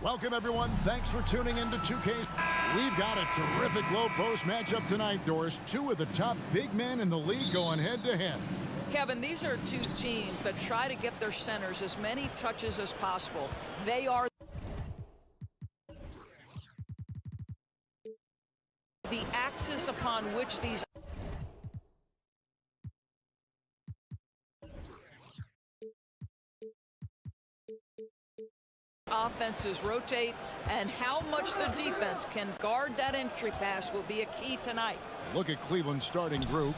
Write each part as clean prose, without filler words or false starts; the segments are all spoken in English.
Welcome, everyone. Thanks for tuning in to 2K. We've got a terrific low-post matchup tonight, Doris. Two of the top big men in the league going head-to-head. Kevin, these are two teams that try to get their centers as many touches as possible. They are the axis upon which these offenses rotate, and how much the defense can guard that entry pass will be a key tonight. Look at Cleveland's starting group.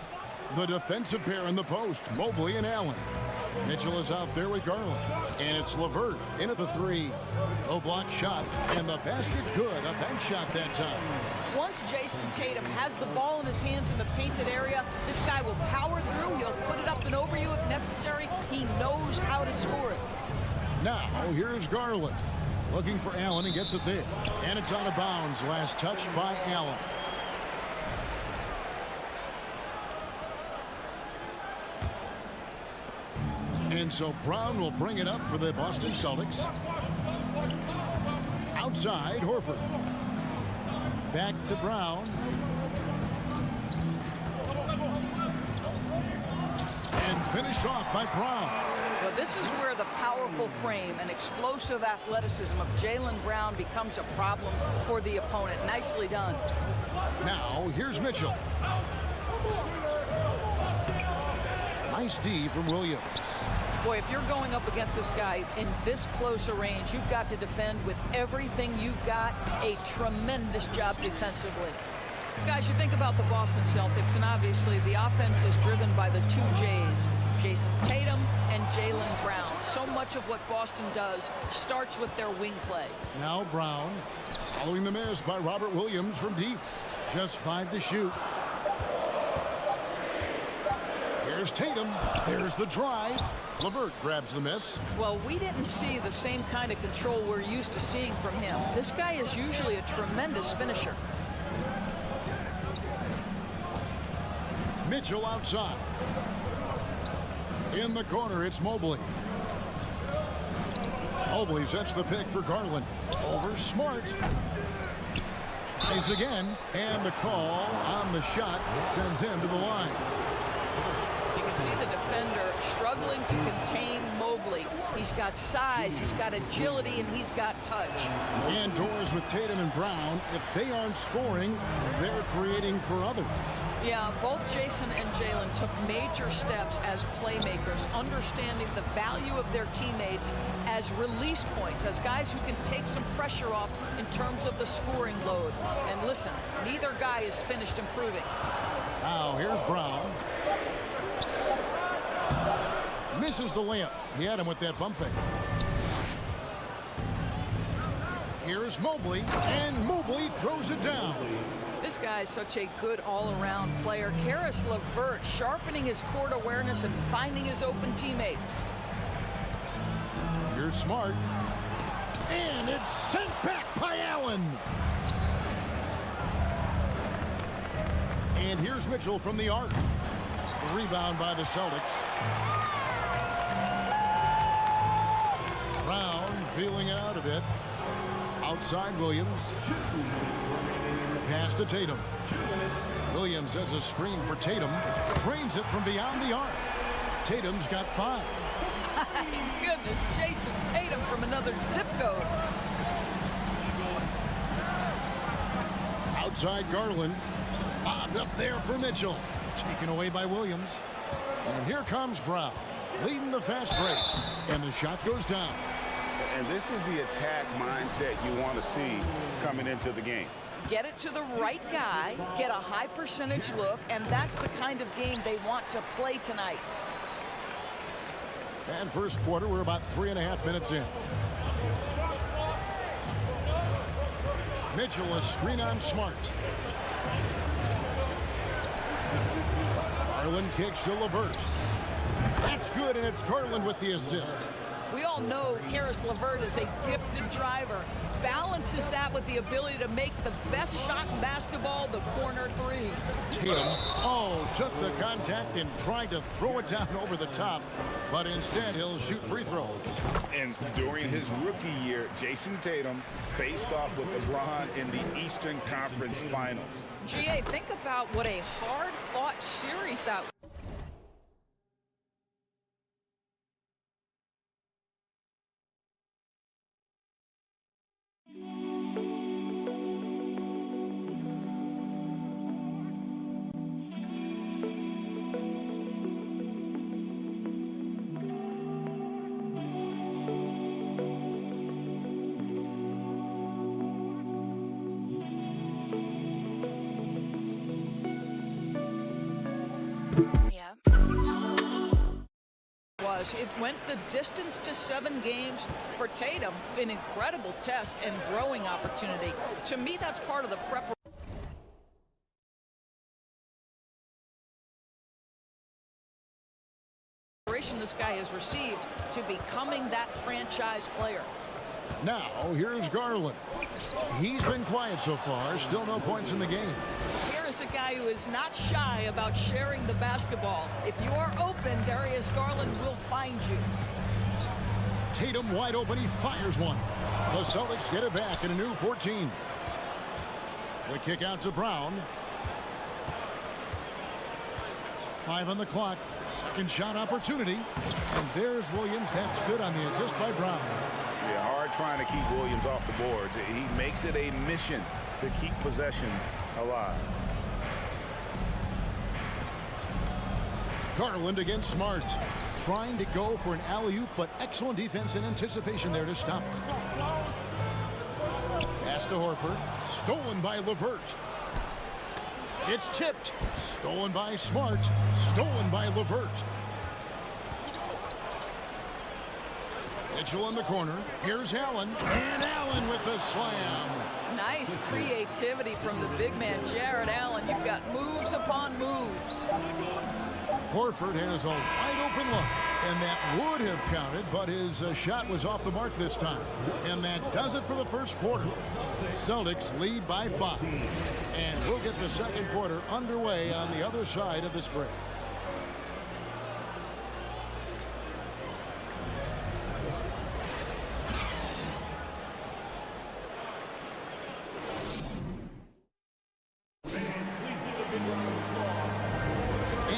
The defensive pair in the post, Mobley and Allen. Mitchell is out there with Garland. And it's LeVert in at the three. Low block shot, and the basket good. A bank shot that time. Once Jason Tatum has the ball in his hands in the painted area, this guy will power through. He'll put it up and over you if necessary. He knows how to score it. Now, here's Garland. Looking for Allen and gets it there. And it's out of bounds. Last touch by Allen. And so Brown will bring it up for the Boston Celtics. Outside, Horford. Back to Brown. And finished off by Brown. Well, this is where the powerful frame and explosive athleticism of Jaylen Brown becomes a problem for the opponent. Nicely done. Now, here's Mitchell. Nice D from Williams. Boy, if you're going up against this guy in this close a range, you've got to defend with everything you've got. A tremendous job defensively. Guys, you think about the Boston Celtics, and obviously the offense is driven by the two J's, Jason Tatum and Jaylen Brown. So much of what Boston does starts with their wing play. Now Brown, following the miss by Robert Williams from deep. Just 5 to shoot. Here's Tatum. There's the drive. LeVert grabs the miss. Well, we didn't see the same kind of control we're used to seeing from him. This guy is usually a tremendous finisher. Mitchell outside. In the corner, it's Mobley. Mobley sets the pick for Garland. Over Smart. Tries again. And the call on the shot sends him to the line. You can see the defender struggling to contain Mobley. He's got size, he's got agility, and he's got touch. Indoors with Tatum and Brown. If they aren't scoring, they're creating for others. Yeah, both Jason and Jaylen took major steps as playmakers, understanding the value of their teammates as release points, as guys who can take some pressure off in terms of the scoring load. And listen, neither guy is finished improving. Now here's Brown. Misses the layup. He had him with that bump fake. Here's Mobley, and Mobley throws it down. This guy is such a good all-around player. Caris LeVert sharpening his court awareness and finding his open teammates. Here's Smart. And it's sent back by Allen. And here's Mitchell from the arc. Rebound by the Celtics. Brown feeling it out a bit. Outside Williams. Pass to Tatum. Williams sets a screen for Tatum. Drains it from beyond the arc. Tatum's got 5. My goodness, Jason Tatum from another zip code. Outside Garland. Bobbed up there for Mitchell. Taken away by Williams. And here comes Brown, leading the fast break. And the shot goes down. And this is the attack mindset you want to see coming into the game. Get it to the right guy, get a high percentage look, and that's the kind of game they want to play tonight. And first quarter, we're about 3.5 minutes in. Mitchell, a screen on Smart. Garland kicks to LeVert. That's good, and it's Garland with the assist. We all know Caris LeVert is a gifted driver. Balances that with the ability to make the best shot in basketball, the corner three. Tatum, took the contact and tried to throw it down over the top, but instead he'll shoot free throws. And during his rookie year, Jason Tatum faced off with LeBron in the Eastern Conference Finals. GA, think about what a hard-fought series that was. It went the distance to 7 games for Tatum, an incredible test and growing opportunity. To me, that's part of the preparation this guy has received to becoming that franchise player. Now, here's Garland. He's been quiet so far, still no points in the game. Here is a guy who is not shy about sharing the basketball. If you are open, Darius Garland will find you. Tatum wide open, he fires one. The Celtics get it back in a new 14. The kick out to Brown. 5 on the clock. Second shot opportunity. And there's Williams. That's good on the assist by Brown. Yeah, hard trying to keep Williams off the boards. He makes it a mission to keep possessions alive. Garland against Smart. Trying to go for an alley-oop, but excellent defense and anticipation there to stop it. Pass to Horford. Stolen by LeVert. It's tipped. Stolen by Smart. Stolen by LeVert. Mitchell in the corner. Here's Allen. And Allen with the slam. Nice creativity from the big man, Jared Allen. You've got moves upon moves. Horford has a wide open look. And that would have counted, but his shot was off the mark this time. And that does it for the first quarter. Celtics lead by 5. And we'll get the second quarter underway on the other side of this break.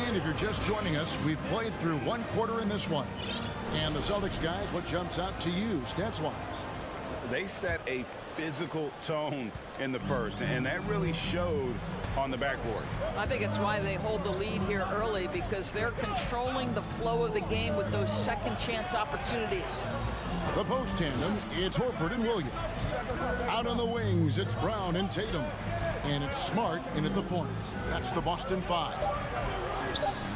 If you're just joining us, we've played through 1 quarter in this one. And the Celtics guys, what jumps out to you stats-wise? They set a physical tone in the first, and that really showed on the backboard. I think it's why they hold the lead here early, because they're controlling the flow of the game with those second chance opportunities. The post tandem, it's Horford and Williams. Out on the wings, it's Brown and Tatum. And it's Smart in at the point. That's the Boston 5.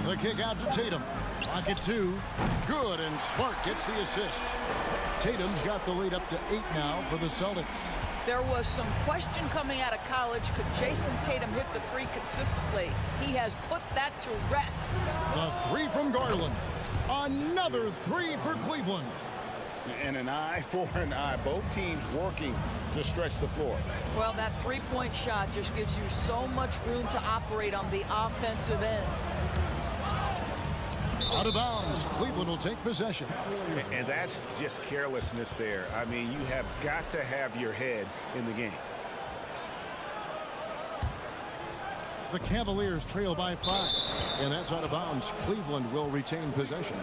The kick out to Tatum. Pocket 2. Good, and Smart gets the assist. Tatum's got the lead up to 8 now for the Celtics. There was some question coming out of college. Could Jason Tatum hit the 3 consistently? He has put that to rest. The 3 from Garland. Another 3 for Cleveland. And an eye for an eye. Both teams working to stretch the floor. Well, that 3-point shot just gives you so much room to operate on the offensive end. Out of bounds. Cleveland will take possession. And that's just carelessness there. I mean, you have got to have your head in the game. The Cavaliers trail by 5. And that's out of bounds. Cleveland will retain possession.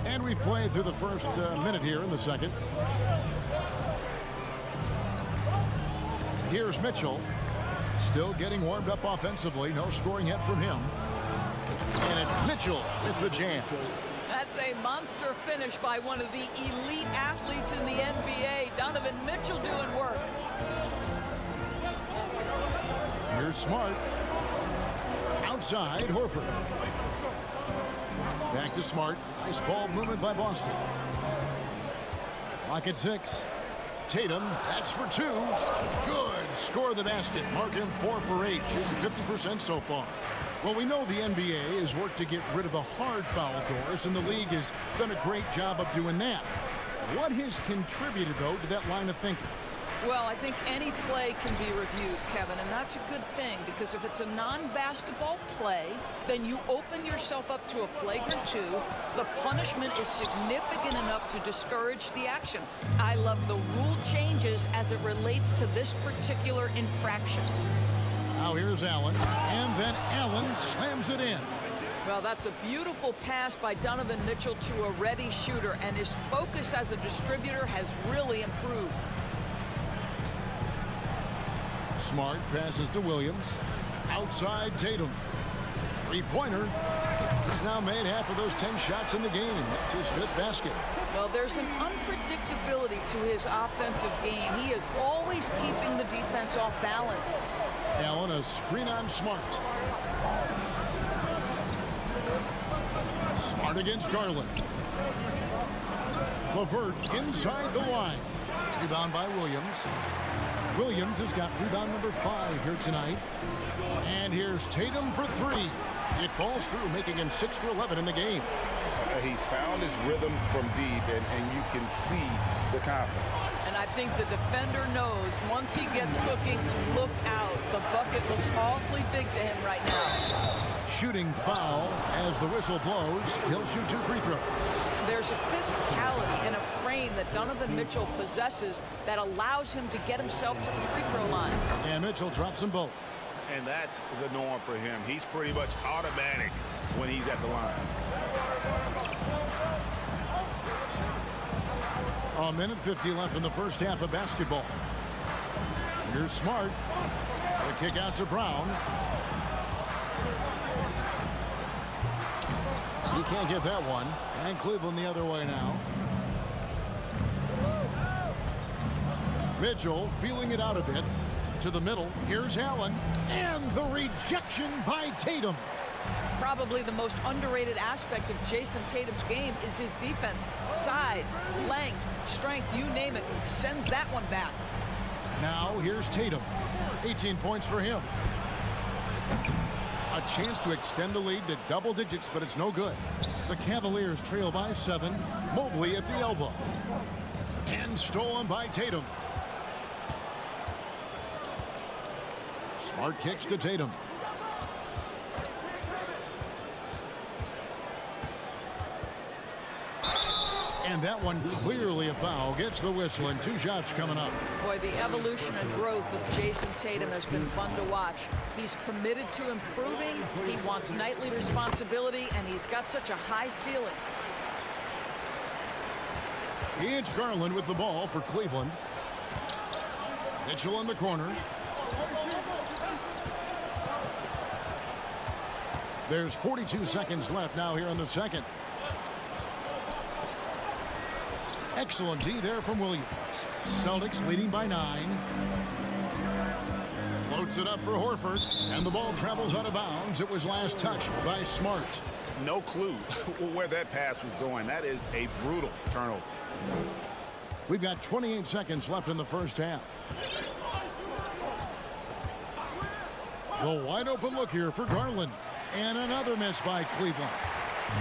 And we've played through the first minute here in the second. Here's Mitchell. Still getting warmed up offensively. No scoring yet from him. And it's Mitchell with the jam. That a monster finish by one of the elite athletes in the NBA. Donovan Mitchell doing work. Here's Smart. Outside, Horford. Back to Smart. Nice ball movement by Boston. Clock at 6. Tatum, that's for 2. Good. Score the basket. Mark him 4 for 8. Shooting 50% so far. Well, we know the NBA has worked to get rid of the hard foul doors, and the league has done a great job of doing that. What has contributed, though, to that line of thinking? Well, I think any play can be reviewed, Kevin, and that's a good thing, because if it's a non-basketball play, then you open yourself up to a flagrant 2. The punishment is significant enough to discourage the action. I love the rule changes as it relates to this particular infraction. Now here's Allen, and then Allen slams it in. Well, that's a beautiful pass by Donovan Mitchell to a ready shooter, and his focus as a distributor has really improved. Smart passes to Williams. Outside Tatum. Three-pointer. He's now made half of those 10 shots in the game. That's his 5th basket. Well, there's an unpredictability to his offensive game. He is always keeping the defense off balance. Allen, a screen on Smart. Smart against Garland. LeVert inside the line. Rebound by Williams. Williams has got rebound number 5 here tonight. And here's Tatum for 3. It falls through, making him 6 for 11 in the game. He's found his rhythm from deep, and you can see the confidence. And I think the defender knows once he gets cooking, look out. The bucket looks awfully big to him right now. Shooting foul as the whistle blows. He'll shoot 2 free throws. There's a physicality and a frame that Donovan Mitchell possesses that allows him to get himself to the free throw line. And Mitchell drops them both. And that's the norm for him. He's pretty much automatic when he's at the line. A minute 50 left in the first half of basketball. Here's Smart. The kick out to Brown. He can't get that one. And Cleveland the other way now. Mitchell feeling it out a bit. To the middle. Here's Allen. And the rejection by Tatum. Probably the most underrated aspect of Jason Tatum's game is his defense. Size, length, strength, you name it. Sends that one back. Now here's Tatum. 18 points for him. A chance to extend the lead to double digits, but it's no good. The Cavaliers trail by 7. Mobley at the elbow. And stolen by Tatum. Smart kicks to Tatum. And that one clearly a foul. Gets the whistle, and 2 shots coming up. Boy, the evolution and growth of Jason Tatum has been fun to watch. He's committed to improving. He wants nightly responsibility, and he's got such a high ceiling. It's Garland with the ball for Cleveland. Mitchell in the corner. There's 42 seconds left now here in the second. Excellent D there from Williams. Celtics leading by 9. Floats it up for Horford. And the ball travels out of bounds. It was last touched by Smart. No clue where that pass was going. That is a brutal turnover. We've got 28 seconds left in the first half. The wide open look here for Garland. And another miss by Cleveland.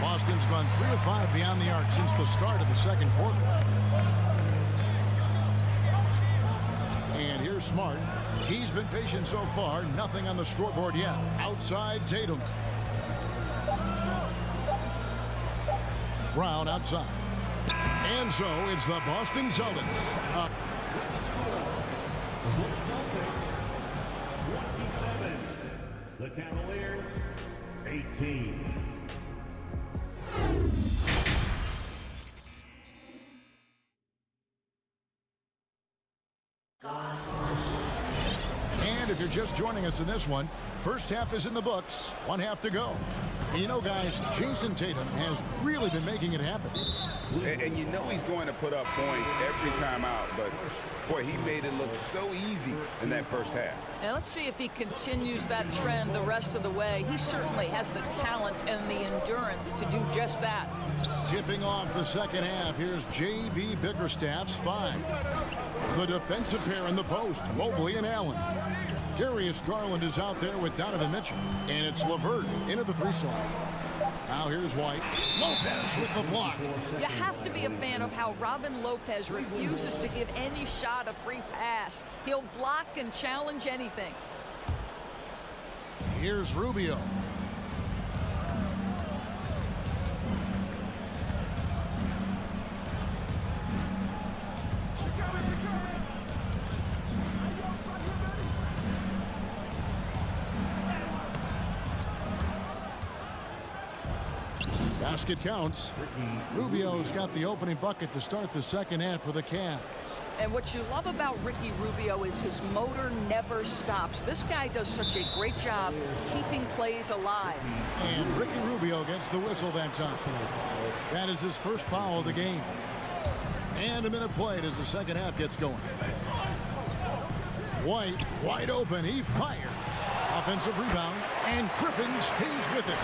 Boston's gone 3 of 5 beyond the arc since the start of the second quarter. And here's Smart. He's been patient so far. Nothing on the scoreboard yet. Outside Tatum. Brown outside. And so it's the Boston Celtics. The Cavaliers, 18. And if you're you're just joining us in this one, first half is in the books. 1 half to go. And you know, guys, Jason Tatum has really been making it happen. And you know he's going to put up points every time out, but boy, he made it look so easy in that first half. And let's see if he continues that trend the rest of the way. He certainly has the talent and the endurance to do just that. Tipping off the second half, here's J.B. Bickerstaff's 5. The defensive pair in the post, Mobley and Allen. Darius Garland is out there with Donovan Mitchell. And it's LeVert into the 3 slot. Now here's White. Lopez with the block. You have to be a fan of how Robin Lopez refuses to give any shot a free pass. He'll block and challenge anything. Here's Rubio. Basket counts. Rubio's got the opening bucket to start the second half for the Cavs. And what you love about Ricky Rubio is his motor never stops. This guy does such a great job keeping plays alive. And Ricky Rubio gets the whistle that time. That is his first foul of the game. And a minute played as the second half gets going. White, wide open, he fires. Offensive rebound, and Griffin stays with it.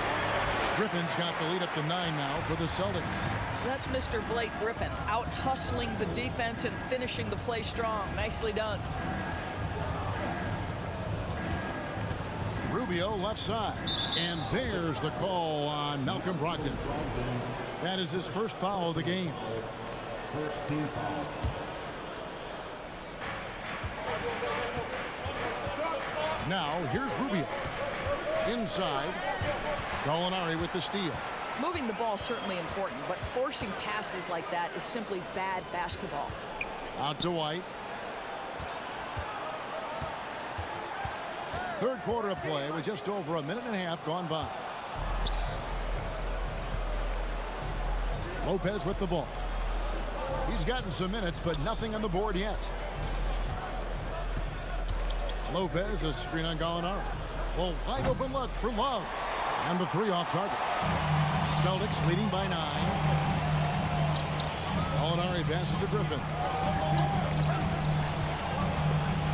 Griffin's got the lead up to 9 now for the Celtics. That's Mr. Blake Griffin, out hustling the defense and finishing the play strong. Nicely done. Rubio left side. And there's the call on Malcolm Brogdon. That is his first foul of the game. First team foul. Now here's Rubio. Inside. Gallinari with the steal. Moving the ball is certainly important, but forcing passes like that is simply bad basketball. Out to White. Third quarter of play with just over a minute and a half gone by. Lopez with the ball. He's gotten some minutes, but nothing on the board yet. Lopez, a screen on Gallinari. Well, wide open look for Love. And the 3 off target. Celtics leading by 9. Gallinari passes to Griffin.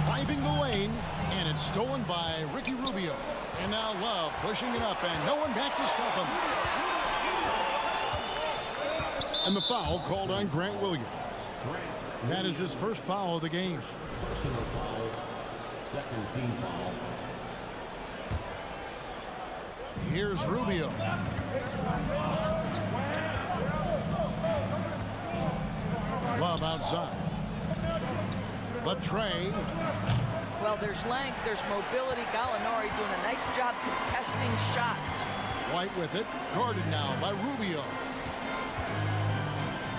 Driving the lane, and it's stolen by Ricky Rubio. And now Love pushing it up, and no one back to stop him. And the foul called on Grant Williams. That is his first foul of the game. Personal foul. Second team foul. Here's Rubio. Love outside. The tray. Well, there's length, there's mobility. Gallinari doing a nice job contesting shots. White with it. Guarded now by Rubio.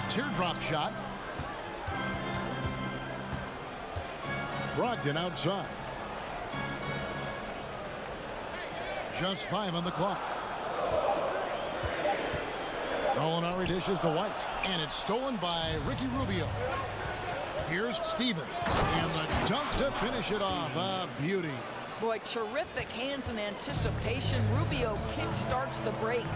Teardrop shot. Brogdon outside. Just 5 on the clock. Gallinari dishes to White. And it's stolen by Ricky Rubio. Here's Stevens. And the dunk to finish it off. A beauty. Boy, terrific hands in anticipation. Rubio kick-starts the break.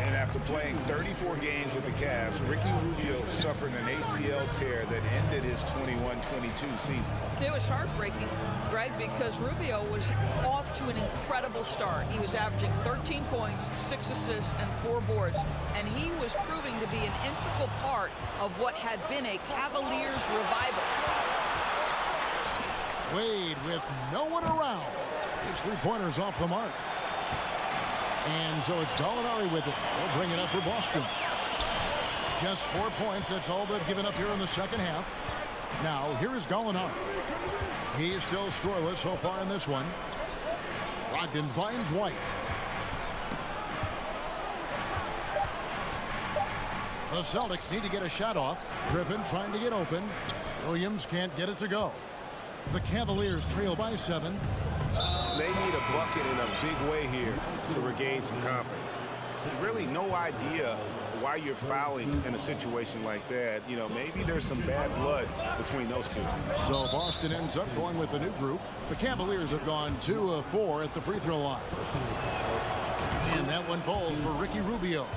And after playing 34 games with the Cavs, Ricky Rubio suffered an ACL tear that ended his 21-22 season. It was heartbreaking, Greg, because Rubio was off to an incredible start. He was averaging 13 points, 6 assists, and 4 boards. And he was proving to be an integral part of what had been a Cavaliers revival. Wade with no one around. His 3-pointers off the mark. And so it's Gallinari with it. They'll bring it up for Boston. Just 4 points. That's all they've given up here in the second half. Now, here is Gallinari. He's still scoreless so far in this one. Brogdon finds White. The Celtics need to get a shot off. Griffin trying to get open. Williams can't get it to go. The Cavaliers trail by 7. They need a bucket in a big way here to regain some confidence. really no idea why you're fouling in a situation like that. You know, maybe there's some bad blood between those two. So Boston ends up going with a new group. The Cavaliers have gone 2 of 4 at the free throw line. And that one falls for Ricky Rubio.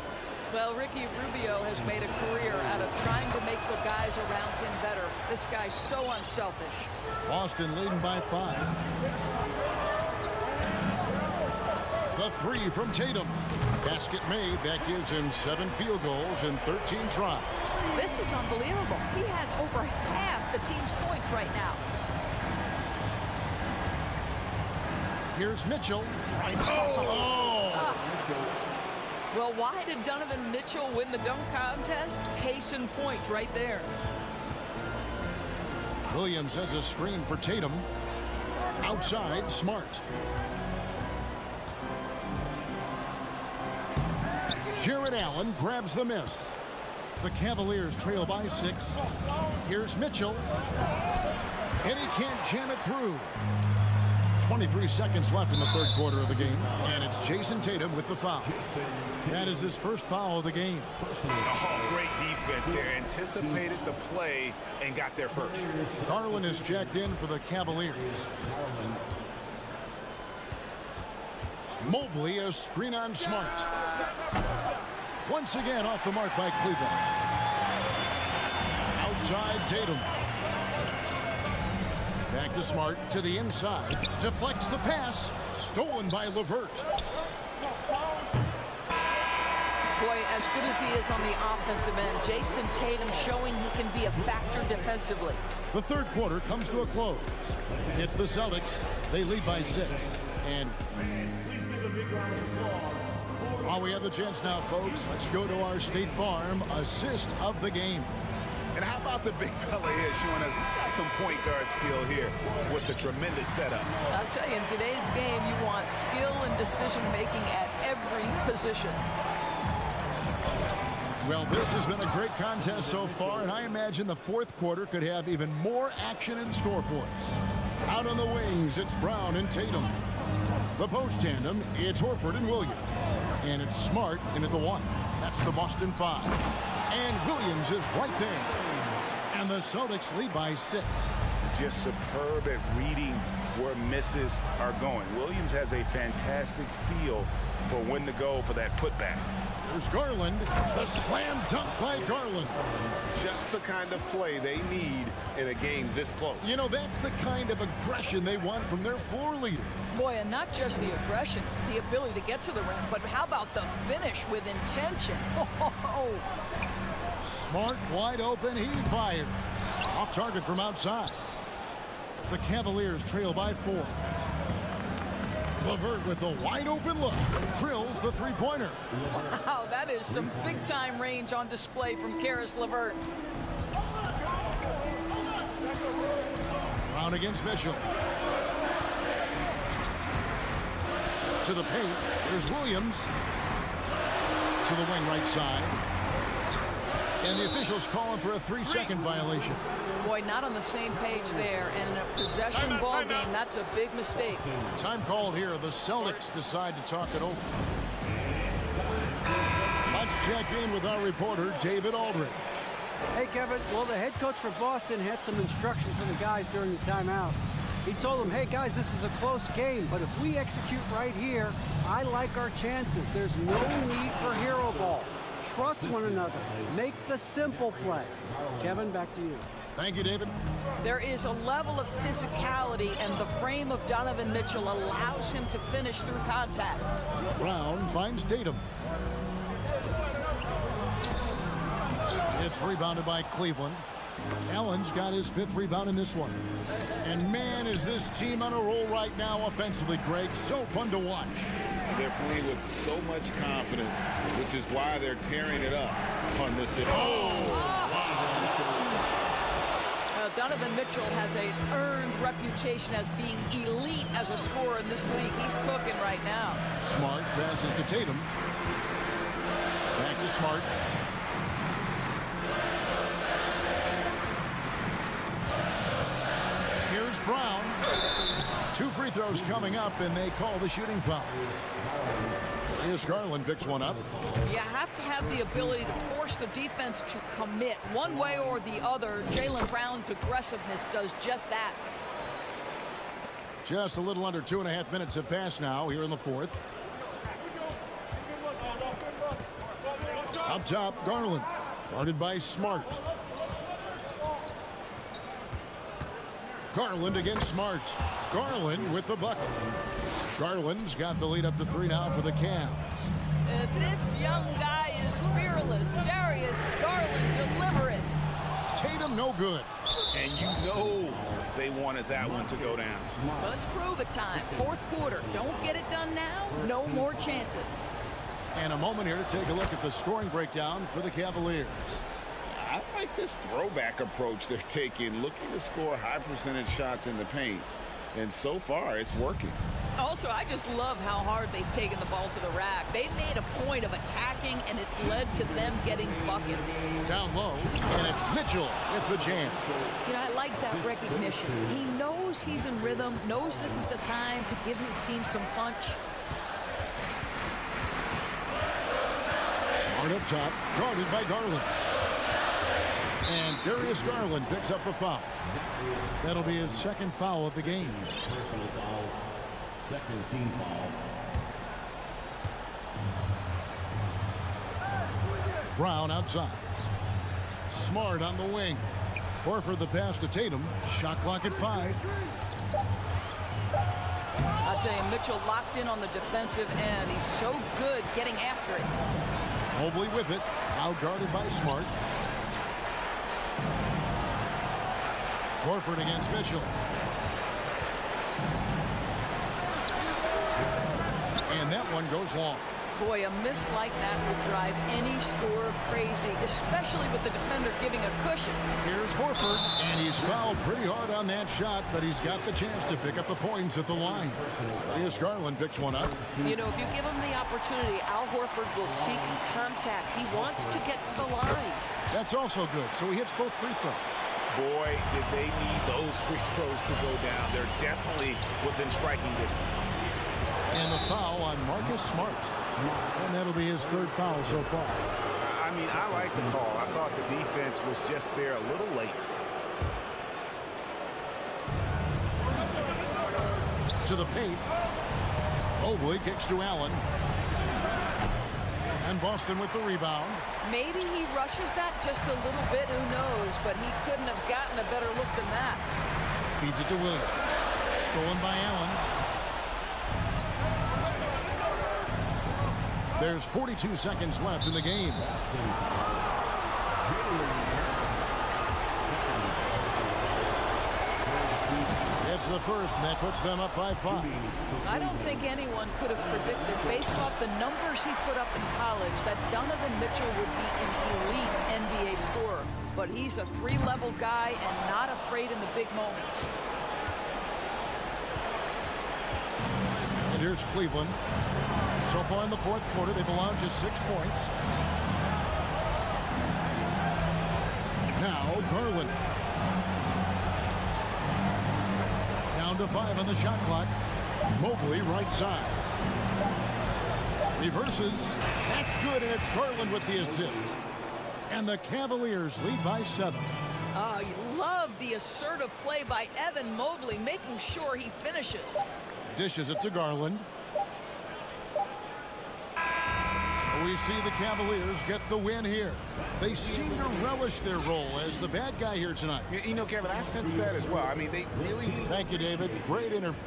Well, Ricky Rubio has made a career out of trying to make the guys around him better. This guy's so unselfish. Boston leading by 5. The 3 from Tatum. Basket made. That gives him 7 field goals in 13 tries. This is unbelievable. He has over half the team's points right now. Here's Mitchell. Well, why did Donovan Mitchell win the dunk contest? Case in point right there. Williams sets a screen for Tatum. Outside, Smart. Jared Allen grabs the miss. The Cavaliers trail by 6. Here's Mitchell. And he can't jam it through. 23 seconds left in the third quarter of the game. And it's Jason Tatum with the foul. That is his first foul of the game. Oh, great defense there. Anticipated the play and got there first. Garland is checked in for the Cavaliers. Mobley, a screen on Smart. Once again off the mark by Cleveland. Outside Tatum. Back to Smart to the inside. Deflects the pass. Stolen by LeVert. Boy, as good as he is on the offensive end, Jason Tatum showing he can be a factor defensively. The third quarter comes to a close. It's the Celtics. They lead by 6. And while we have the chance now, folks, let's go to our State Farm assist of the game. And how about the big fella here showing us he's got some point guard skill here with the tremendous setup. I'll tell you, in today's game, you want skill and decision-making at every position. Well, this has been a great contest so far, and I imagine the fourth quarter could have even more action in store for us. Out on the wings, it's Brown and Tatum. The post tandem, it's Horford and Williams. And it's Smart into the 1. That's the Boston 5. And Williams is right there. And the Celtics lead by 6. Just superb at reading where misses are going. Williams has a fantastic feel for when to go for that putback. There's Garland. The slam dunk by Garland. Just the kind of play they need in a game this close. You know, that's the kind of aggression they want from their floor leader. Boy, and not just the aggression, the ability to get to the rim, but how about the finish with intention? Oh. Smart wide open, he fires. Off target from outside. The Cavaliers trail by 4. LeVert with the wide open look. Drills the three-pointer. Wow, that is some big-time range on display from Caris LeVert. Brown against Mitchell. To the paint. There's Williams. To the wing right side. And the officials calling for a 3-second violation. Boy, not on the same page there. And in a possession ball game, that's a big mistake. Time called here. The Celtics decide to talk it over. Let's check in with our reporter, David Aldridge. Hey, Kevin. Well, the head coach for Boston had some instruction for the guys during the timeout. He told them, hey, guys, this is a close game, but if we execute right here, I like our chances. There's no need for hero ball. Trust one another. Make the simple play. Kevin, back to you. Thank you, David. There is a level of physicality, and the frame of Donovan Mitchell allows him to finish through contact. Brown finds Tatum. It's rebounded by Cleveland. Allen's got his 5th rebound in this one. And man, is this team on a roll right now offensively, Greg. So fun to watch. They're playing with so much confidence, which is why they're tearing it up on this. Donovan Mitchell has an earned reputation as being elite as a scorer in this league. He's cooking right now. Smart passes to Tatum. Back to Smart. Here's Brown. 2 free throws coming up, and they call the shooting foul. Here's Garland, picks one up. You have to have the ability to force the defense to commit one way or the other. Jaylen Brown's aggressiveness does just that. Just a little under 2.5 minutes have passed now here in the fourth. Up top, Garland, guarded by Smart. Garland against Smart. Garland with the bucket. Garland's got the lead up to 3 now for the Cavs. This young guy is fearless. Darius Garland, deliver it. Tatum, no good. And you know they wanted that one to go down. Let's prove it time. Fourth quarter. Don't get it done now. No more chances. And a moment here to take a look at the scoring breakdown for the Cavaliers. I like this throwback approach they're taking, looking to score high percentage shots in the paint. And so far, it's working. Also, I just love how hard they've taken the ball to the rack. They've made a point of attacking, and it's led to them getting buckets. Down low, and it's Mitchell with the jam. You know, I like that recognition. He knows he's in rhythm, knows this is the time to give his team some punch. Smart up top, guarded by Garland. And Darius Garland picks up the foul. That'll be his second foul of the game. Personal foul. Second team foul. Brown outside. Smart on the wing. Horford the pass to Tatum. Shot clock at 5. I'll tell you, Mitchell locked in on the defensive end. He's so good getting after it. Mobley with it. Out guarded by Smart. Horford against Mitchell. And that one goes long. Boy, a miss like that will drive any scorer crazy, especially with the defender giving a cushion. Here's Horford, and he's fouled pretty hard on that shot, but he's got the chance to pick up the points at the line. Here's Garland, picks one up. You know, if you give him the opportunity, Al Horford will seek contact. He wants to get to the line. That's also good, so he hits both free throws. Boy, did they need those free throws to go down. They're definitely within striking distance. And the foul on Marcus Smart. And that'll be his third foul so far. I mean, I like the call. I thought the defense was just there a little late. To the paint. Mobley kicks to Allen. And Boston with the rebound. Maybe he rushes that just a little bit, who knows, but he couldn't have gotten a better look than that. Feeds it to Williams. Stolen by Allen. There's 42 seconds left in the game. It's the first, and that puts them up by 5. I don't think anyone could have predicted, based off the numbers he put up in college, that Donovan Mitchell would be an elite NBA scorer. But he's a 3-level guy and not afraid in the big moments. And here's Cleveland. So far in the fourth quarter, they've allowed just 6 points. Now, Garland. Down to 5 on the shot clock. Mobley right side. Reverses. That's good, and it's Garland with the assist. And the Cavaliers lead by 7. Oh, you love the assertive play by Evan Mobley, making sure he finishes. Dishes it to Garland. So we see the Cavaliers get the win here. They seem to relish their role as the bad guy here tonight. You know, Kevin, I sense that as well. I mean, they really... Thank you, David. Great interview.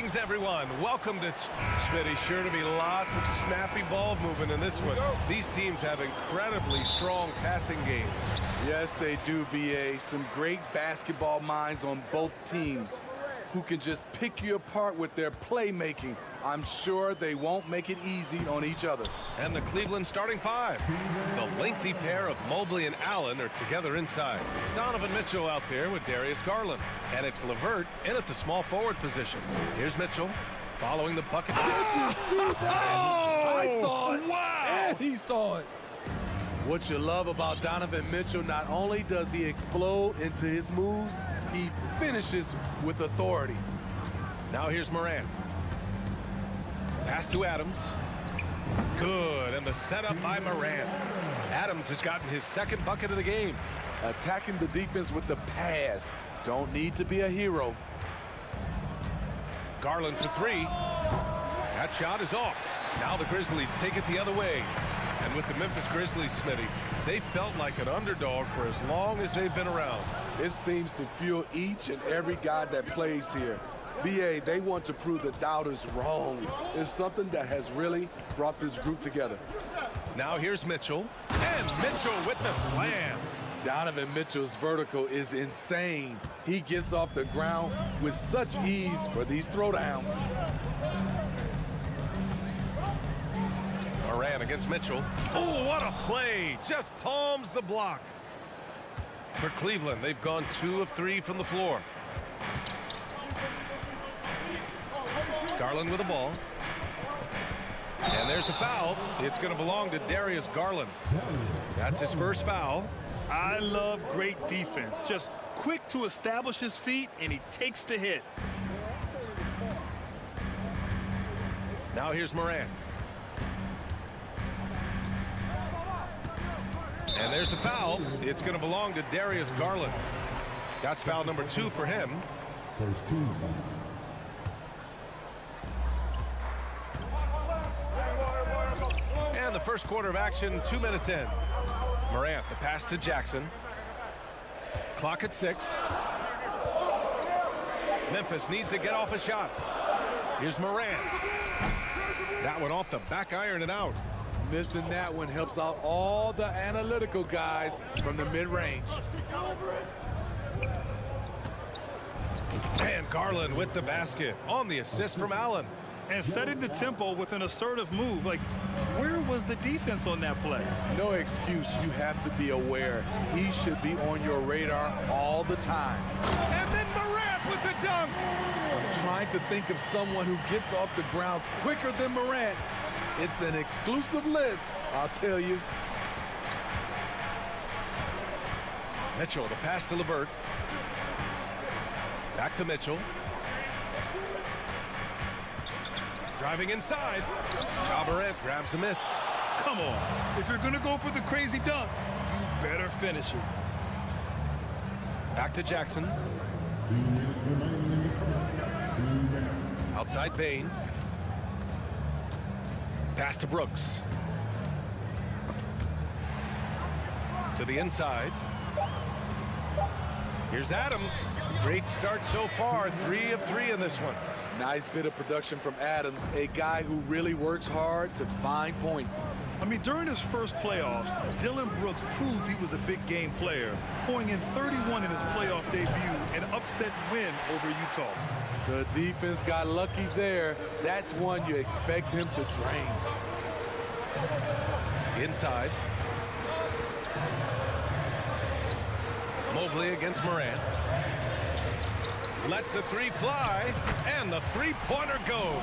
Greetings, everyone. Welcome to Smitty. Sure to be lots of snappy ball movement in this one. These teams have incredibly strong passing games. Yes, they do, BA. Some great basketball minds on both teams who can just pick you apart with their playmaking. I'm sure they won't make it easy on each other. And the Cleveland starting five. The lengthy pair of Mobley and Allen are together inside. Donovan Mitchell out there with Darius Garland. And it's LeVert in at the small forward position. Here's Mitchell following the bucket. Oh! I saw it. Wow! And he saw it. What you love about Donovan Mitchell, not only does he explode into his moves, he finishes with authority. Now here's Morant. Pass to Adams. Good, and the setup by Morant. Adams has gotten his second bucket of the game. Attacking the defense with the pass. Don't need to be a hero. Garland for three. That shot is off. Now the Grizzlies take it the other way. And with the Memphis Grizzlies, Smitty, they felt like an underdog for as long as they've been around. It seems to fuel each and every guy that plays here. BA, they want to prove the doubters wrong. It's something that has really brought this group together. Now here's Mitchell. And Mitchell with the slam. Donovan Mitchell's vertical is insane. He gets off the ground with such ease for these throwdowns. Morant against Mitchell. Oh, what a play. Just palms the block. For Cleveland, they've gone 2 of 3 from the floor. Garland with the ball. And there's the foul. It's going to belong to Darius Garland. That's his first foul. I love great defense. Just quick to establish his feet, and he takes the hit. Now here's Morant. And there's the foul. It's going to belong to Darius Garland. That's foul number 2 for him. First team foul. And the first quarter of action, 2 minutes in. Morant, the pass to Jackson. Clock at 6. Memphis needs to get off a shot. Here's Morant. That one off the back iron and out. Missing that one helps out all the analytical guys from the mid-range. And Garland with the basket on the assist from Allen. And setting the tempo with an assertive move. Like, where was the defense on that play? No excuse. You have to be aware. He should be on your radar all the time. And then Morant with the dunk. I'm trying to think of someone who gets off the ground quicker than Morant. It's an exclusive list, I'll tell you. Mitchell, the pass to LeVert. Back to Mitchell. Driving inside. Morant grabs the miss. Come on. If you're going to go for the crazy dunk, you better finish it. Back to Jackson. Outside Bain. Pass to Brooks. To the inside. Here's Adams. Great start so far. 3 of 3 in this one. Nice bit of production from Adams, a guy who really works hard to find points. I mean, during his first playoffs, Dillon Brooks proved he was a big game player, pouring in 31 in his playoff debut, an upset win over Utah. The defense got lucky there. That's one you expect him to drain. Inside. Mobley against Morant. Lets the 3 fly, and the 3-pointer goes.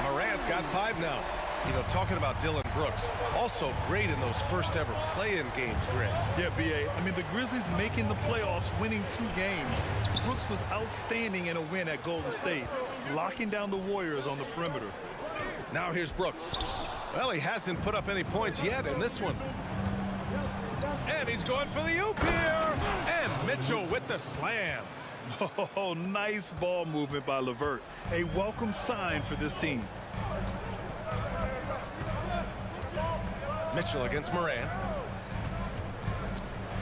Morant's got 5 now. You know, talking about Dillon Brooks, also great in those first ever play-in games, Greg. Yeah, B.A. I mean, the Grizzlies making the playoffs, winning 2 games. Brooks was outstanding in a win at Golden State, locking down the Warriors on the perimeter. Now here's Brooks. Well, he hasn't put up any points yet in this one. And he's going for the oop here. And Mitchell with the slam. Oh, nice ball movement by LeVert. A welcome sign for this team. Mitchell against Morant.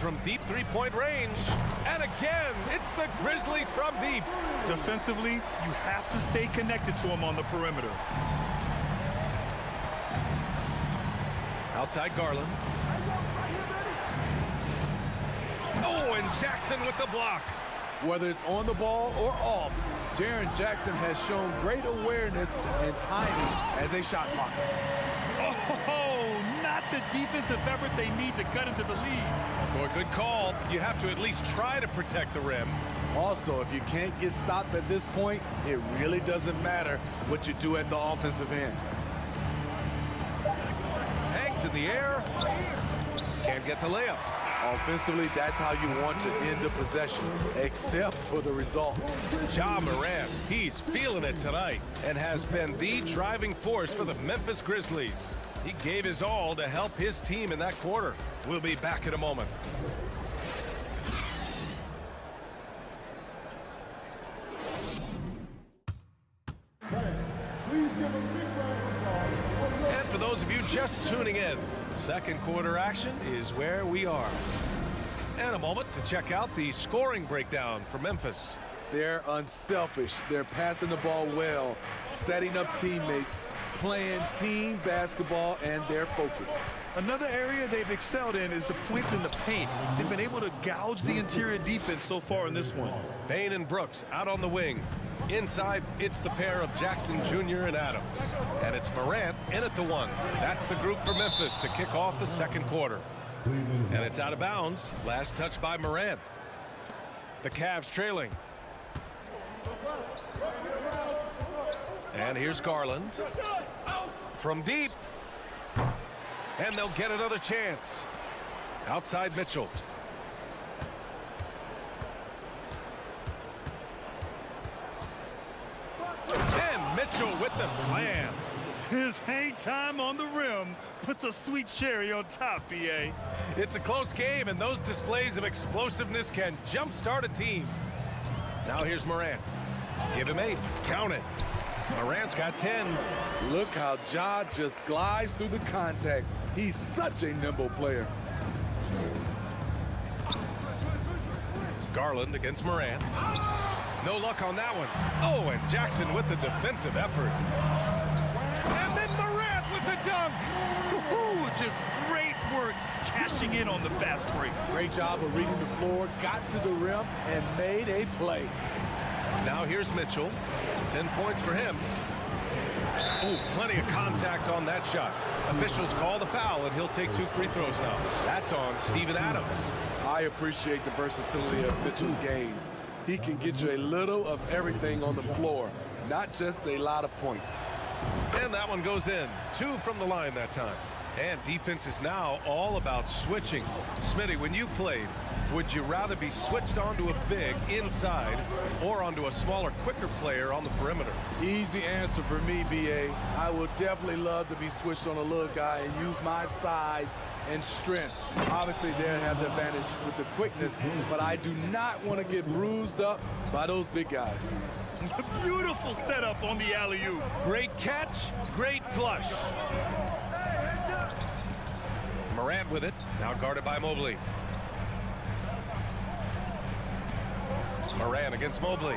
from deep three-point range. And again, it's the Grizzlies from deep. Defensively, you have to stay connected to him on the perimeter. Outside Garland. Oh, and Jackson with the block. Whether it's on the ball or off, Jaren Jackson has shown great awareness and timing as a shot blocker. Oh, not the defensive effort they need to cut into the lead. Boy, good call. You have to at least try to protect the rim. Also, if you can't get stops at this point, it really doesn't matter what you do at the offensive end. Hangs in the air. Can't get the layup. Offensively, that's how you want to end the possession, except for the result. Ja Morant, he's feeling it tonight and has been the driving force for the Memphis Grizzlies. He gave his all to help his team in that quarter. We'll be back in a moment. And for those of you just tuning in, second quarter action is where we are. And a moment to check out the scoring breakdown for Memphis. They're unselfish. They're passing the ball well, setting up teammates, playing team basketball, and their focus. Another area they've excelled in is the points in the paint. They've been able to gouge the interior defense so far in this one. Bain and Brooks out on the wing. Inside, it's the pair of Jackson Jr. and Adams. And it's Morant in at the one. That's the group for Memphis to kick off the second quarter. And it's out of bounds. Last touch by Morant. The Cavs trailing. And here's Garland. From deep. And they'll get another chance. Outside Mitchell. And Mitchell with the slam. His hang time on the rim puts a sweet cherry on top, BA. It's a close game, and those displays of explosiveness can jumpstart a team. Now here's Morant. Give him 8. Count it. Morant's got 10. Look how Ja just glides through the contact. He's such a nimble player. Garland against Morant. No luck on that one. Oh, and Jackson with the defensive effort. And then Morant with the dunk. Just great work cashing in on the fast break. Great job of reading the floor, got to the rim, and made a play. Now here's Mitchell. 10 points for him. Oh, plenty of contact on that shot. Officials call the foul, and he'll take 2 free throws now. That's on Steven Adams. I appreciate the versatility of Mitchell's game. He can get you a little of everything on the floor, not just a lot of points. And that one goes in. 2 from the line that time. And defense is now all about switching. Smitty, when you played, would you rather be switched onto a big inside or onto a smaller, quicker player on the perimeter? Easy answer for me, BA. I would definitely love to be switched on a little guy and use my size and strength. Obviously, they'll have the advantage with the quickness, but I do not want to get bruised up by those big guys. Beautiful setup on the alley-oop. Great catch, great flush. Morant with it, now guarded by Mobley. Morant against Mobley.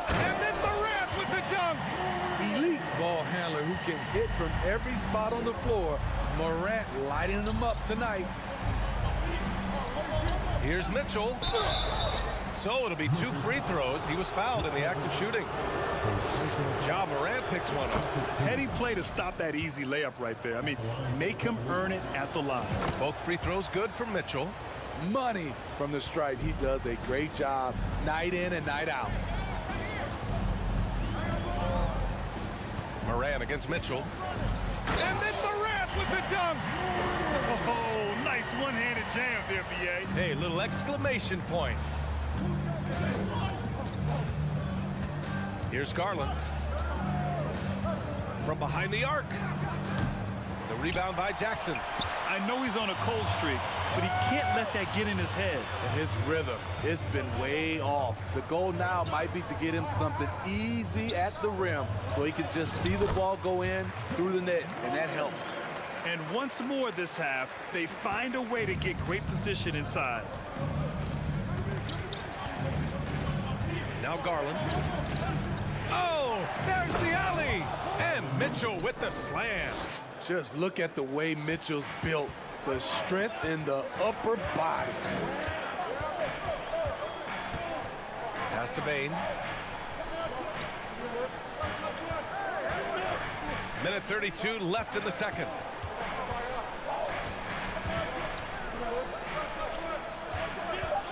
And then Morant with the dunk. Elite ball handler who can hit from every spot on the floor. Morant lighting them up tonight. Here's Mitchell. So it'll be 2 free throws. He was fouled in the act of shooting. Ja Morant picks one up. Heady play to stop that easy layup right there. I mean, make him earn it at the line. Both free throws good from Mitchell. Money from the stripe. He does a great job night in and night out. Morant against Mitchell. And then Morant with the dunk. Oh, nice one-handed jam there, BA. Hey, little exclamation point. Here's Garland. From behind the arc. The rebound by Jackson. I know he's on a cold streak, but he can't let that get in his head. And his rhythm, it's been way off. The goal now might be to get him something easy at the rim so he can just see the ball go in through the net, and that helps. And once more this half, they find a way to get great position inside. Now Garland. Oh, there's the alley. And Mitchell with the slam. Just look at the way Mitchell's built. The strength in the upper body. Pass to Bain. Minute 32 left in the second.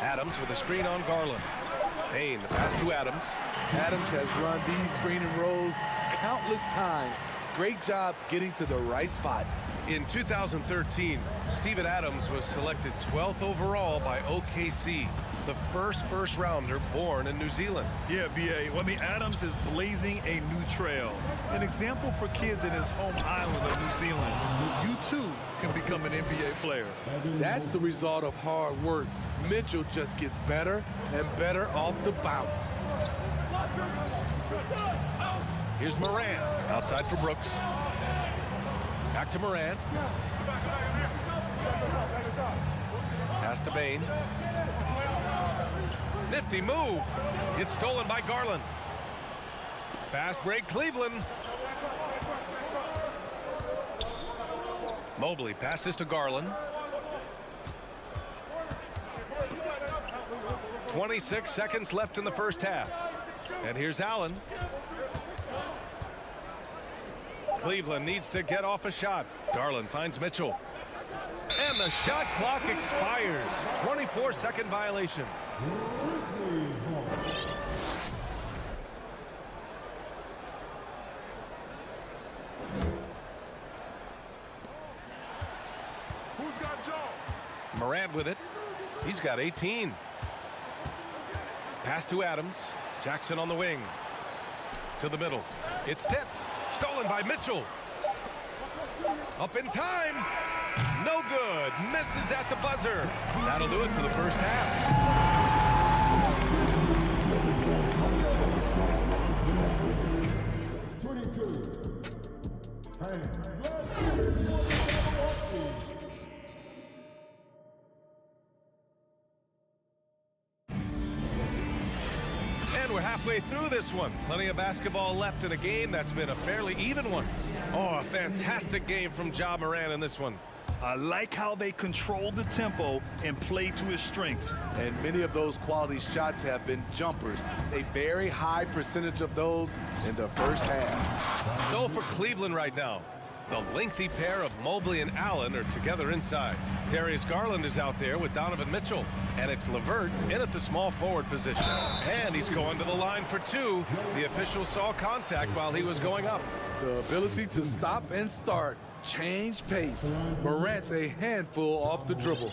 Adams with a screen on Garland. Bain, the pass to Adams. Adams has run these screening roles countless times. Great job getting to the right spot. In 2013, Steven Adams was selected 12th overall by OKC, the first rounder born in New Zealand. Yeah, B.A. Well, I mean, Adams is blazing a new trail. An example for kids in his home island of New Zealand. You too can become an NBA player. That's the result of hard work. Mitchell just gets better and better off the bounce. Here's Morant, outside for Brooks. Back to Morant. Pass to Bain. Nifty move. It's stolen by Garland. Fast break, Cleveland. Mobley passes to Garland. 26 seconds left in the first half. And here's Allen. Cleveland needs to get off a shot. Garland finds Mitchell. And the shot clock expires. 24-second violation. Who's got Joe? Morant with it. He's got 18. Pass to Adams. Jackson on the wing. To the middle. It's tipped. Stolen by Mitchell. Up in time. No good. Misses at the buzzer. That'll do it for the first half. And we're halfway through this one. Plenty of basketball left in a game that's been a fairly even one. Oh, a fantastic game from Ja Morant in this one. I like how they control the tempo and play to his strengths. And many of those quality shots have been jumpers. A very high percentage of those in the first half. So for Cleveland right now, the lengthy pair of Mobley and Allen are together inside. Darius Garland is out there with Donovan Mitchell. And it's LeVert in at the small forward position. And he's going to the line for two. The official saw contact while he was going up. The ability to stop and start, change pace. Morant's a handful off the dribble.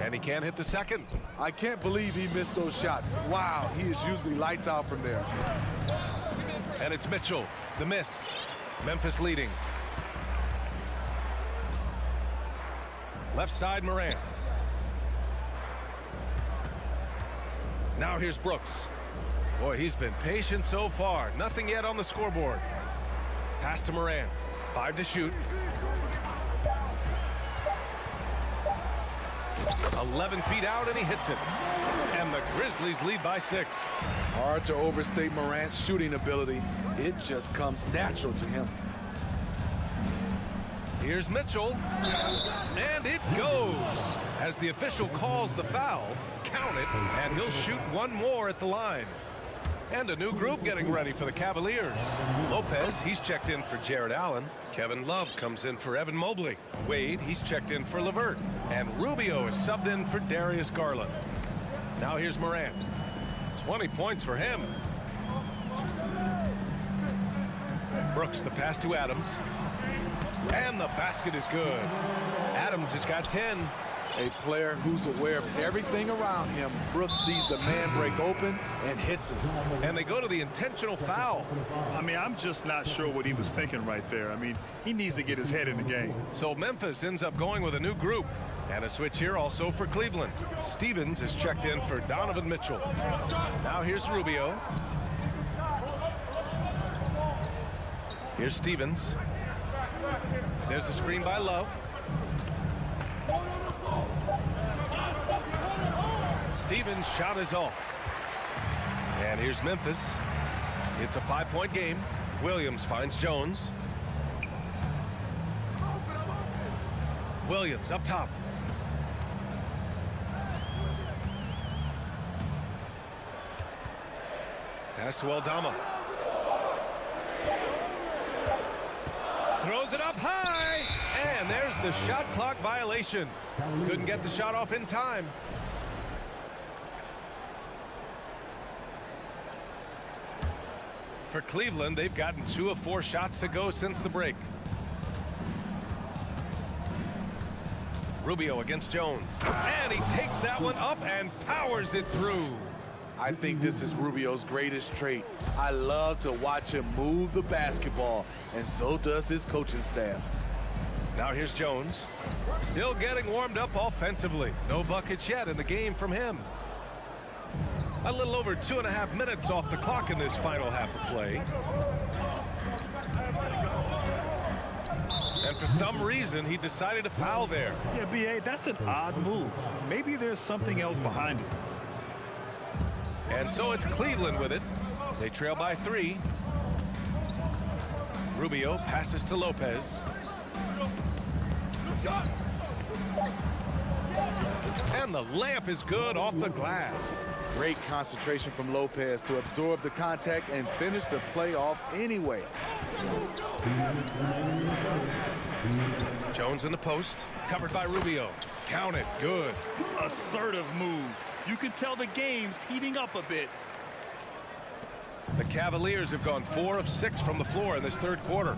And he can't hit the second. I can't believe he missed those shots. Wow, he is usually lights out from there. And it's Mitchell, the miss. Memphis leading. Left side, Morant. Now here's Brooks. Boy, he's been patient so far. Nothing yet on the scoreboard. Pass to Morant. 5 to shoot. 11 feet out, and he hits it. And the Grizzlies lead by 6. Hard to overstate Morant's shooting ability. It just comes natural to him. Here's Mitchell. And it goes. As the official calls the foul, count it, and he'll shoot one more at the line. And a new group getting ready for the Cavaliers. Lopez, he's checked in for Jared Allen. Kevin Love comes in for Evan Mobley. Wade, he's checked in for LeVert. And Rubio is subbed in for Darius Garland. Now here's Morant. 20 points for him. Brooks, the pass to Adams. And the basket is good. Adams has got 10. A player who's aware of everything around him. Brooks sees the man break open and hits it. And they go to the intentional foul. I mean, I'm just not sure what he was thinking right there. I mean, he needs to get his head in the game. So Memphis ends up going with a new group. And a switch here also for Cleveland. Stevens is checked in for Donovan Mitchell. Now here's Rubio. Here's Stevens. There's a screen by Love. Stevens' shot is off. And here's Memphis. It's a 5-point game. Williams finds Jones. Williams up top. Pass to Aldama. Throws it up high. And there's the shot clock violation. Couldn't get the shot off in time. For Cleveland, they've gotten 2 of 4 shots to go since the break. Rubio against Jones. And he takes that one up and powers it through. I think this is Rubio's greatest trait. I love to watch him move the basketball, and so does his coaching staff. Now here's Jones. Still getting warmed up offensively. No buckets yet in the game from him. A little over 2.5 minutes off the clock in this final half of play. And for some reason, he decided to foul there. Yeah, B.A., that's an odd move. Maybe there's something else behind it. And so it's Cleveland with it. They trail by 3. Rubio passes to Lopez. And the layup is good off the glass. Great concentration from Lopez to absorb the contact and finish the play off anyway. Jones in the post, covered by Rubio. Count it, good. Assertive move. You can tell the game's heating up a bit. The Cavaliers have gone 4 of 6 from the floor in this third quarter.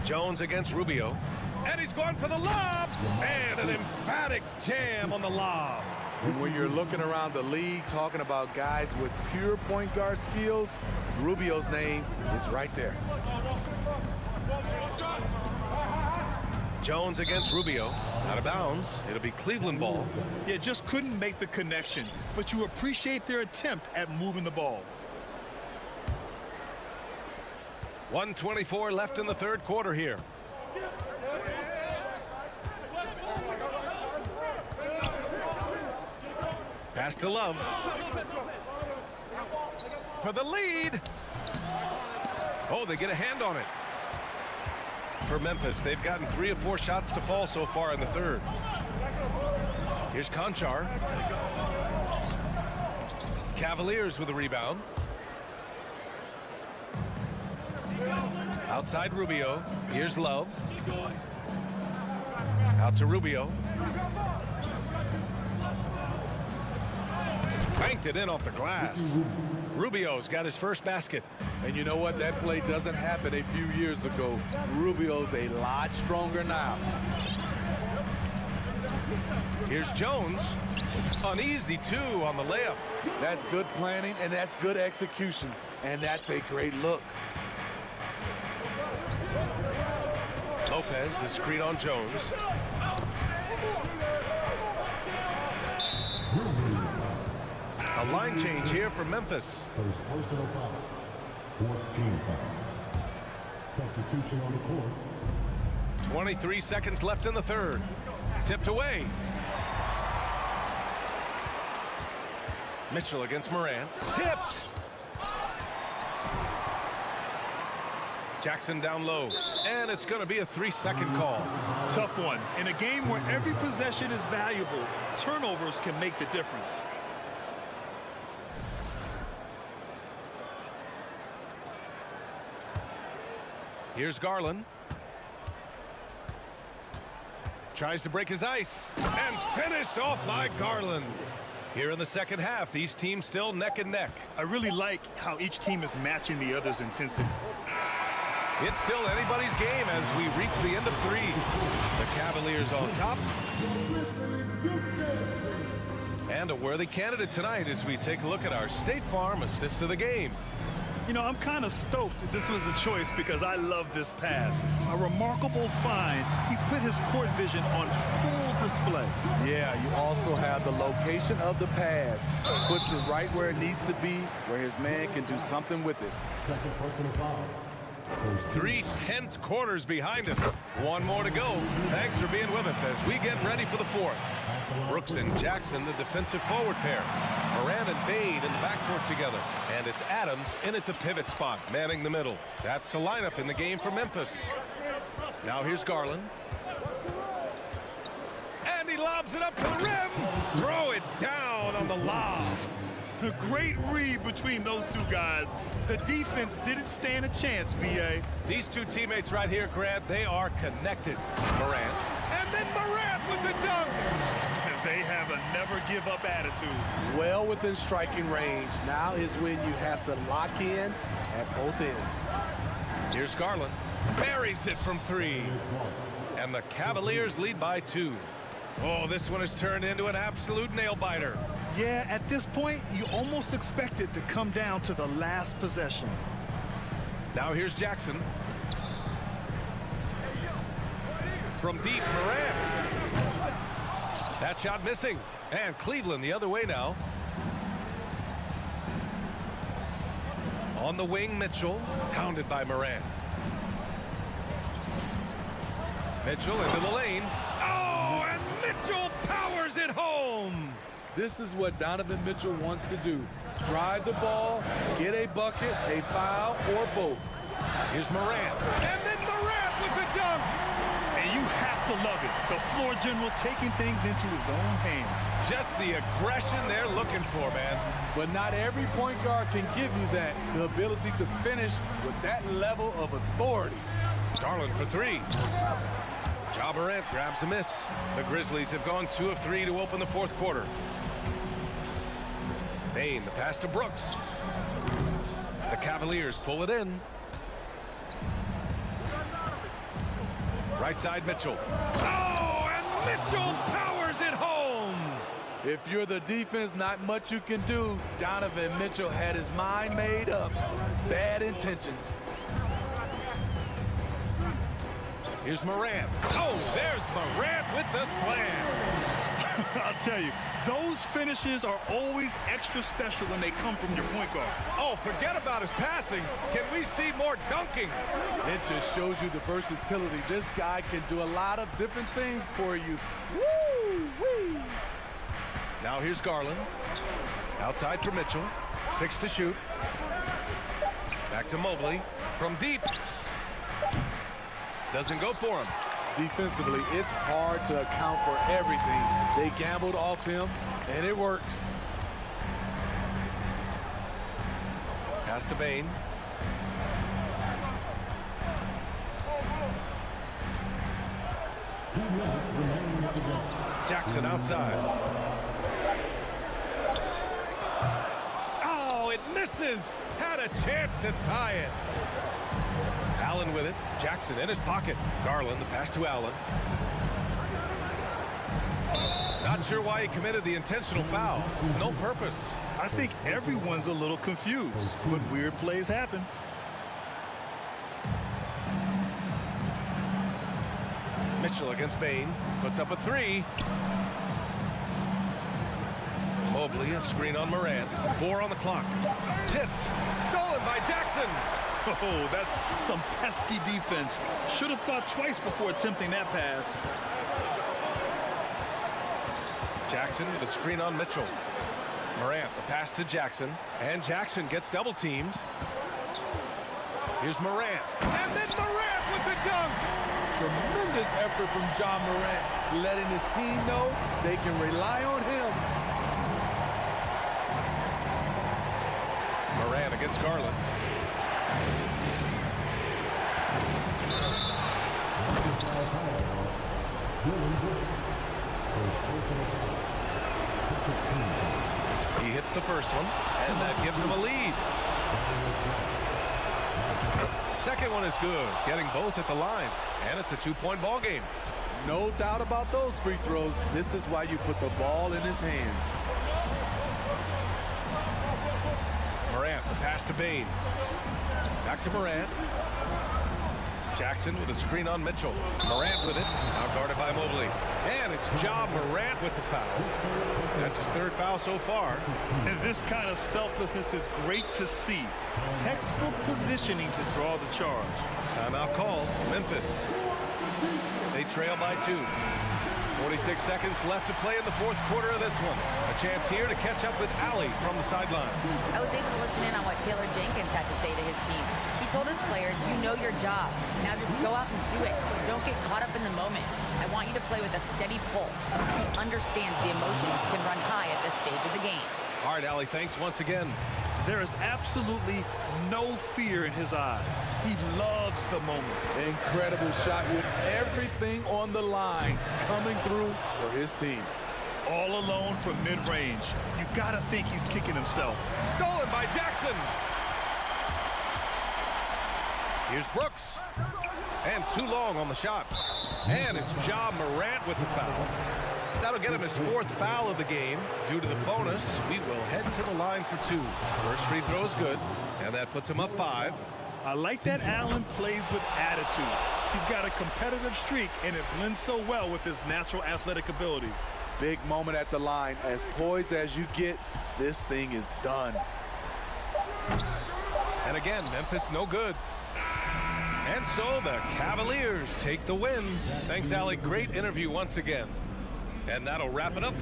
Jones against Rubio. And he's going for the lob. And an emphatic jam on the lob. And when you're looking around the league talking about guys with pure point guard skills, Rubio's name is right there. Jones against Rubio. Out of bounds. It'll be Cleveland ball. Yeah, just couldn't make the connection. But you appreciate their attempt at moving the ball. 1:24 left in the third quarter here. Pass to Love. For the lead. Oh, they get a hand on it. For Memphis, they've gotten 3 of 4 shots to fall so far in the third. Here's Conchar. Cavaliers with a rebound. Outside Rubio. Here's Love. Out to Rubio. Banked it in off the glass. Rubio's got his first basket. And you know what? That play doesn't happen a few years ago. Rubio's a lot stronger now. Here's Jones. An easy 2 on the layup. That's good planning, and that's good execution. And that's a great look. Lopez, the screen on Jones. A line change here for Memphis. First personal foul. 14 foul. Substitution on the court. 23 seconds left in the third. Tipped away. Mitchell against Moran. Tipped. Jackson down low. And it's going to be a 3-second call. Tough one. In a game where every possession is valuable, turnovers can make the difference. Here's Garland. Tries to break his ice. And finished off by Garland. Here in the second half, these teams still neck and neck. I really like how each team is matching the other's intensity. It's still anybody's game as we reach the end of 3. The Cavaliers on top. And a worthy candidate tonight as we take a look at our State Farm assists of the game. You know, I'm kind of stoked that this was a choice because I love this pass. A remarkable find. He put his court vision on full display. Yeah, you also have the location of the pass. Puts it right where it needs to be, where his man can do something with it. Second personal foul. 3 tense quarters behind us. One more to go. Thanks for being with us as we get ready for the fourth. Brooks and Jackson, the defensive forward pair. Moran and Bade in the backcourt together. And it's Adams in at the pivot spot, manning the middle. That's the lineup in the game for Memphis. Now here's Garland. And he lobs it up to the rim. Throw it down on the lob. The great read between those two guys. The defense didn't stand a chance, B.A. These two teammates right here, Grant, they are connected. Morant. And then Morant with the dunk. They have a never-give-up attitude. Well within striking range. Now is when you have to lock in at both ends. Here's Garland. Buries it from 3. And the Cavaliers lead by 2. Oh, this one has turned into an absolute nail-biter. Yeah, at this point, you almost expect it to come down to the last possession. Now here's Jackson. From deep, Moran. That shot missing. And Cleveland the other way now. On the wing, Mitchell. Hounded by Moran. Mitchell into the lane. Oh, and Mitchell powers it home. This is what Donovan Mitchell wants to do. Drive the ball, get a bucket, a foul, or both. Here's Moran. And then Moran with the dunk. And you have to love it. The floor general taking things into his own hands. Just the aggression they're looking for, man. But not every point guard can give you that. The ability to finish with that level of authority. Garland for 3. Ja Morant grabs a miss. The Grizzlies have gone 2 of 3 to open the fourth quarter. Bane, the pass to Brooks. The Cavaliers pull it in. Right side, Mitchell. Oh, and Mitchell powers it home. If you're the defense, not much you can do. Donovan Mitchell had his mind made up. Bad intentions. Here's Moran. Oh, there's Moran with the slam. I'll tell you, those finishes are always extra special when they come from your point guard. Oh, forget about his passing. Can we see more dunking? It just shows you the versatility. This guy can do a lot of different things for you. Woo-wee! Now here's Garland. Outside for Mitchell. 6 to shoot. Back to Mobley. From deep. Doesn't go for him. Defensively, it's hard to account for everything. They gambled off him, and it worked. Pass to Bane. Jackson outside. Oh, it misses. Had a chance to tie it. Allen with it. Jackson in his pocket. Garland, the pass to Allen. Not sure why he committed the intentional foul. No purpose. I think everyone's a little confused, but weird plays happen. Mitchell against Bane. Puts up a 3. Mobley, a screen on Moran. 4 on the clock. Tipped. Stolen by Jackson. Oh, that's some pesky defense. Should have thought twice before attempting that pass. Jackson with a screen on Mitchell. Morant, the pass to Jackson. And Jackson gets double teamed. Here's Morant. And then Morant with the dunk. Tremendous effort from Ja Morant, letting his team know they can rely on him. Morant against Garland. He hits the first one, and that gives him a lead. Second one is good, getting both at the line, and it's a 2-point ball game. No doubt about those free throws. This is why you put the ball in his hands. Morant, the pass to Bain. Back to Morant. Jackson with a screen on Mitchell. Morant with it. Now guarded by Mobley. And it's Ja Morant with the foul. That's his third foul so far. And this kind of selflessness is great to see. Textbook positioning to draw the charge. Timeout called. Memphis. They trail by 2. 46 seconds left to play in the fourth quarter of this one. A chance here to catch up with Allie from the sideline. I was able to listen in on what Taylor Jenkins had to say to his team. He told his players, you know your job. Now just go out and do it. Don't get caught up in the moment. I want you to play with a steady pulse. He understands the emotions can run high at this stage of the game. All right, Allie, thanks once again. There is absolutely no fear in his eyes. He loves the moment. Incredible shot with everything on the line coming through for his team. All alone from mid-range. You gotta think he's kicking himself. Stolen by Jackson. Here's Brooks. And too long on the shot. And it's Ja Morant with the foul. That'll get him his fourth foul of the game. Due to the bonus, we will head to the line for 2. First free throw is good, and that puts him up 5. I like that Allen plays with attitude. He's got a competitive streak, and it blends so well with his natural athletic ability. Big moment at the line. As poised as you get, this thing is done. And again, Memphis no good. And so the Cavaliers take the win. Thanks, Allie. Great interview once again. And that'll wrap it up.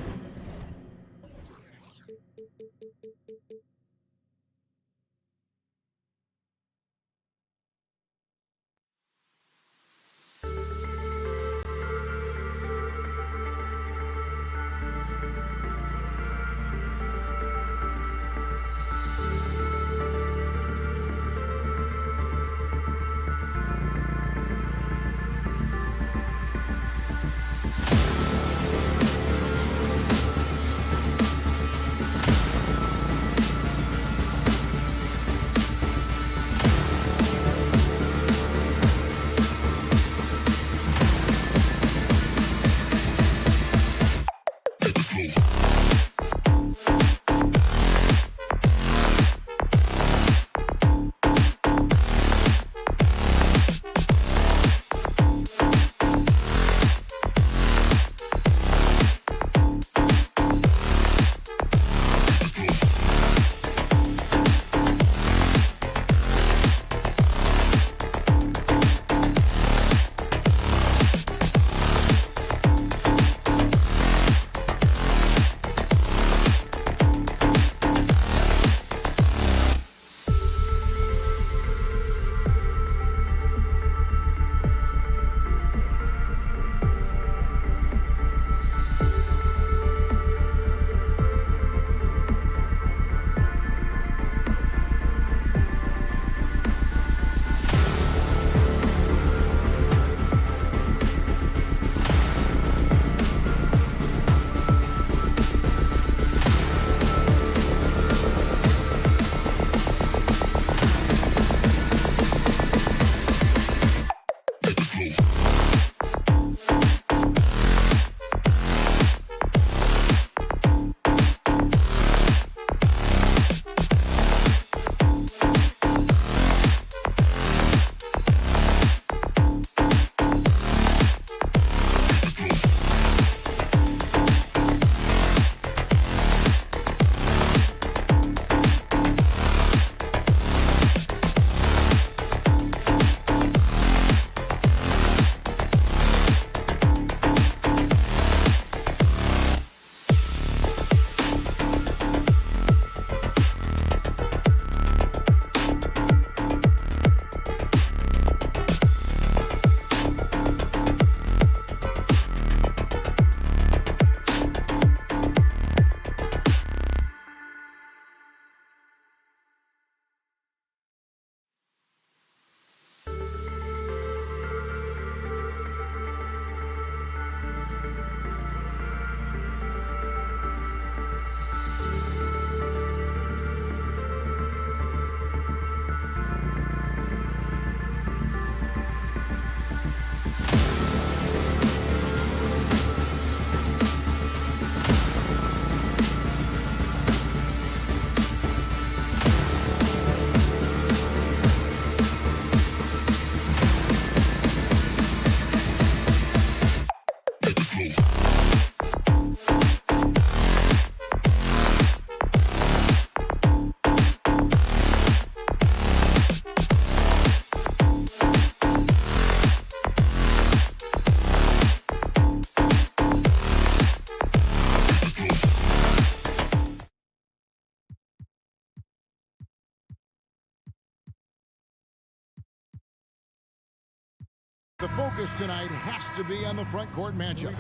The focus tonight has to be on the front court matchup.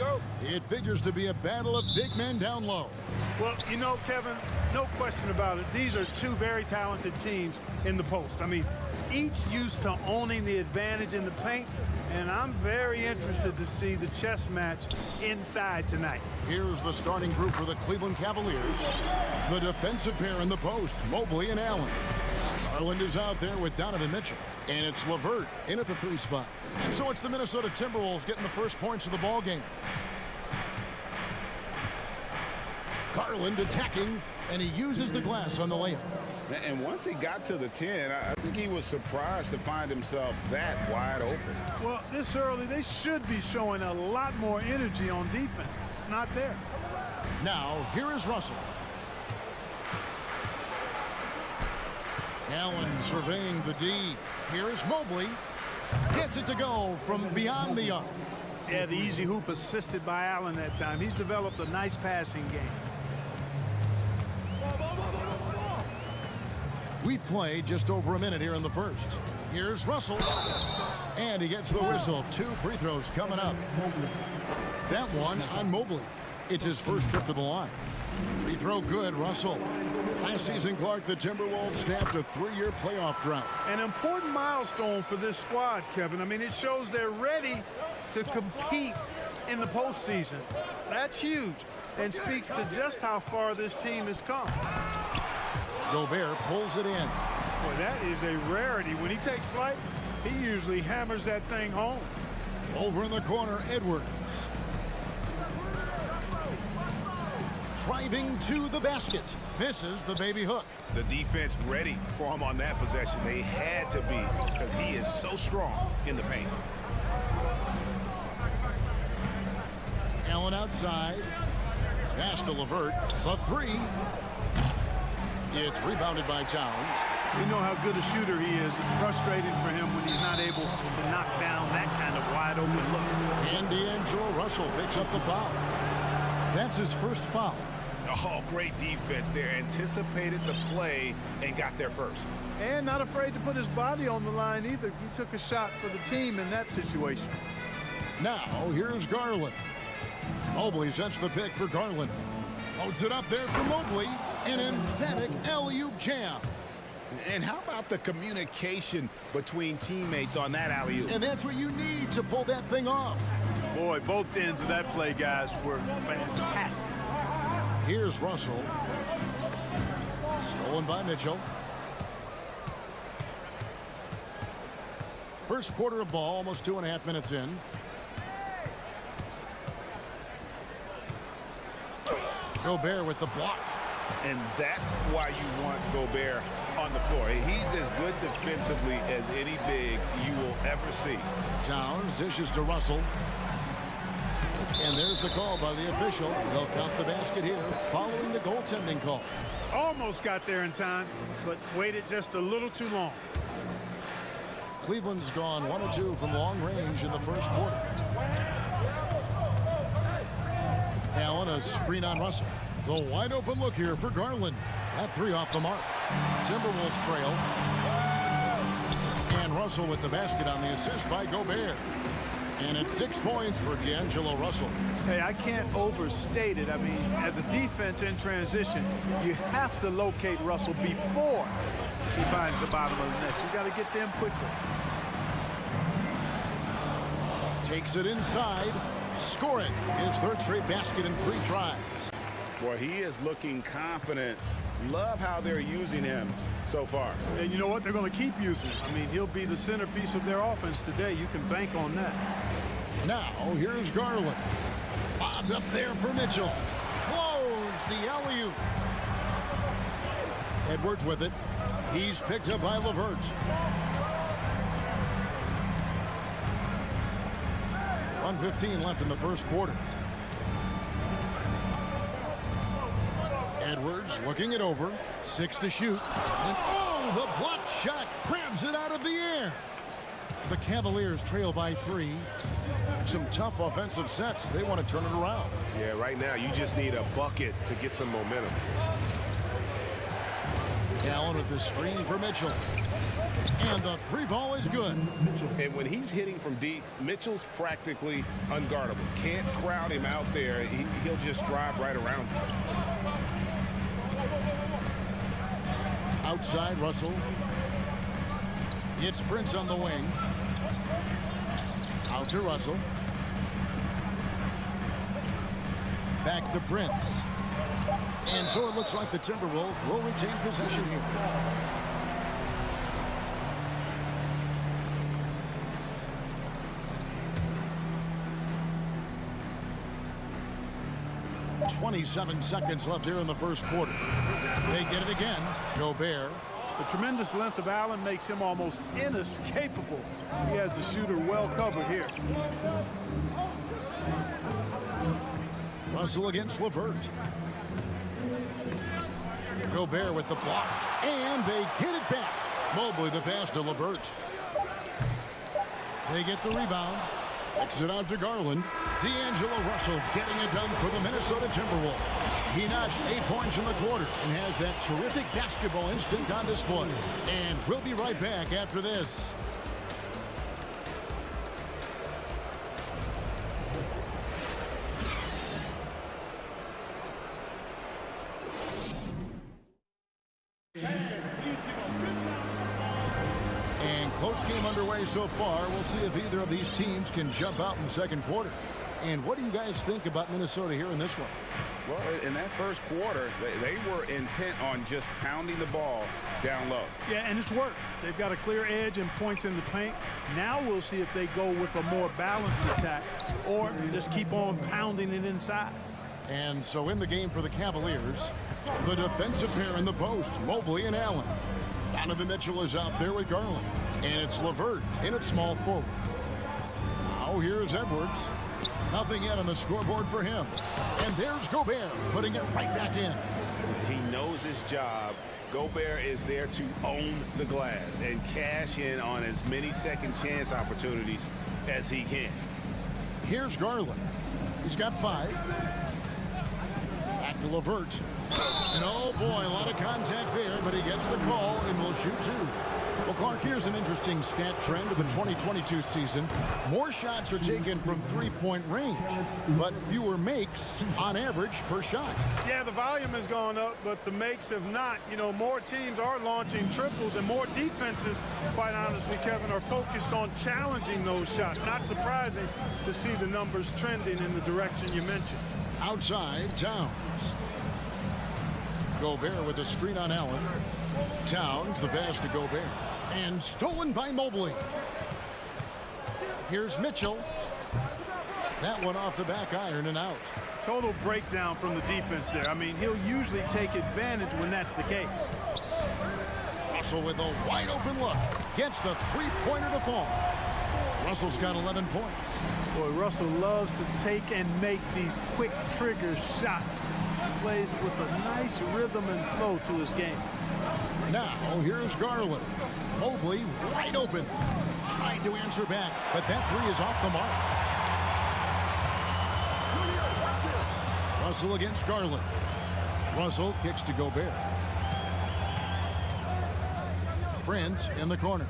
It figures to be a battle of big men down low. Well, you know, Kevin, no question about it. These are two very talented teams in the post. I mean, each used to owning the advantage in the paint, and I'm very interested to see the chess match inside tonight. Here's the starting group for the Cleveland Cavaliers. The defensive pair in the post, Mobley and Allen. Garland is out there with Donovan Mitchell. And it's LeVert in at the 3 spot. And so it's the Minnesota Timberwolves getting the first points of the ball game. Garland attacking, and he uses the glass on the layup. And once he got to the 10, I think he was surprised to find himself that wide open. Well, this early, they should be showing a lot more energy on defense. It's not there. Now, here is Russell. Allen surveying the D. Here is Mobley. Gets it to go from beyond the arc. Yeah, the easy hoop assisted by Allen that time. He's developed a nice passing game. We've played just over a minute here in the first. Here's Russell. And he gets the whistle. 2 free throws coming up. That one on Mobley. It's his first trip to the line. Free throw good, Russell. Last season, Clark, the Timberwolves snapped a 3-year playoff drought. An important milestone for this squad, Kevin. I mean, it shows they're ready to compete in the postseason. That's huge and speaks to just how far this team has come. Gobert pulls it in. Boy, that is a rarity. When he takes flight, he usually hammers that thing home. Over in the corner, Edwards. Driving to the basket. Misses the baby hook. The defense ready for him on that possession. They had to be, because he is so strong in the paint. Allen outside. Pass to LeVert. The 3. It's rebounded by Towns. We know how good a shooter he is. It's frustrating for him when he's not able to knock down that kind of wide open look. And D'Angelo Russell picks up the foul. That's his first foul. Oh, great defense there. Anticipated the play and got there first. And not afraid to put his body on the line either. He took a shot for the team in that situation. Now, here's Garland. Mobley sets the pick for Garland. Loads it up there for Mobley. An emphatic alley-oop jam. And how about the communication between teammates on that alley-oop? And that's what you need to pull that thing off. Boy, both ends of that play, guys, were fantastic. Here's Russell. Stolen by Mitchell. First quarter of ball, almost 2.5 minutes in. Gobert with the block. And that's why you want Gobert on the floor. He's as good defensively as any big you will ever see. Towns dishes to Russell. And there's the call by the official. They'll count the basket here following the goaltending call. Almost got there in time, but waited just a little too long. Cleveland's gone 1 of 2 from long range in the first quarter. Allen, a screen on Russell. The wide open look here for Garland. That 3 off the mark. Timberwolves trail. And Russell with the basket on the assist by Gobert. And it's 6 points for D'Angelo Russell. Hey, I can't overstate it. I mean, as a defense in transition, you have to locate Russell before he finds the bottom of the net. You got to get to him quickly. Takes it inside. Scoring his 3rd straight basket in 3 tries. Boy, he is looking confident. Love how they're using him so far. And you know what? They're going to keep using him. I mean, he'll be the centerpiece of their offense today. You can bank on that. Now, here's Garland. Bobbed up there for Mitchell. Close the alley-oop. Edwards with it. He's picked up by LeVert. 1:15 left in the first quarter. Edwards looking it over. 6 to shoot. And oh, the block shot grabs it out of the air. The Cavaliers trail by 3. Some tough offensive sets. They want to turn it around. Yeah, right now you just need a bucket to get some momentum. Allen with the screen for Mitchell. And the three ball is good. And when he's hitting from deep, Mitchell's practically unguardable. Can't crowd him out there. He'll just drive right around him. Outside, Russell. It's Prince on the wing. Out to Russell. Back to Prince. And so it looks like the Timberwolves will retain possession here. .27 seconds left here in the first quarter. They get it again. Gobert. The tremendous length of Allen makes him almost inescapable. He has the shooter well covered here. Russell against LeVert. Gobert with the block. And they get it back. Mobley the pass to LeVert. They get the rebound. Kicks it out to Garland. D'Angelo Russell getting it done for the Minnesota Timberwolves. He notched 8 points in the quarter and has that terrific basketball instinct on display. And we'll be right back after this. Close game underway so far. We'll see if either of these teams can jump out in the second quarter. And what do you guys think about Minnesota here in this one? Well, in that first quarter, they were intent on just pounding the ball down low. Yeah, and it's worked. They've got a clear edge and points in the paint. Now we'll see if they go with a more balanced attack or just keep on pounding it inside. And so in the game for the Cavaliers, the defensive pair in the post, Mobley and Allen. Donovan Mitchell is out there with Garland. And it's LeVert in at small forward. Now here's Edwards. Nothing yet on the scoreboard for him. And there's Gobert putting it right back in. He knows his job. Gobert is there to own the glass and cash in on as many second chance opportunities as he can. Here's Garland. He's got 5. Back to LeVert. And oh boy, a lot of contact there, but he gets the call and will shoot 2. Well, Clark, here's an interesting stat trend of the 2022 season. More shots are taken from three-point range, but fewer makes on average per shot. Yeah, the volume has gone up, but the makes have not. You know, more teams are launching triples, and more defenses, quite honestly, Kevin, are focused on challenging those shots. Not surprising to see the numbers trending in the direction you mentioned. Outside, Towns. Gobert with the screen on Allen. Towns, the pass to Gobert. And stolen by Mobley. Here's Mitchell. That one off the back iron and out. Total breakdown from the defense there. I mean, he'll usually take advantage when that's the case. Russell with a wide open look. Gets the three-pointer to fall. Russell's got 11 points. Boy, Russell loves to take and make these quick trigger shots. He plays with a nice rhythm and flow to his game. Now, here's Garland. Mobley wide open. Trying to answer back, but that 3 is off the mark. Russell against Garland. Russell kicks to Gobert. Prince in the corner.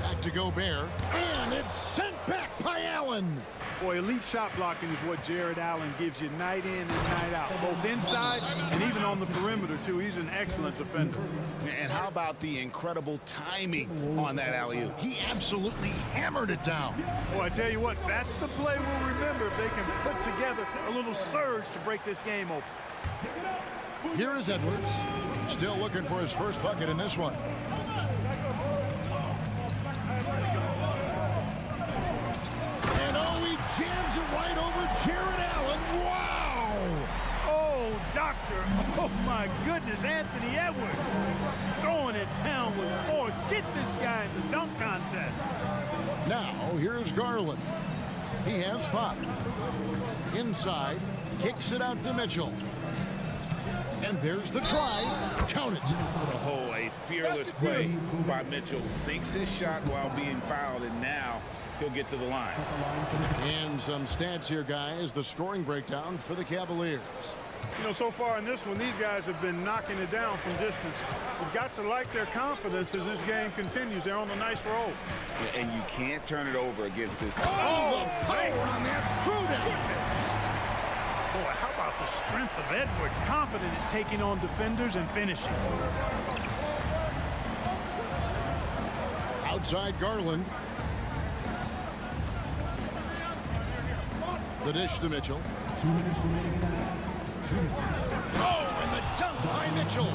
Back to Gobert. And it's sent back by Allen. Boy, elite shot blocking is what Jared Allen gives you night in and night out, both inside and even on the perimeter, too. He's an excellent defender. And how about the incredible timing on that alley-oop? He absolutely hammered it down. Boy, I tell you what, that's the play we'll remember if they can put together a little surge to break this game open. Here is Edwards. Still looking for his first bucket in this one. And oh, he jams it right over Jared Allen. Wow! Oh, doctor. Oh, my goodness, Anthony Edwards. Throwing it down with force. Get this guy in the dunk contest. Now, here's Garland. He has 5. Inside, kicks it out to Mitchell. And there's the try. Count it. Oh, a fearless play by Mitchell. Sinks his shot while being fouled, and now he'll get to the line. And some stats here, guys. The scoring breakdown for the Cavaliers. You know, so far in this one, these guys have been knocking it down from distance. You've got to like their confidence as this game continues. They're on a nice roll. Yeah, and you can't turn it over against this. Oh, the power on that prudent. Boy, how about the strength of Edwards? Confident in taking on defenders and finishing. Outside Garland. The dish to Mitchell. Oh, and the dunk by Mitchell.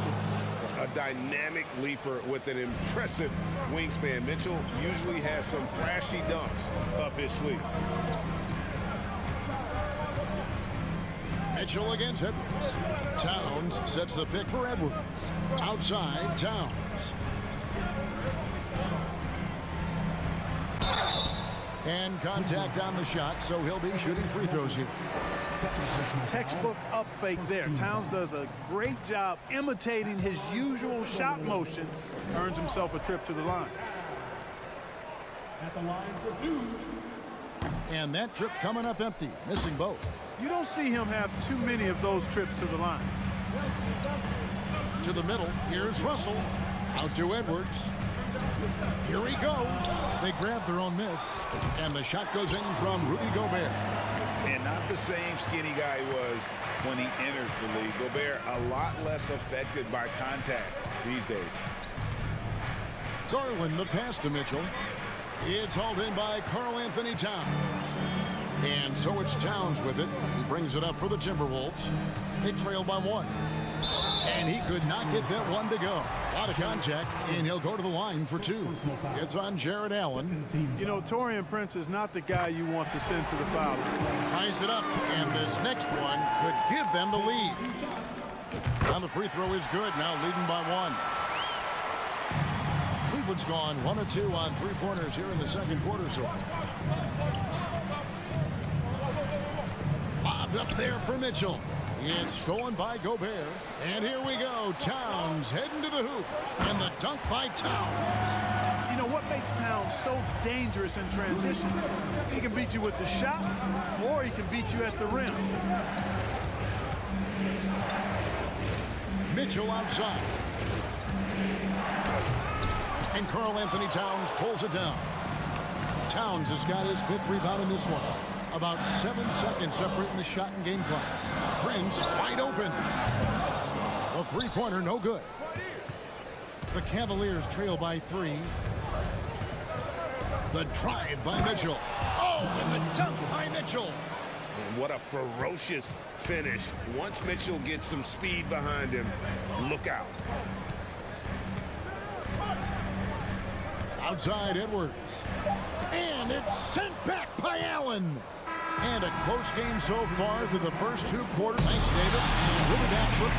A dynamic leaper with an impressive wingspan. Mitchell usually has some flashy dunks up his sleeve. Mitchell against Edwards. Towns sets the pick for Edwards. Outside, Towns. And contact on the shot, so he'll be shooting free throws here. Textbook up fake there. Towns does a great job imitating his usual shot motion. Earns himself a trip to the line. At the line for 2. And that trip coming up empty, missing both. You don't see him have too many of those trips to the line. To the middle, here's Russell. Out to Edwards. Here he goes. They grab their own miss. And the shot goes in from Rudy Gobert. And not the same skinny guy he was when he entered the league. Gobert a lot less affected by contact these days. Garland, the pass to Mitchell. It's hauled in by Karl-Anthony Towns. And so it's Towns with it. He brings it up for the Timberwolves. They trail by 1. And he could not get that one to go. A lot of contact, and he'll go to the line for 2. It's on Jared Allen. You know, Taurean Prince is not the guy you want to send to the foul line. Ties it up, and this next one could give them the lead. Now the free throw is good, now leading by 1. Cleveland's gone 1 of 2 on three-pointers here in the second quarter so far. Lobbed up there for Mitchell. It's stolen by Gobert. And here we go. Towns heading to the hoop. And the dunk by Towns. You know what makes Towns so dangerous in transition? He can beat you with the shot, or he can beat you at the rim. Mitchell outside. And Karl-Anthony Towns pulls it down. Towns has got his 5th rebound in this one. About 7 seconds separating the shot and game clocks. Prince wide open. The three-pointer no good. The Cavaliers trail by 3. The drive by Mitchell. Oh, and the dunk by Mitchell. And what a ferocious finish. Once Mitchell gets some speed behind him, look out. Outside Edwards. And it's sent back by Allen. And a close game so far through the first 2 quarters. Thanks, David. And we'll be back shortly.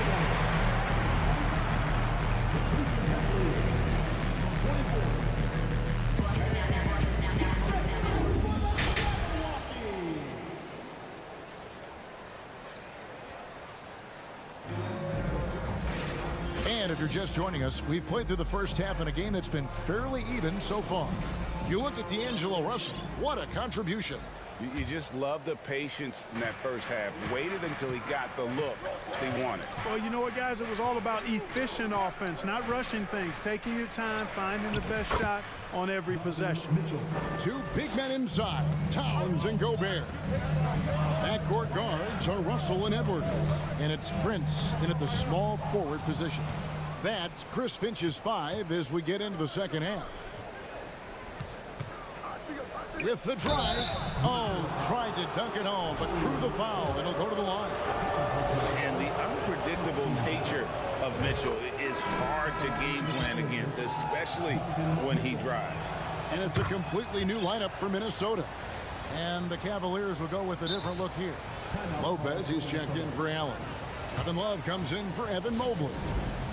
And if you're just joining us, we've played through the first half in a game that's been fairly even so far. You look at D'Angelo Russell. What a contribution. You just love the patience in that first half. Waited until he got the look he wanted. Well, you know what, guys? It was all about efficient offense, not rushing things, taking your time, finding the best shot on every possession. 2 big men inside, Towns and Gobert. Backcourt guards are Russell and Edwards. And it's Prince in at the small forward position. That's Chris Finch's 5 as we get into the second half. With the drive. Oh, tried to dunk it home, but drew the foul. It'll go to the line. And the unpredictable nature of Mitchell is hard to game plan against, especially when he drives. And it's a completely new lineup for Minnesota. And the Cavaliers will go with a different look here. Lopez, he's checked in for Allen. Kevin Love comes in for Evan Mobley.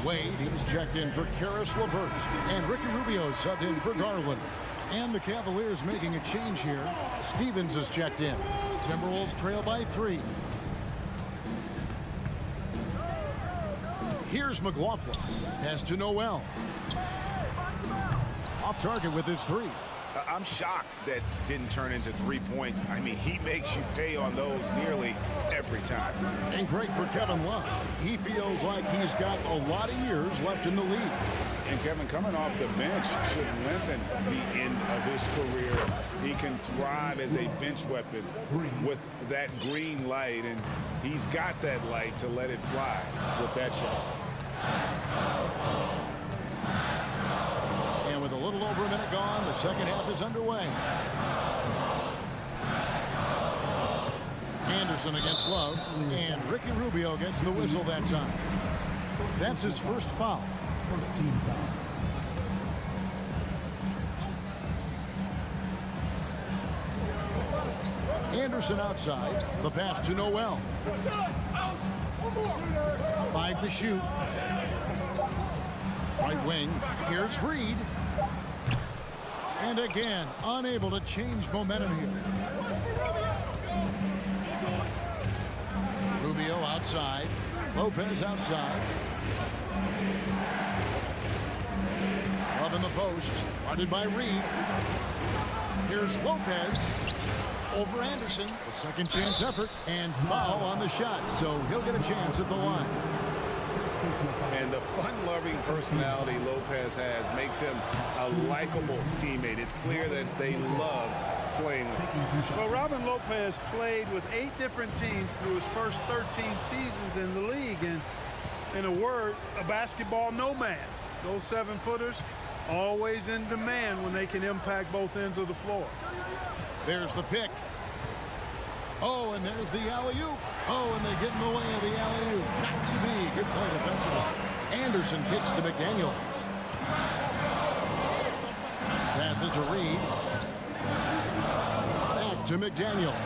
Wade, he's checked in for Karis LeVert. And Ricky Rubio subbed in for Garland. And the Cavaliers making a change here. Stevens is checked in. Timberwolves trail by 3. Here's McLaughlin. Pass to Noel. Off target with his 3. I'm shocked that didn't turn into 3 points. I mean, he makes you pay on those nearly every time. And great for Kevin Love. He feels like he's got a lot of years left in the league. And Kevin, coming off the bench should lengthen the end of his career. He can thrive as a bench weapon with that green light, and he's got that light to let it fly with that shot. And with a little over a minute gone, the second half is underway. Anderson against Love, and Ricky Rubio gets the whistle that time. That's his first foul. First team foul. Anderson outside. The pass to Noel. 5 to shoot. Right wing. Here's Reed. And again, unable to change momentum here. Rubio outside. Lopez outside. Love in the post. Guarded by Reed. Here's Lopez. Over Anderson. A second chance effort. And foul on the shot. So he'll get a chance at the line. And the fun-loving personality Lopez has makes him a likable teammate. It's clear that they love playing with him. Well, Robin Lopez played with 8 different teams through his first 13 seasons in the league. And in a word, a basketball nomad. Those 7-footers always in demand when they can impact both ends of the floor. There's the pick. Oh, and there's the alley-oop. Oh, and they get in the way of the alley-oop. Not to be. Good play defensively. Anderson kicks to McDaniels. Passes to Reed. Back to McDaniels.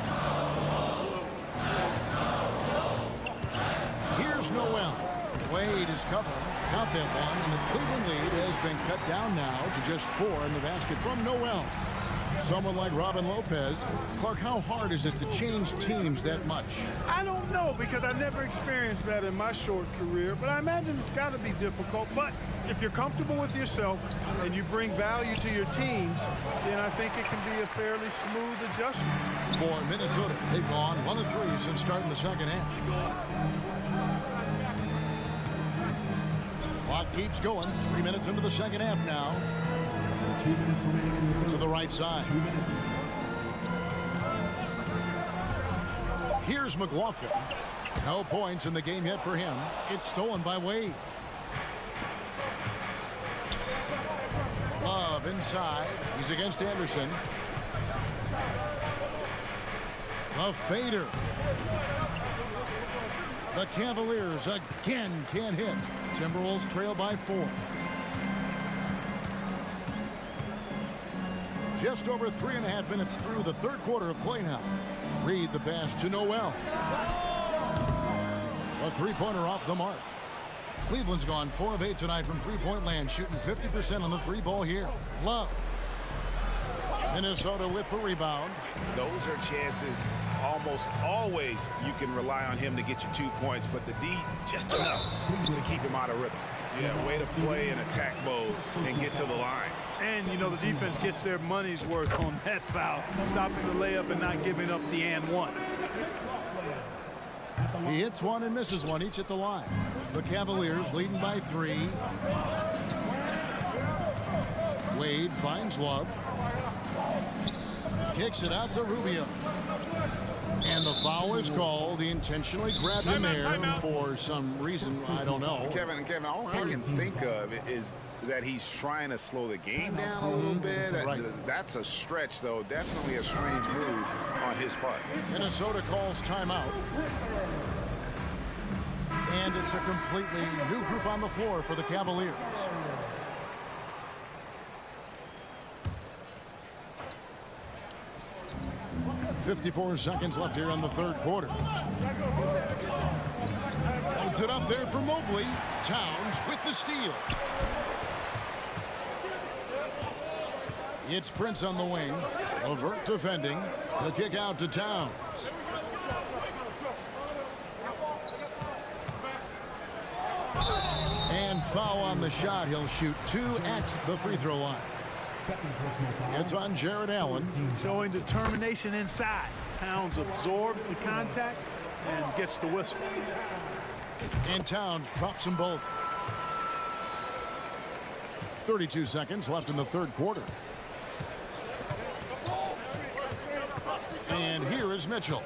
Here's Noel. Wade is covering. Count that one. And the Cleveland lead has been cut down now to just 4 in the basket from Noel. Someone like Robin Lopez. Clark, how hard is it to change teams that much? I don't know, because I never experienced that in my short career, but I imagine it's got to be difficult. But if you're comfortable with yourself and you bring value to your teams, then I think it can be a fairly smooth adjustment. For Minnesota, they've gone 1 of 3 since starting the second half. Clock keeps going. 3 minutes into the second half now. 2 minutes remaining in the third. To the right side. 2 minutes. Here's McLaughlin. No points in the game yet for him. It's stolen by Wade. Love inside. He's against Anderson. The fader. The Cavaliers again can't hit. Timberwolves trail by 4. Just over 3.5 minutes through the third quarter of play now. Reed the pass to Noel. A three-pointer off the mark. Cleveland's gone 4 of 8 tonight from three-point land, shooting 50% on the 3 ball here. Love. Minnesota with the rebound. Those are chances almost always you can rely on him to get you 2 points, but the D just enough to keep him out of rhythm. Yeah, way to play in attack mode and get to the line. And, you know, the defense gets their money's worth on that foul, stopping the layup and not giving up the and one. He hits one and misses one, each at the line. The Cavaliers leading by 3. Wade finds Love. Kicks it out to Rubio. And the foul is called. He intentionally grabbed him there for some reason. I don't know. Kevin, all I can think of is that he's trying to slow the game down a little bit. Right. That's a stretch, though. Definitely a strange move on his part. Minnesota calls timeout. And it's a completely new group on the floor for the Cavaliers. .54 seconds left here in the third quarter. Holds it up there for Mobley. Towns with the steal. It's Prince on the wing. Levert defending. The kick out to Towns. And foul on the shot. He'll shoot 2 at the free throw line. Second personal foul. It's on Jared Allen. Showing determination inside. Towns absorbs the contact and gets the whistle. And Towns drops them both. 32 seconds left in the third quarter. And here is Mitchell.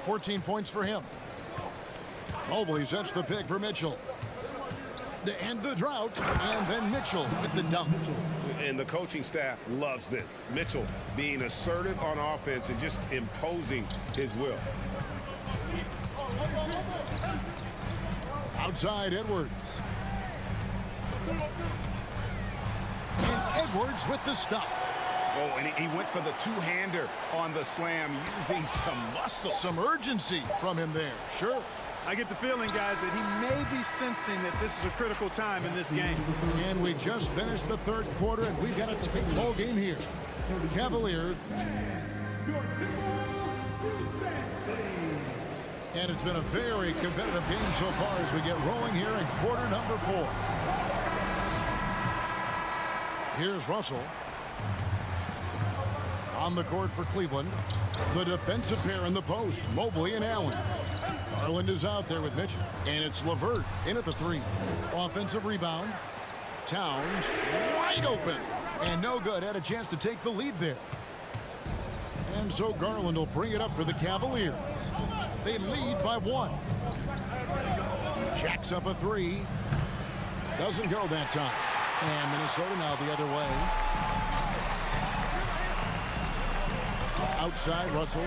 14 points for him. Mobley sets the pick for Mitchell. To end the drought, and then Mitchell with the dunk. And the coaching staff loves this. Mitchell being assertive on offense and just imposing his will. Outside Edwards. And Edwards with the stuff. Oh, and he went for the two-hander on the slam, using some muscle. Some urgency from him there, sure. I get the feeling, guys, that he may be sensing that this is a critical time in this game. And we just finished the third quarter, and we've got a tight ball game here. Cavaliers. And it's been a very competitive game so far as we get rolling here in quarter number 4. Here's Russell. On the court for Cleveland. The defensive pair in the post, Mobley and Allen. Garland is out there with Mitchell. And it's LeVert in at the 3. Offensive rebound. Towns wide open. And no good. Had a chance to take the lead there. And so Garland will bring it up for the Cavaliers. They lead by 1. Jacks up a 3. Doesn't go that time. And Minnesota now the other way. Outside Russell.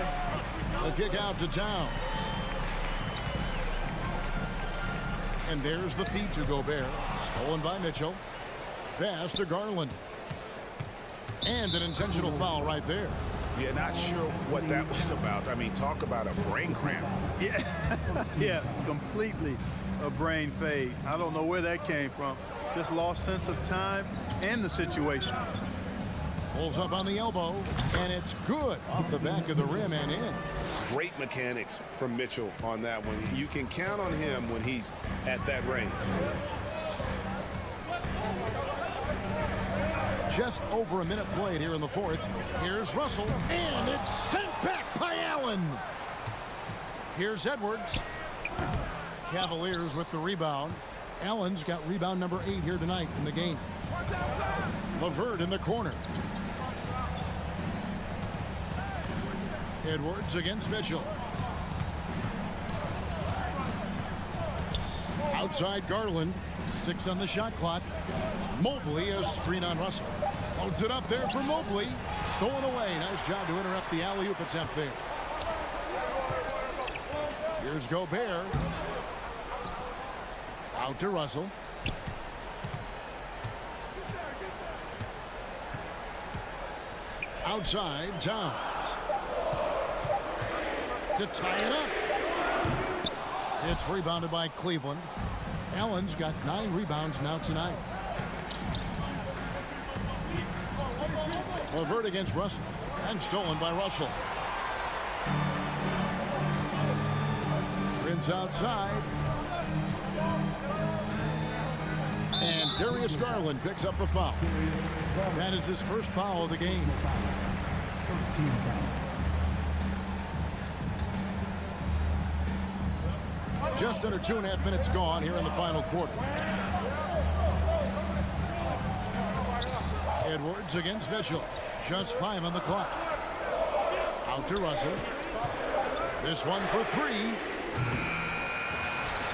The kick out to Towns. And there's the feed to Gobert. Stolen by Mitchell. Pass to Garland. And an intentional foul right there. Yeah, not sure what that was about. I mean, talk about a brain cramp. Yeah, yeah, completely a brain fade. I don't know where that came from. Just lost sense of time and the situation. Pulls up on the elbow, and it's good off the back of the rim and in. Great mechanics from Mitchell on that one. You can count on him when he's at that range. Just over a minute played here in the fourth. Here's Russell, and it's sent back by Allen. Here's Edwards. Cavaliers with the rebound. Allen's got rebound number 8 here tonight in the game. LeVert in the corner. Edwards against Mitchell. Outside Garland. 6 on the shot clock. Mobley, a screen on Russell. Loads it up there for Mobley. Stolen away. Nice job to interrupt the alley-oop attempt there. Here's Gobert. Out to Russell. Outside, Towns. To tie it up. It's rebounded by Cleveland. Allen's got 9 rebounds now tonight. LeVert against Russell. And stolen by Russell. Prince outside. And Darius Garland picks up the foul. That is his first foul of the game. First team foul. Just under 2.5 minutes gone here in the final quarter. Edwards against Mitchell. Just 5 on the clock. Out to Russell. This one for 3.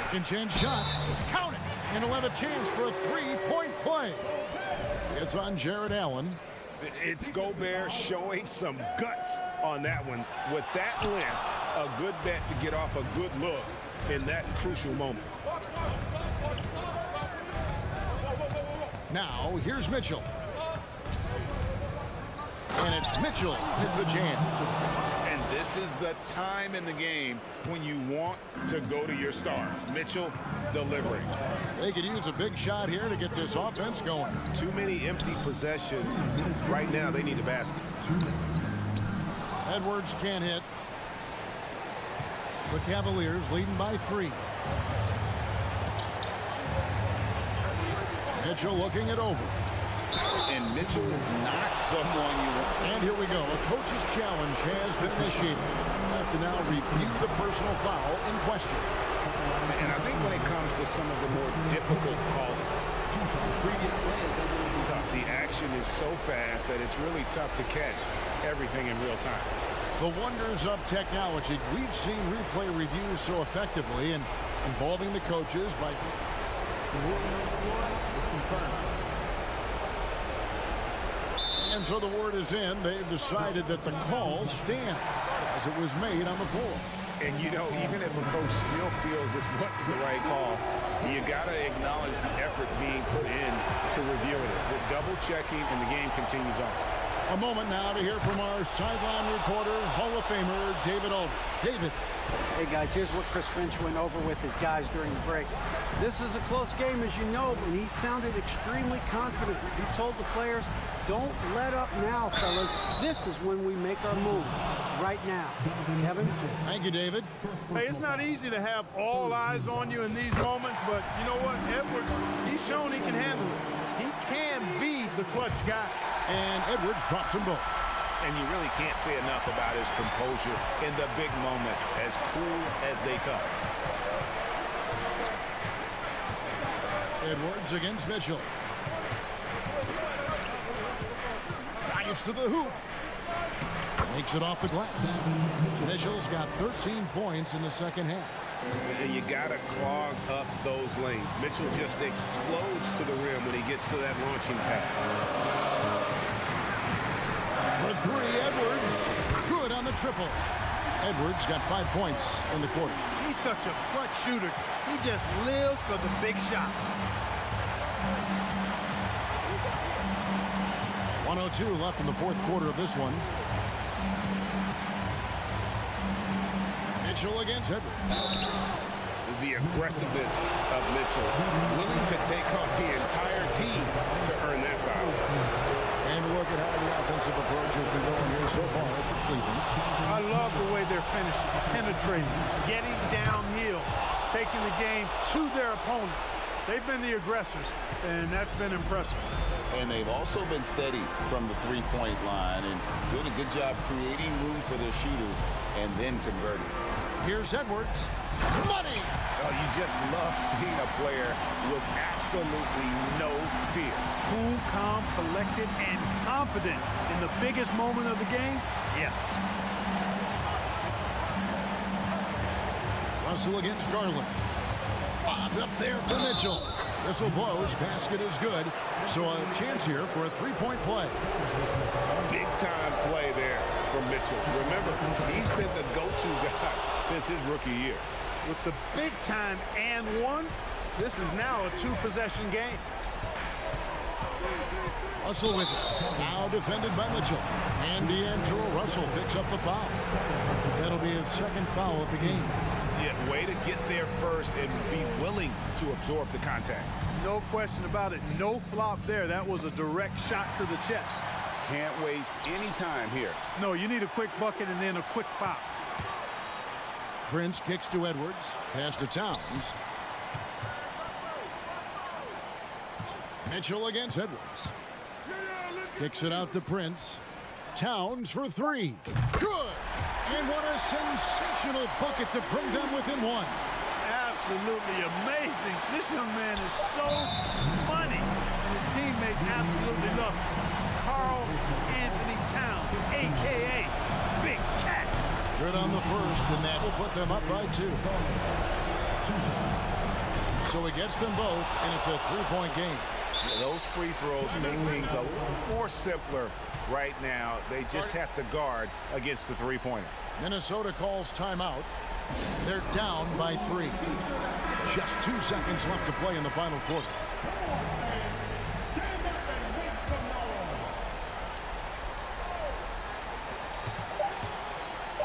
Second chance shot. Count it. And he'll have a chance for a 3-point play. It's on Jared Allen. It's Gobert showing some guts on that one. With that length, a good bet to get off a good look in that crucial moment. Now, here's Mitchell. And it's Mitchell with the jam. And this is the time in the game when you want to go to your stars. Mitchell delivering. They could use a big shot here to get this offense going. Too many empty possessions. Right now, they need a basket. Edwards can't hit. The Cavaliers leading by 3. Mitchell looking it over. And Mitchell is not someone you want. And here we go. A coach's challenge has been initiated. We'll have to now review the personal foul in question. And I think when it comes to some of the more difficult calls, previous plays, the action is so fast that it's really tough to catch everything in real time. The wonders of technology. We've seen replay reviews so effectively and involving the coaches by the ruling on the floor is confirmed. And so the word is in. They've decided that the call stands as it was made on the floor. And, you know, even if a coach still feels this wasn't the right call, you got to acknowledge the effort being put in to reviewing it. The double checking and the game continues on. A moment now to hear from our sideline reporter, Hall of Famer David Aldridge. David. Hey, guys, here's what Chris Finch went over with his guys during the break. This is a close game, as you know, but he sounded extremely confident. He told the players, don't let up now, fellas. This is when we make our move. Right now. Kevin? Thank you, David. Hey, it's not easy to have all eyes on you in these moments, but you know what? Edwards, he's shown he can handle it. He can be the clutch guy. And Edwards drops them both. And you really can't say enough about his composure in the big moments, as cool as they come. Edwards against Mitchell. Drives to the hoop. Makes it off the glass. Mitchell's got 13 points in the second half. And you got to clog up those lanes. Mitchell just explodes to the rim when he gets to that launching pad. For three, Edwards. Good on the triple. Edwards got 5 points in the quarter. He's such a clutch shooter. He just lives for the big shot. 1:02 left in the fourth quarter of this one. Mitchell against Edwards. The aggressiveness of Mitchell, willing to take on the entire team to earn that foul. And look at how the offensive approach has been going here so far for Cleveland. I love the way they're finishing, penetrating, getting downhill, taking the game to their opponents. They've been the aggressors, and that's been impressive. And they've also been steady from the three-point line and doing a good job creating room for their shooters and then converting. Here's Edwards. Money! Oh, you just love seeing a player with absolutely no fear. Cool, calm, collected, and confident in the biggest moment of the game? Yes. Russell against Garland. Bobbed up there for Mitchell. Whistle blows. Basket is good. So a chance here for a three-point play. Big-time play there from Mitchell. Remember, he's been the go-to guy since his rookie year. With the big time and one, this is now a two-possession game. Russell with it. Now defended by Mitchell. And D'Angelo Russell picks up the foul. That'll be his second foul of the game. Yeah, way to get there first and be willing to absorb the contact. No question about it. No flop there. That was a direct shot to the chest. Can't waste any time here. No, you need a quick bucket and then a quick foul. Prince kicks to Edwards. Pass to Towns. Mitchell against Edwards. Kicks it out to Prince. Towns for three. Good! And what a sensational bucket to bring them within one. Absolutely amazing. This young man is so funny. And his teammates absolutely love him. Carl Anthony Towns, a.k.a. Big Cat. Good on the first, and that will put them up by 2. So he gets them both, and it's a three-point game. Yeah, those free throws make things a little more simpler right now. They just have to guard against the three-pointer. Minnesota calls timeout. They're down by 3. Just 2 seconds left to play in the final quarter.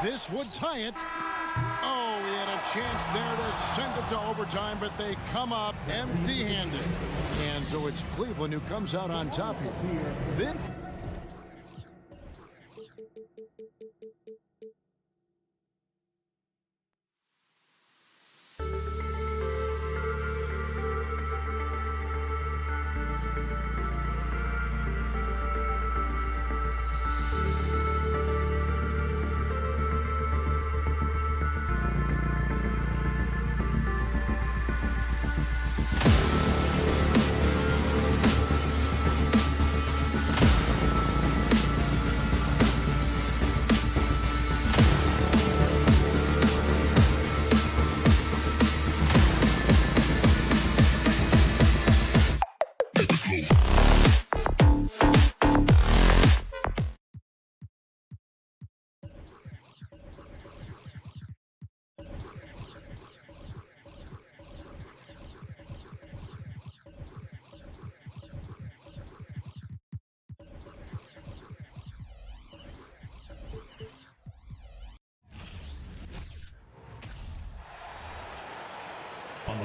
This would tie it. Oh, he had a chance there to send it to overtime, but they come up empty-handed. And so it's Cleveland who comes out on top here. Then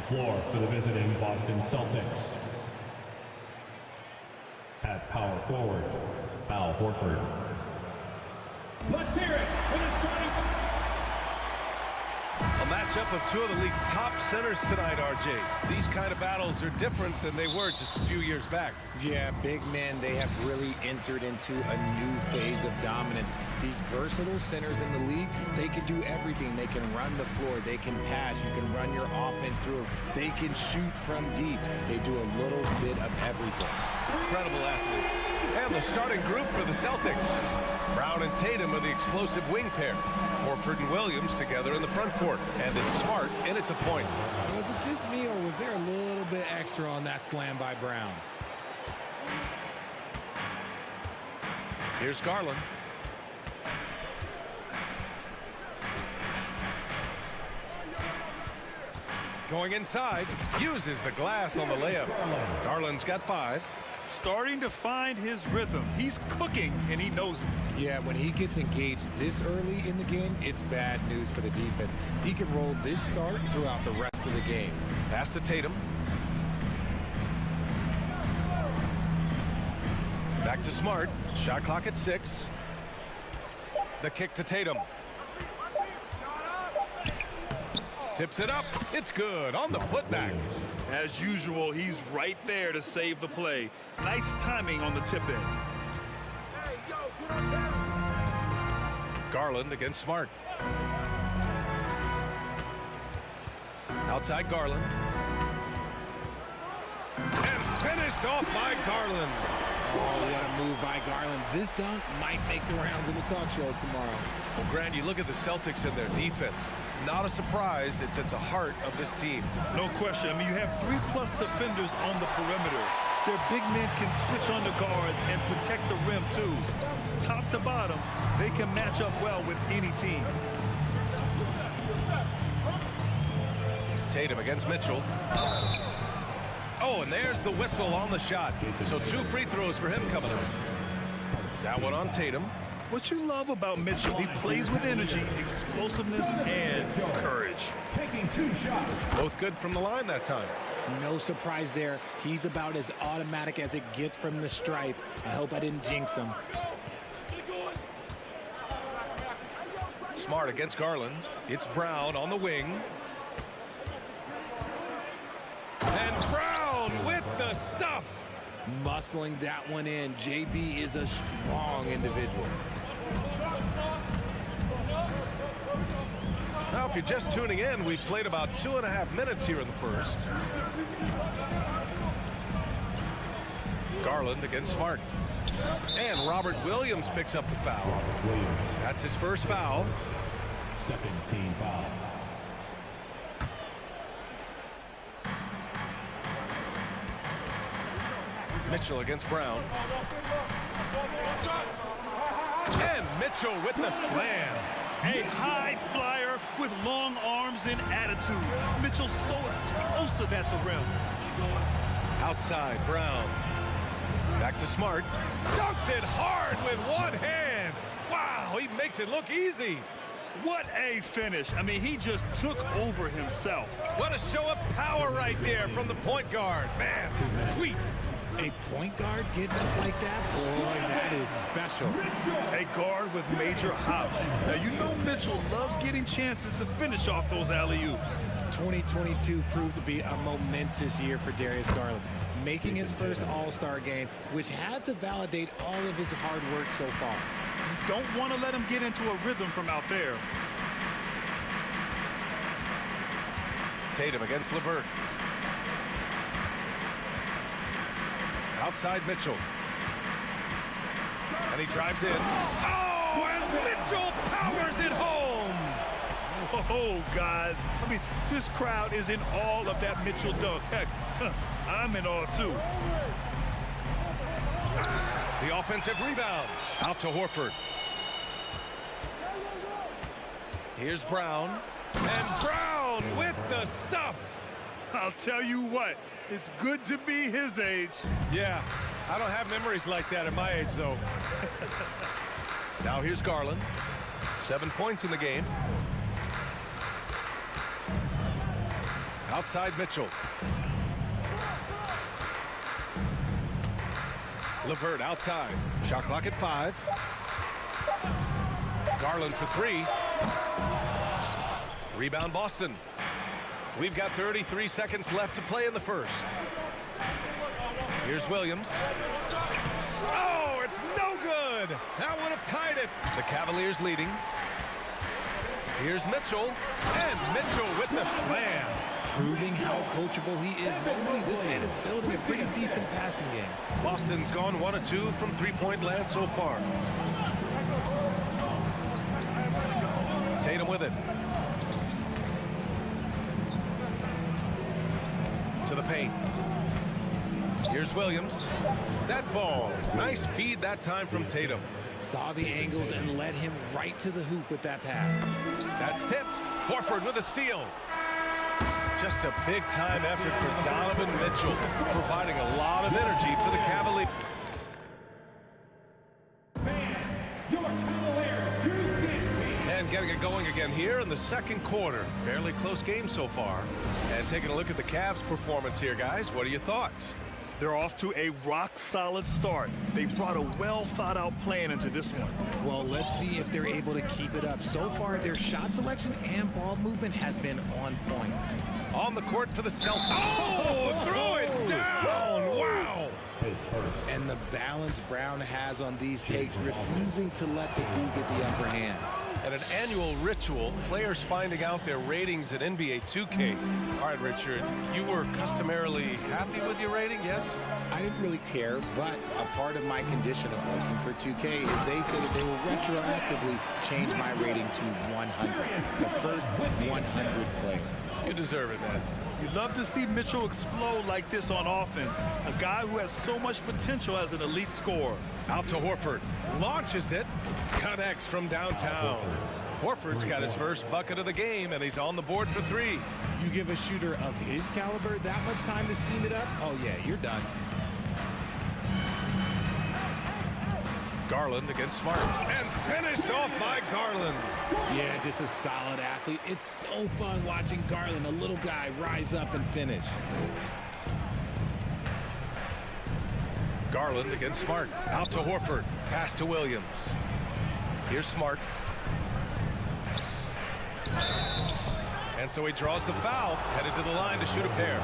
floor for the visiting Boston Celtics. At power forward, Al Horford. Let's hear it for the starting five. A matchup of two of the league's top centers tonight, RJ. These kind of battles are different than they were just a few years back. Yeah, big men, they have really entered into a new phase of dominance. These versatile centers in the league, they can do everything. They can run the floor, they can pass, you can run your offense through, they can shoot from deep. They do a little bit of everything. Incredible athletes. And the starting group for the Celtics. Brown and Tatum are the explosive wing pair. Horford and Williams together in the front court. And it's Smart in at the point. Was it just me, or was there a little bit extra on that slam by Brown? Here's Garland. Going inside, uses the glass on the layup. Garland's got 5. Starting to find his rhythm. He's cooking, and he knows it. Yeah, when he gets engaged this early in the game, it's bad news for the defense. He can roll this start throughout the rest of the game. Pass to Tatum. Back to Smart. Shot clock at 6. The kick to Tatum. Tips it up. It's good on the putback. As usual, he's right there to save the play. Nice timing on the tip in. Garland against Smart. Outside Garland. And finished off by Garland. Oh, what a move by Garland. This dunk might make the rounds in the talk shows tomorrow. Well, Grant, you look at the Celtics and their defense. Not a surprise. It's at the heart of this team. No question. I mean, you have 3+ defenders on the perimeter. Their big men can switch on the guards and protect the rim, too. Top to bottom, they can match up well with any team. Tatum against Mitchell. Oh, and there's the whistle on the shot. So 2 free throws for him coming up. That one on Tatum. What you love about Mitchell, he plays with energy, explosiveness, and courage. Taking 2 shots. Both good from the line that time. No surprise there. He's about as automatic as it gets from the stripe. I hope I didn't jinx him. Smart against Garland. It's Brown on the wing. And Brown with the stuff. Muscling that one in. JB is a strong individual. Now, if you're just tuning in, we've played about 2.5 minutes here in the first. Garland against Smart. And Robert Williams picks up the foul. That's his first foul. Second team foul. Mitchell against Brown. And Mitchell with the slam. A high flyer with long arms and attitude. Mitchell's so explosive at the rim. Outside, Brown. Back to Smart. Dunks it hard with one hand. Wow, he makes it look easy. What a finish. I mean, he just took over himself. What a show of power right there from the point guard. Man, sweet. A point guard getting up like that? Boy, that is special. A guard with major hops. Now, you know Mitchell loves getting chances to finish off those alley-oops. 2022 proved to be a momentous year for Darius Garland, making his first All-Star game, which had to validate all of his hard work so far. You don't want to let him get into a rhythm from out there. Tatum against LeVert. Outside Mitchell. And he drives in. Oh, and Mitchell powers it home. Oh, guys. I mean, this crowd is in awe of that Mitchell dunk. Heck, I'm in awe, too. The offensive rebound. Out to Horford. Here's Brown. And Brown with the stuff. I'll tell you what. It's good to be his age. Yeah, I don't have memories like that at my age, though. Now here's Garland. 7 points in the game. Outside Mitchell. LeVert outside. Shot clock at 5. Garland for 3. Rebound Boston. We've got 33 seconds left to play in the first. Here's Williams. Oh, it's no good. That would have tied it. The Cavaliers leading. Here's Mitchell. And Mitchell with the slam. Proving how coachable he is. Mobley, this man is building a pretty decent passing game. Boston's gone 1 of 2 from three-point land so far. Tatum with it. To the paint. Here's Williams. That falls. Nice feed that time from Tatum. Saw the angles and led him right to the hoop with that pass. That's tipped. Horford with a steal. Just a big-time effort for Donovan Mitchell, providing a lot of energy for the Cavaliers. And getting it going again here in the second quarter. Fairly close game so far. And taking a look at the Cavs' performance here, guys. What are your thoughts? They're off to a rock-solid start. They brought a well-thought-out plan into this one. Well, let's see if they're able to keep it up. So far, their shot selection and ball movement has been on point. On the court for the Celtics. Oh, throw it down. Wow. And the balance Brown has on these takes, refusing to let the D get the upper hand. And an annual ritual, players finding out their ratings at NBA 2K. All right, Richard, you were customarily happy with your rating, yes? I didn't really care, but a part of my condition of working for 2K is they said that they will retroactively change my rating to 100, the first 100 player. You deserve it, man. You'd love to see Mitchell explode like this on offense. A guy who has so much potential as an elite scorer. Out to Horford. Launches it. Connects from downtown. Horford's got his first bucket of the game, and he's on the board for 3. You give a shooter of his caliber that much time to seam it up? Oh, yeah, you're done. Garland against Smart. And finished off by Garland. Yeah, just a solid athlete. It's so fun watching Garland, a little guy, rise up and finish. Garland against Smart. Out to Horford. Pass to Williams. Here's Smart. And so he draws the foul, headed to the line to shoot a pair.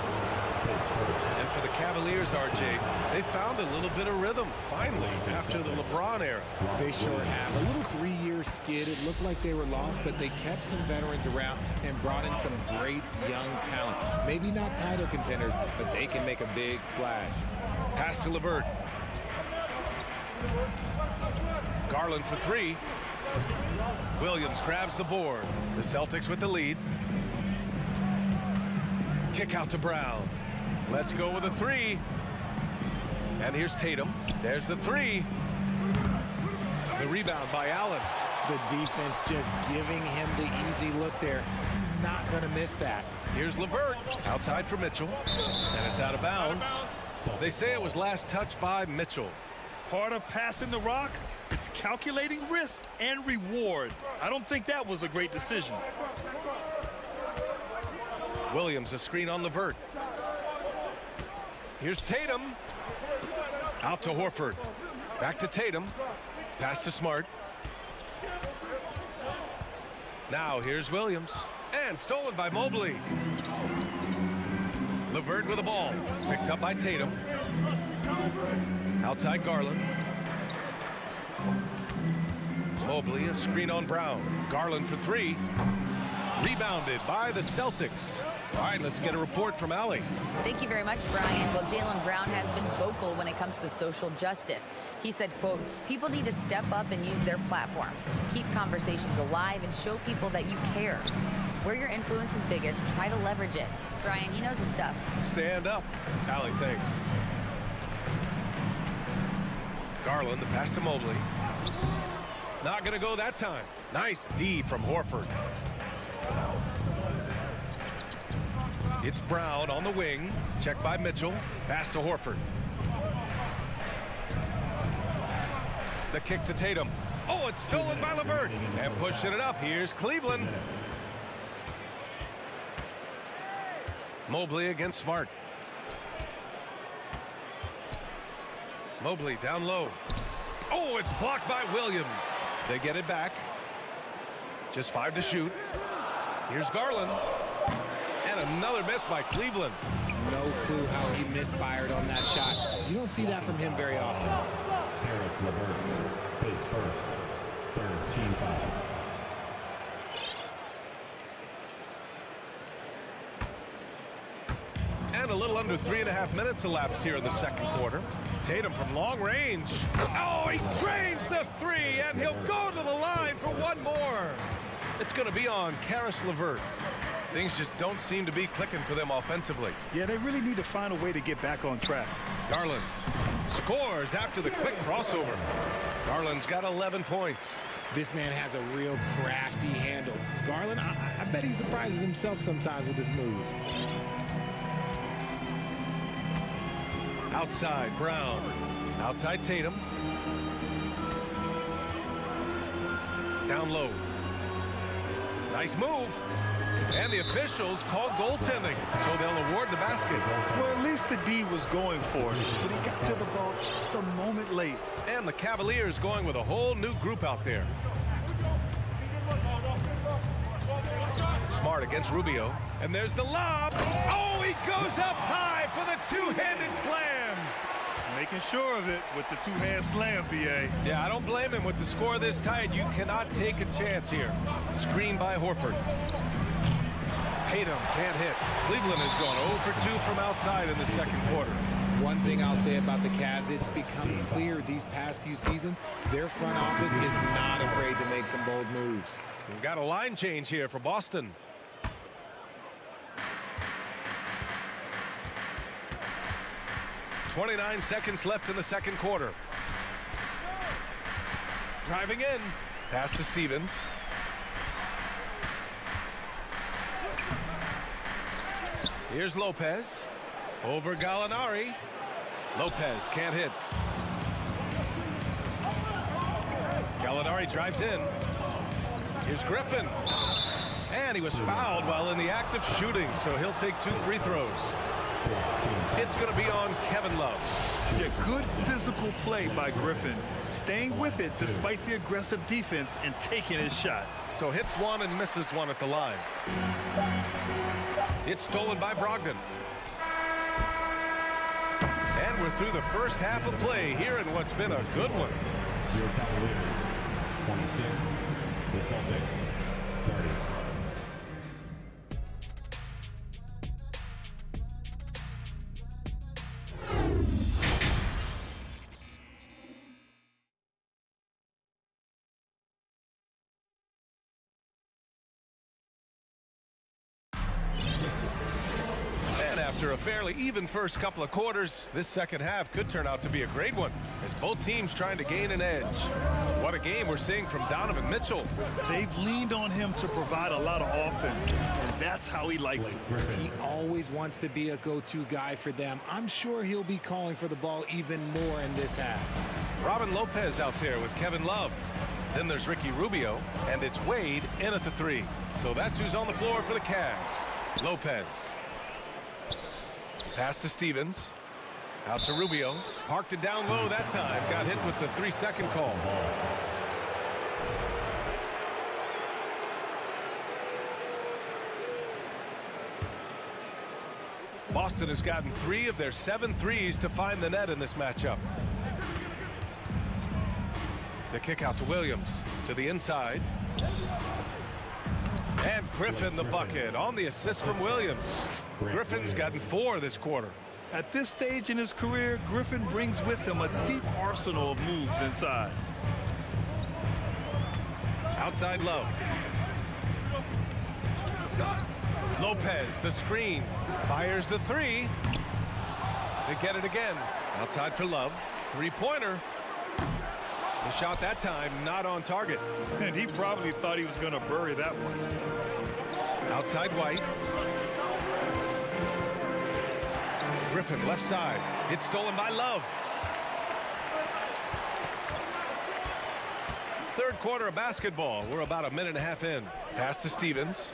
And for the Cavaliers, RJ, they found a little bit of rhythm, finally, after the LeBron era. They sure have. A little 3-year skid. It looked like they were lost, but they kept some veterans around and brought in some great young talent. Maybe not title contenders, but they can make a big splash. Pass to LeVert. Garland for 3. Williams grabs the board. The Celtics with the lead. Kick out to Brown. Let's go with a 3. And here's Tatum. There's the 3. The rebound by Allen. The defense just giving him the easy look there. He's not going to miss that. Here's LeVert. Outside for Mitchell. And it's out of bounds. They say it was last touched by Mitchell. Part of passing the rock, it's calculating risk and reward. I don't think that was a great decision. Williams, a screen on LeVert. Here's Tatum. Out to Horford. Back to Tatum. Pass to Smart. Now here's Williams. And stolen by Mobley. LeVert with the ball. Picked up by Tatum. Outside Garland. Mobley, a screen on Brown. Garland for 3. Rebounded by the Celtics. All right, let's get a report from Allie. Thank you very much, Brian. Well, Jaylen Brown has been vocal when it comes to social justice. He said, quote, people need to step up and use their platform. Keep conversations alive and show people that you care. Where your influence is biggest, try to leverage it. Brian, he knows his stuff. Stand up. Allie, thanks. Garland, the pass to Mobley. Not going to go that time. Nice D from Horford. It's Brown on the wing. Checked by Mitchell. Pass to Horford. The kick to Tatum. Oh, it's stolen by LeVert. And pushing it up. Here's Cleveland. Mobley against Smart. Mobley down low. Oh, it's blocked by Williams. They get it back. Just 5 to shoot. Here's Garland. And another miss by Cleveland. No clue how he misfired on that shot. You don't see that from him very often. Harris LeVert, base first, third team foul. And a little under 3.5 minutes elapsed here in the second quarter. Tatum from long range. Oh, he drains the 3, and he'll go to the line for one more. It's going to be on Caris LeVert. Things just don't seem to be clicking for them offensively. Yeah, they really need to find a way to get back on track. Garland scores after the quick crossover. Garland's got 11 points. This man has a real crafty handle. Garland, I bet he surprises himself sometimes with his moves. Outside, Brown. Outside, Tatum. Down low. Nice move. And the officials called goaltending, so they'll award the basket. Well, at least the D was going for it, but he got to the ball just a moment late. And the Cavaliers going with a whole new group out there. Smart against Rubio. And there's the lob. Oh, he goes up high for the two-handed slam. Making sure of it with the two-hand slam, B.A. Yeah, I don't blame him with the score this tight. You cannot take a chance here. Screen by Horford. Tatum can't hit. Cleveland has gone 0 for 2 from outside in the second quarter. One thing I'll say about the Cavs, it's become clear these past few seasons, their front office is not afraid to make some bold moves. We've got a line change here for Boston. .29 seconds left in the second quarter. Driving in. Pass to Stevens. Here's Lopez. Over Gallinari. Lopez can't hit. Gallinari drives in. Here's Griffin. And he was fouled while in the act of shooting, so he'll take 2 free throws. It's going to be on Kevin Love. Yeah, good physical play by Griffin. Staying with it despite the aggressive defense and taking his shot. So hits one and misses one at the line. It's stolen by Brogdon. And we're through the first half of play here in what's been a good one. Your Cavaliers, 26. The Celtics, 30. After a fairly even first couple of quarters, this second half could turn out to be a great one as both teams trying to gain an edge. What a game we're seeing from Donovan Mitchell. They've leaned on him to provide a lot of offense, and that's how he likes it. He always wants to be a go-to guy for them. I'm sure he'll be calling for the ball even more in this half. Robin Lopez out there with Kevin Love. Then there's Ricky Rubio, and it's Wade in at the 3. So that's who's on the floor for the Cavs. Lopez. Pass to Stevens. Out to Rubio. Parked it down low that time. Got hit with the 3-second call. Boston has gotten 3 of their 7 threes to find the net in this matchup. The kick out to Williams. To the inside. And Griffin the bucket on the assist from Williams. Griffin's gotten 4 this quarter. At this stage in his career, Griffin brings with him a deep arsenal of moves inside. Outside Love. Lopez, the screen. Fires the 3. They get it again. Outside for Love. 3-pointer. The shot that time not on target. And he probably thought he was going to bury that one. Outside White. Griffin left side. It's stolen by Love. Third quarter of basketball. We're about a minute and a half in. Pass to Stevens.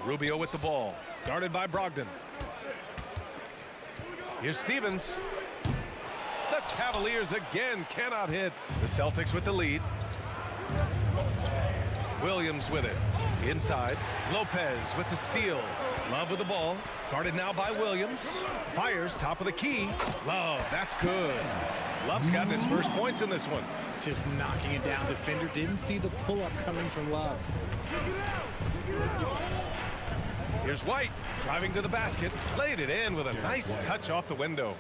Rubio with the ball. Guarded by Brogdon. Here's Stevens. The Cavaliers again cannot hit. The Celtics with the lead. Williams with it. Inside. Lopez with the steal. Love with the ball. Guarded now by Williams. Fires top of the key. Love, that's good. Love's got his first points in this one. Just knocking it down. Defender didn't see the pull-up coming from Love. Here's White driving to the basket. Laid it in with a nice touch off the window.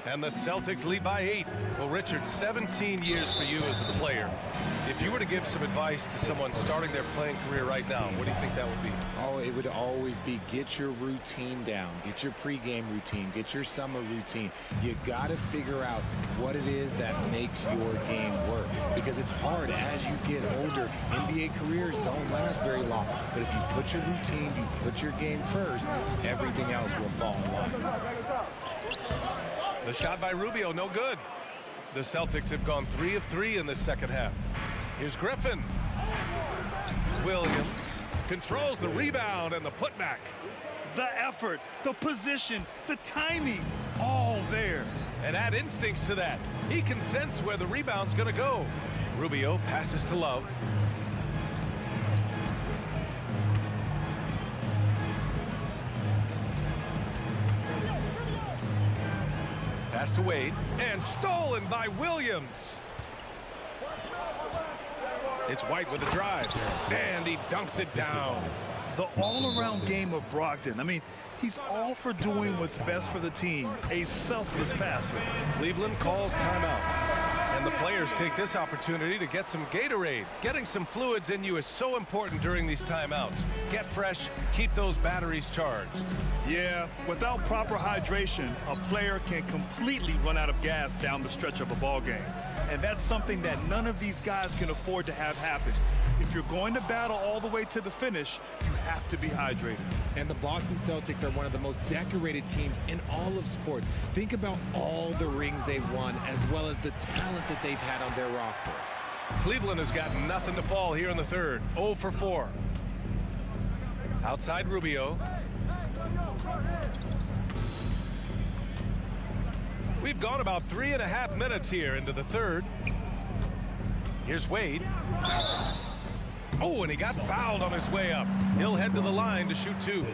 And the Celtics lead by 8. Well, Richard, 17 years for you as a player. If you were to give some advice to someone starting their playing career right now, what do you think that would be? Oh, it would always be get your routine down. Get your pregame routine. Get your summer routine. You got to figure out what it is that makes your game work. Because it's hard as you get older. NBA careers don't last very long. But if you put your routine, you put your game first, everything else will fall in line. The shot by Rubio, no good. The Celtics have gone 3 of 3 in this second half. Here's Griffin. Williams controls the rebound and the putback. The effort, the position, the timing, all there. And add instincts to that. He can sense where the rebound's going to go. Rubio passes to Love. Pass to Wade, and stolen by Williams. It's White with a drive, and he dunks it down. The all-around game of Brogdon. I mean, he's all for doing what's best for the team. A selfless passer. Cleveland calls timeout. And the players take this opportunity to get some Gatorade. Getting some fluids in you is so important during these timeouts. Get fresh, keep those batteries charged. Yeah, without proper hydration, a player can completely run out of gas down the stretch of a ball game. And that's something that none of these guys can afford to have happen. If you're going to battle all the way to the finish, you have to be hydrated. And the Boston Celtics are one of the most decorated teams in all of sports. Think about all the rings they've won, as well as the talent that they've had on their roster. Cleveland has got nothing to fall here in the third. 0 for 4. Outside Rubio. We've gone about 3.5 minutes here into the third. Here's Wade. Oh, and he got fouled on his way up. He'll head to the line to shoot 2.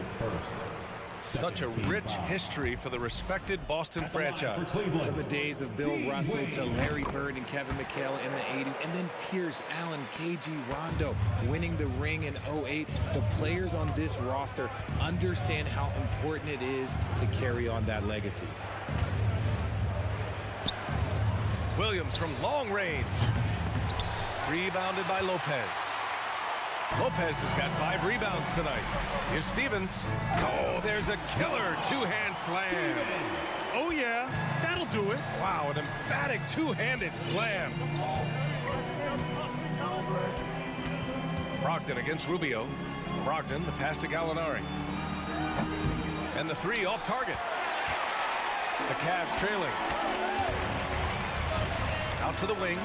Such a rich history for the respected Boston franchise. From the days of Bill Russell to Larry Bird and Kevin McHale in the 80s, and then Pierce, Allen, KG, Rondo winning the ring in 08. The players on this roster understand how important it is to carry on that legacy. Williams from long range. Rebounded by Lopez. Lopez has got 5 rebounds tonight. Here's Stevens. Oh, there's a killer two-hand slam. Oh, yeah, that'll do it. Wow, an emphatic two-handed slam. Brogdon against Rubio. Brogdon, the pass to Gallinari. And the 3 off target. The Cavs trailing. Out to the wing.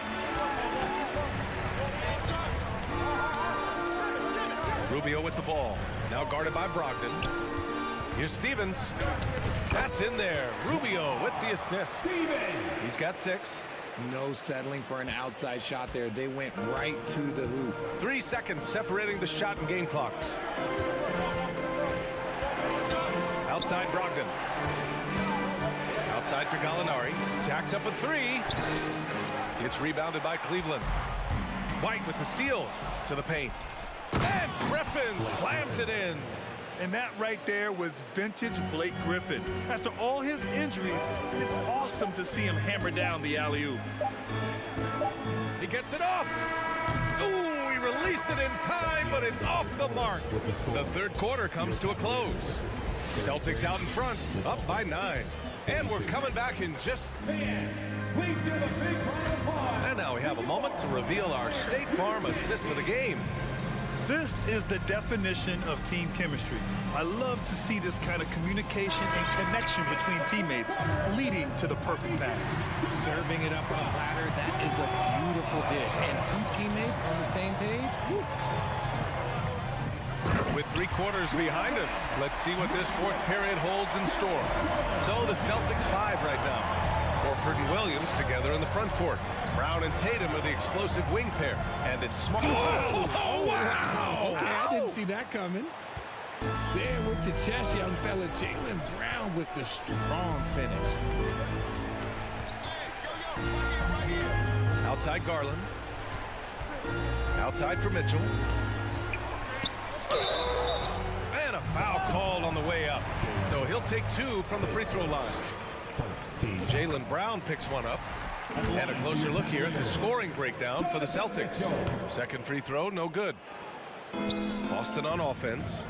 Rubio with the ball. Now guarded by Brogdon. Here's Stevens. That's in there. Rubio with the assist. He's got 6. No settling for an outside shot there. They went right to the hoop. 3 seconds separating the shot and game clocks. Outside Brogdon. Outside for Gallinari. Jacks up a 3. It's rebounded by Cleveland. White with the steal to the paint. And Griffin slams it in. And that right there was vintage Blake Griffin. After all his injuries, it's awesome to see him hammer down the alley-oop. He gets it off. Ooh, he released it in time, but it's off the mark. The third quarter comes to a close. Celtics out in front, up by 9. And we're coming back in just... And now we have a moment to reveal our State Farm assist of the game. This is the definition of team chemistry. I love to see this kind of communication and connection between teammates leading to the perfect pass. Serving it up on a platter, that is a beautiful dish. And 2 teammates on the same page. Woo. With 3 quarters behind us, let's see what this 4th period holds in store. So the Celtics 5 right now. Horford and Williams together in the front court. Brown and Tatum are the explosive wing pair. And it's Smart. Oh, wow. Okay, I didn't see that coming. Say it with your chest, young fella. Jaylen Brown with the strong finish. Outside Garland. Outside for Mitchell. And a foul called on the way up. So he'll take 2 from the free throw line. Jaylen Brown picks one up. And a closer look here at the scoring breakdown for the Celtics. Second free throw, no good. Boston on offense.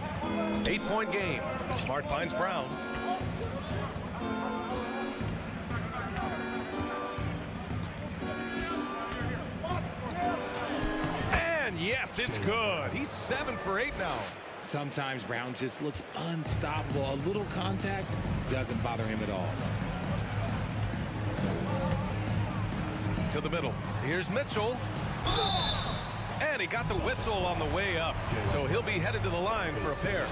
8-point game. Smart finds Brown. And yes, it's good. He's 7 for 8 now. Sometimes Brown just looks unstoppable. A little contact doesn't bother him at all. To the middle. Here's Mitchell. And he got the whistle on the way up. So he'll be headed to the line for a pair.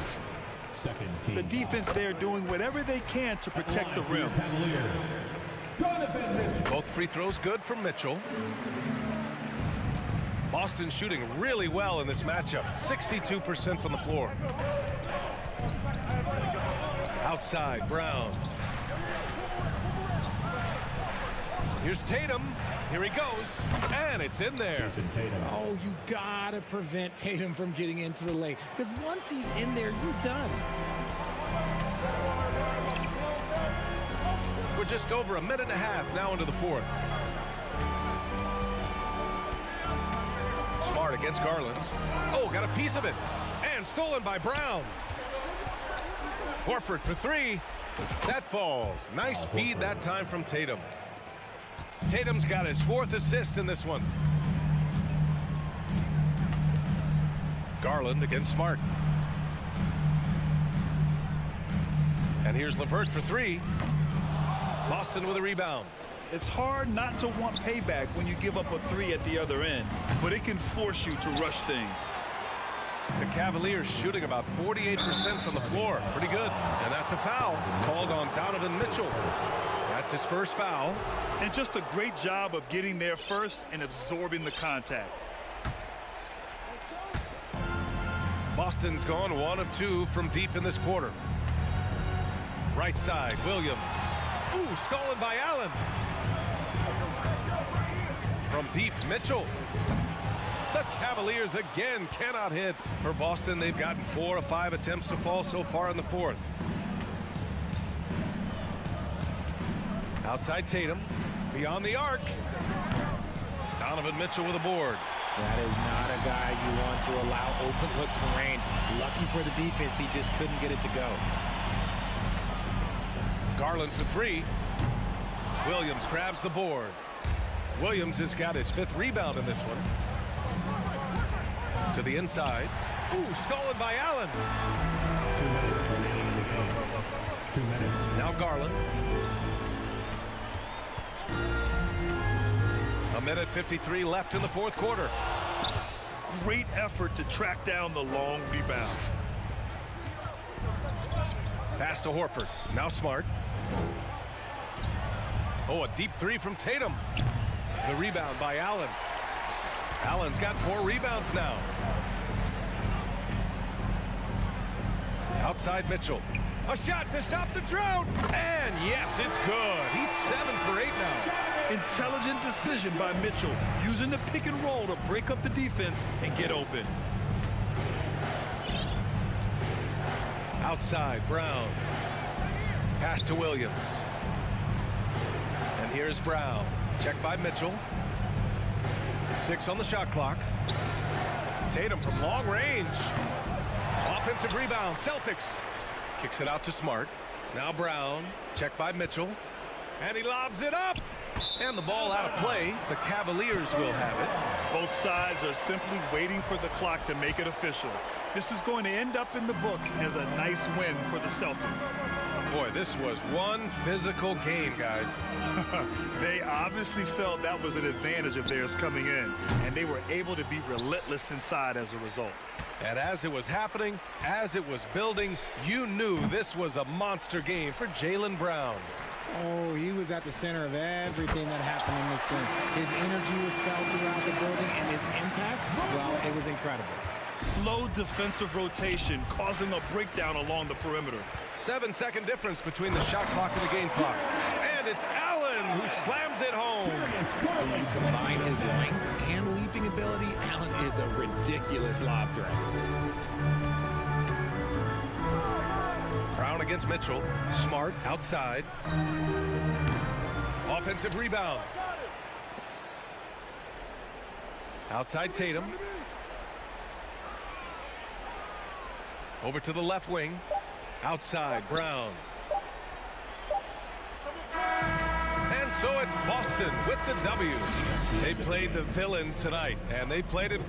The defense there doing whatever they can to protect the rim. Both free throws good from Mitchell. Boston shooting really well in this matchup. 62% from the floor. Outside, Brown. Here's Tatum. Here he goes. And it's in there. Oh, you gotta prevent Tatum from getting into the lane. Because once he's in there, you're done. We're just over a minute and a half now into the 4th. Smart against Garland. Oh, got a piece of it. And stolen by Brown. Horford for 3. That falls. Nice feed that time from Tatum. Tatum's got his 4th assist in this one. Garland against Smart. And here's LeVert for 3. Boston with a rebound. It's hard not to want payback when you give up a 3 at the other end, but it can force you to rush things. The Cavaliers shooting about 48% from the floor. Pretty good. And that's a foul called on Donovan Mitchell. That's his first foul. And just a great job of getting there first and absorbing the contact. Boston's gone 1 of 2 from deep in this quarter. Right side, Williams. Ooh, stolen by Allen. From deep, Mitchell. The Cavaliers again cannot hit. For Boston, they've gotten 4 of 5 attempts to fall so far in the 4th. Outside Tatum. Beyond the arc. Donovan Mitchell with a board. That is not a guy you want to allow open looks from range. Lucky for the defense, he just couldn't get it to go. Garland for 3. Williams grabs the board. Williams has got his 5th rebound in this one. To the inside. Ooh, stolen by Allen. 2 minutes. Now Garland. A minute 53 left in the 4th quarter. Great effort to track down the long rebound. Pass to Horford. Now Smart. Oh, a deep 3 from Tatum. The rebound by Allen. Allen's got 4 rebounds now. Outside Mitchell. A shot to stop the drought. And yes, it's good. He's 7 for 8 now. Intelligent decision by Mitchell, using the pick and roll to break up the defense and get open. Outside, Brown. Pass to Williams. And here's Brown. Check by Mitchell. 6 on the shot clock. Tatum from long range. Offensive rebound, Celtics. Kicks it out to Smart. Now Brown. Check by Mitchell. And he lobs it up. And the ball out of play. The Cavaliers will have it. Both sides are simply waiting for the clock to make it official. This is going to end up in the books as a nice win for the Celtics. Boy, this was one physical game, guys. They obviously felt that was an advantage of theirs coming in, and they were able to be relentless inside as a result. And as it was happening, as it was building, you knew this was a monster game for Jaylen Brown. Oh, he was at the center of everything that happened in this game. His energy was felt throughout the building, and his impact, well, it was incredible. Slow defensive rotation causing a breakdown along the perimeter. 7-second difference between the shot clock and the game clock. And it's Allen who slams it home. When you combine his length and leaping ability, Allen is a ridiculous lob threat. Brown against Mitchell. Smart outside. Offensive rebound. Outside Tatum. Over to the left wing. Outside Brown. And so it's Boston with the W. They played the villain tonight, and they played it.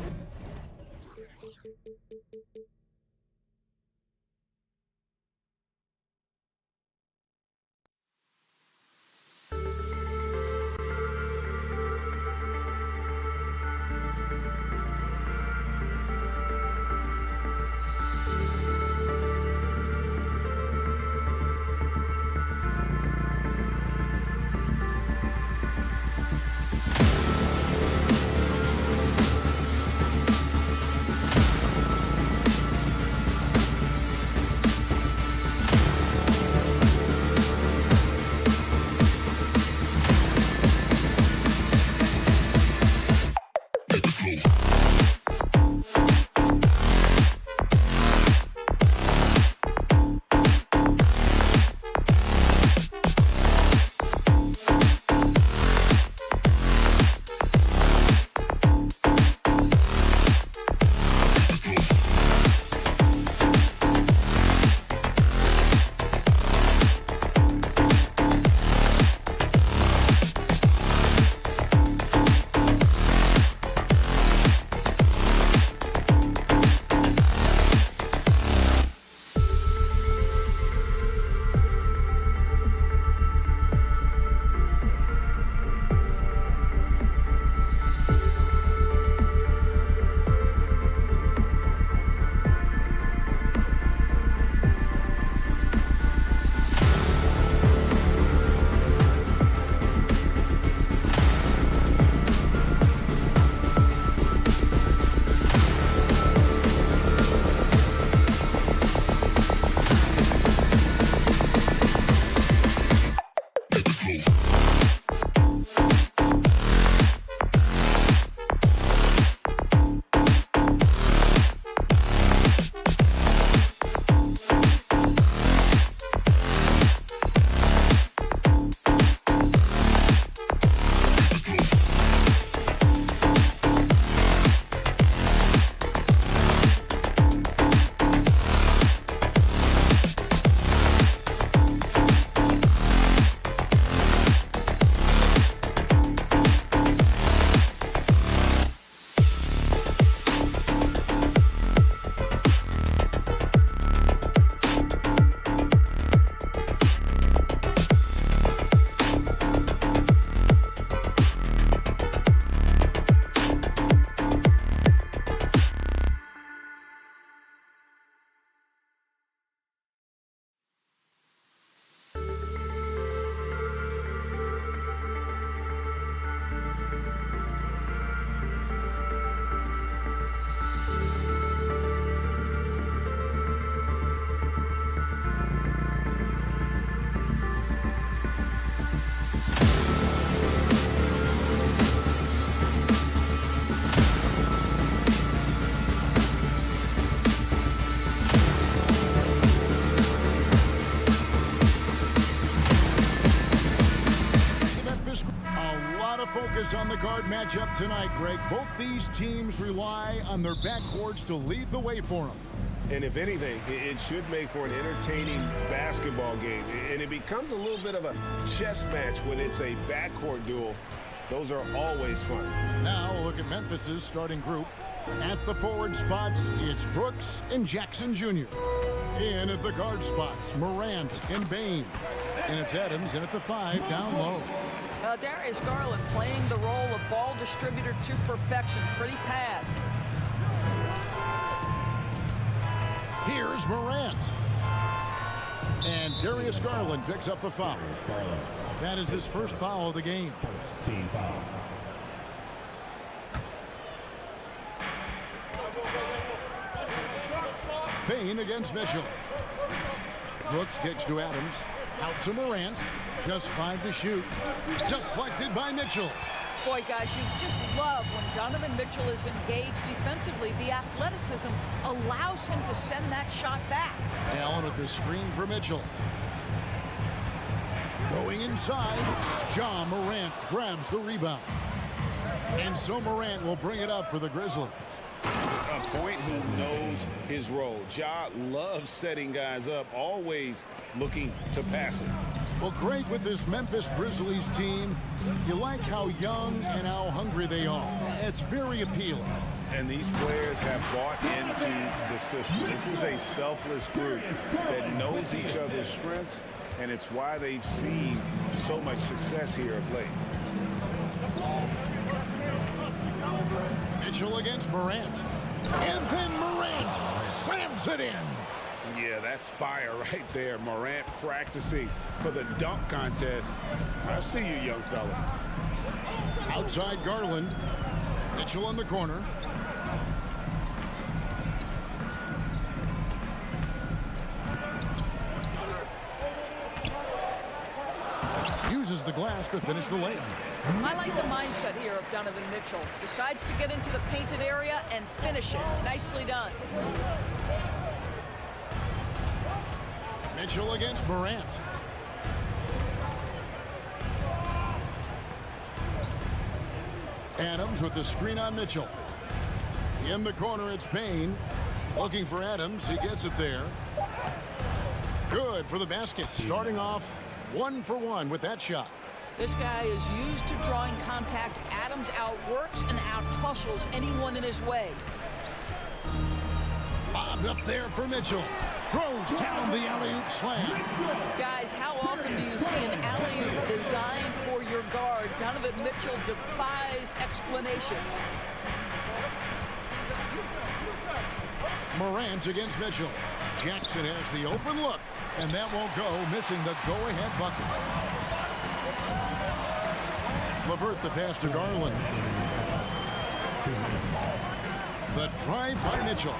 focus on the guard matchup tonight, Greg. Both these teams rely on their backcourts to lead the way for them. And if anything, it should make for an entertaining basketball game. And it becomes a little bit of a chess match when it's a backcourt duel. Those are always fun. Now look at Memphis's starting group. At the forward spots, it's Brooks and Jackson Jr. In at the guard spots, Morant and Bain. And it's Adams in at the 5 down low. Darius Garland playing the role of ball distributor to perfection. Pretty pass. Here's Morant. And Darius Garland picks up the foul. That is his first foul of the game. Team foul. Payne against Mitchell. Brooks kicks to Adams. Out to Morant. Just 5 to shoot. Deflected by Mitchell. Boy, guys, you just love when Donovan Mitchell is engaged defensively. The athleticism allows him to send that shot back. Allen with the screen for Mitchell. Going inside, Ja Morant grabs the rebound. And so Morant will bring it up for the Grizzlies. A point who knows his role. Ja loves setting guys up, always looking to pass it. Well, great with this Memphis Grizzlies team. You like how young and how hungry they are. It's very appealing. And these players have bought into the system. This is a selfless group that knows each other's strengths, and it's why they've seen so much success here of late. Mitchell against Morant. And then Morant slams it in. Yeah, that's fire right there. Morant practicing for the dunk contest. I see you, young fella. Outside Garland. Mitchell in the corner. Uses the glass to finish the layup. I like the mindset here of Donovan Mitchell. Decides to get into the painted area and finish it. Nicely done. Mitchell against Morant. Adams with the screen on Mitchell. In the corner, it's Payne. Looking for Adams. He gets it there. Good for the basket. Starting off 1 for 1 with that shot. This guy is used to drawing contact. Adams outworks and out-hustles anyone in his way. Bobbed up there for Mitchell. Throws down the alley-oop slam. Guys, how often do you see an alley-oop designed for your guard? Donovan Mitchell defies explanation. Morant against Mitchell. Jackson has the open look, and that won't go, missing the go-ahead bucket. LeVert the pass to Garland. The drive by Mitchell.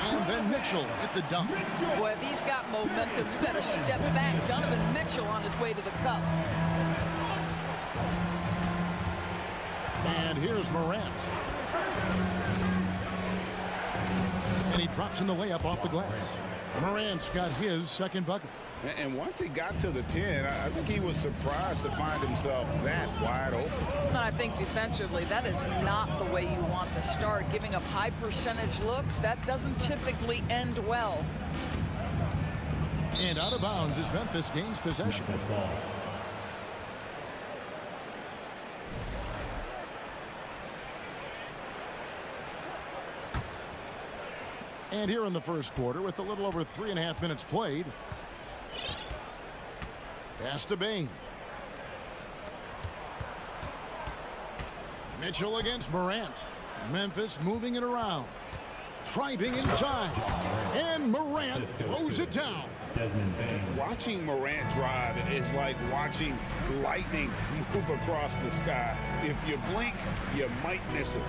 And then Mitchell at the dunk. Boy, if he's got momentum, you better step back. Donovan Mitchell on his way to the cup. And here's Morant. And he drops in the layup off the glass. Morant's got his second bucket. And once he got to the 10, I think he was surprised to find himself that wide open. And I think defensively, that is not the way you want to start. Giving up high percentage looks, that doesn't typically end well. And out of bounds as Memphis gains possession. And here in the first quarter, with a little over 3.5 minutes played, pass to Payne. Mitchell against Morant. Memphis moving it around. Driving inside. And Morant throws it down. Watching Morant drive is like watching lightning move across the sky. If you blink, you might miss it.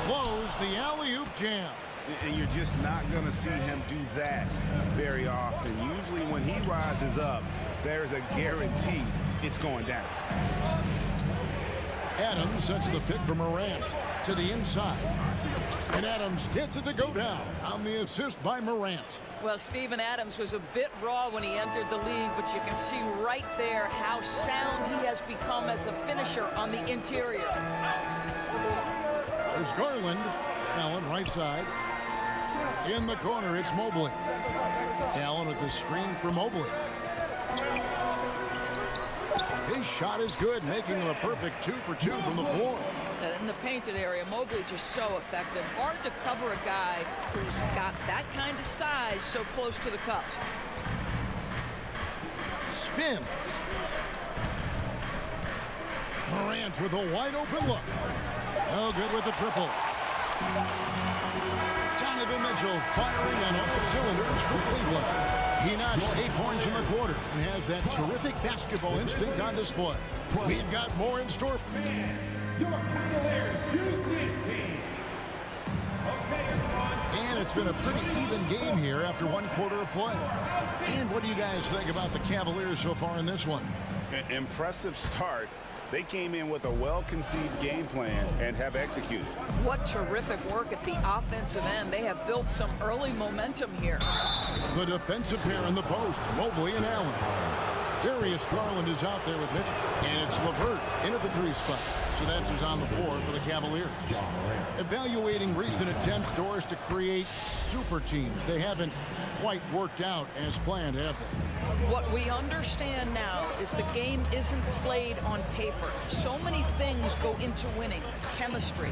Close the alley-oop jam. And you're just not going to see him do that very often. Usually when he rises up, there's a guarantee it's going down. Adams sets the pick for Morant to the inside. And Adams gets it to go down on the assist by Morant. Well, Steven Adams was a bit raw when he entered the league, but you can see right there how sound he has become as a finisher on the interior. There's Garland. Allen right side. In the corner, it's Mobley. Allen with the screen for Mobley. His shot is good, making him a perfect 2 for 2 from the floor. In the painted area, Mobley just so effective. Hard to cover a guy who's got that kind of size so close to the cup. Spins. Morant with a wide open look. Oh, good with the triple. Donovan Mitchell firing on all cylinders for Cleveland. He notched 8 points in the quarter and has that terrific basketball instinct on display. We've got more in store. Your Cavaliers U16. And it's been a pretty even game here after 1 quarter of play. And what do you guys think about the Cavaliers so far in this one? Impressive start. They came in with a well-conceived game plan and have executed. What terrific work at the offensive end. They have built some early momentum here. The defensive pair in the post, Mobley and Allen. Darius Garland is out there with Mitchell, and it's LeVert in at the 3 spot. So that's who's on the floor for the Cavaliers. Evaluating recent attempts, Doris, to create super teams. They haven't quite worked out as planned, have they? What we understand now is the game isn't played on paper. So many things go into winning. Chemistry,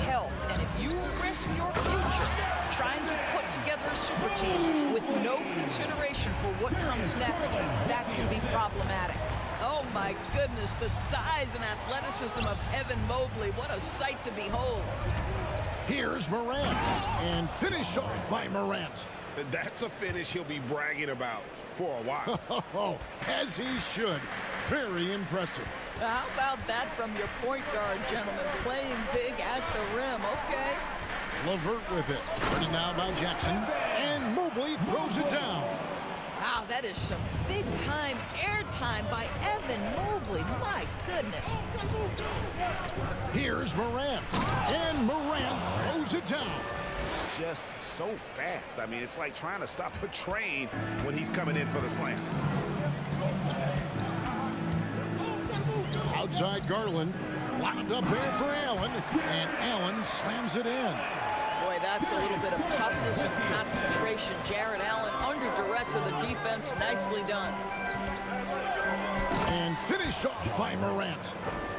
health, and if you risk your future trying to put together a super team with no consideration for what comes next, that can be problematic. Oh my goodness, the size and athleticism of Evan Mobley. What a sight to behold. Here's Morant, and finished off by Morant. That's a finish he'll be bragging about for a while. As he should. Very impressive. How about that from your point guard, gentlemen? Playing big at the rim, okay? LeVert with it. Ready now by Jackson. And Mobley throws it down. Wow, that is some big-time airtime by Evan Mobley. My goodness. Here's Morant. And Morant throws it down. Just so fast. I mean, it's like trying to stop a train when he's coming in for the slam. Outside Garland. Wound up there for Allen. And Allen slams it in. Boy, that's a little bit of toughness and concentration. Jared Allen under duress of the defense. Nicely done. And finished off by Morant.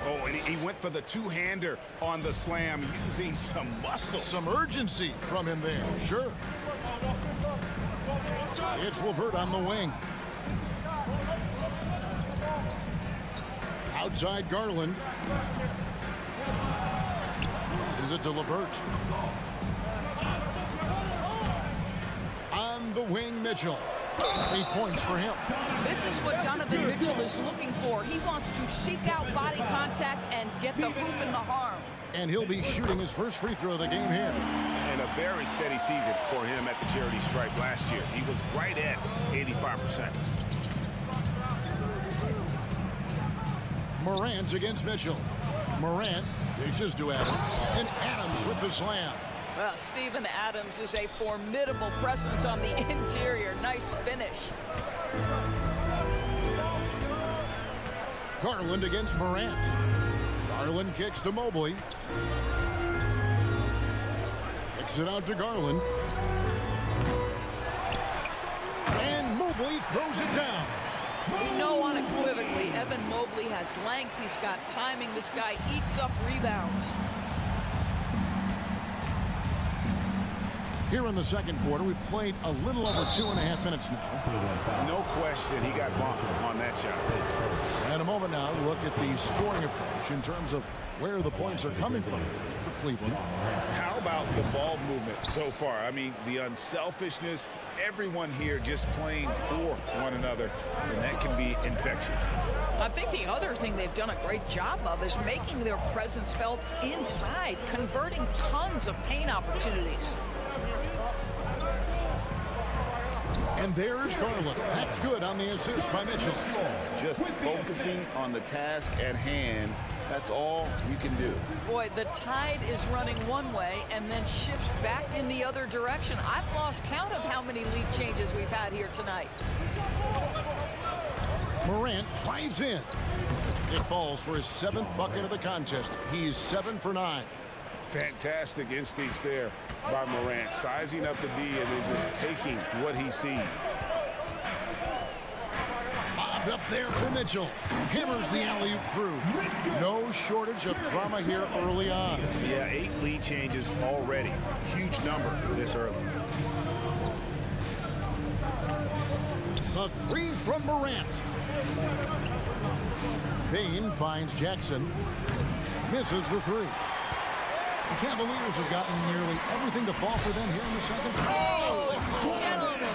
Oh, and he went for the two-hander on the slam using some muscle. Some urgency from him there, sure. It's LeVert on the wing. Outside Garland. Passes it to LeVert. On the wing, Mitchell. 8 points for him. This is what Donovan Mitchell is looking for. He wants to seek out body contact and get the hoop in the arm. And he'll be shooting his first free throw of the game here. And a very steady season for him at the charity stripe last year. He was right at 85%. Morant against Mitchell. Morant dishes to Adams. And Adams with the slam. Well, Steven Adams is a formidable presence on the interior. Nice finish. Garland against Morant. Garland kicks to Mobley. Kicks it out to Garland. And Mobley throws it down. We know unequivocally Evan Mobley has length. He's got timing. This guy eats up rebounds. Here in the second quarter, we've played a little over 2.5 minutes now. No question, he got bumped on that shot. And a moment now, look at the scoring approach in terms of where the points are coming from for Cleveland. How about the ball movement so far? I mean, the unselfishness, everyone here just playing for one another, and that can be infectious. I think the other thing they've done a great job of is making their presence felt inside, converting tons of paint opportunities. And there's Garland. That's good on the assist by Mitchell. Just focusing on the task at hand. That's all you can do. Boy, the tide is running one way and then shifts back in the other direction. I've lost count of how many lead changes we've had here tonight. Morant drives in. It falls for his 7th bucket of the contest. He's 7 for 9. Fantastic instincts there by Morant, sizing up the D and then just taking what he sees. Bobbed up there for Mitchell. Hammers the alley-oop through. No shortage of drama here early on. Yeah, 8 lead changes already. Huge number this early. The 3 from Morant. Bain finds Jackson. Misses the 3. The Cavaliers have gotten nearly everything to fall for them here in the second. Oh, gentlemen.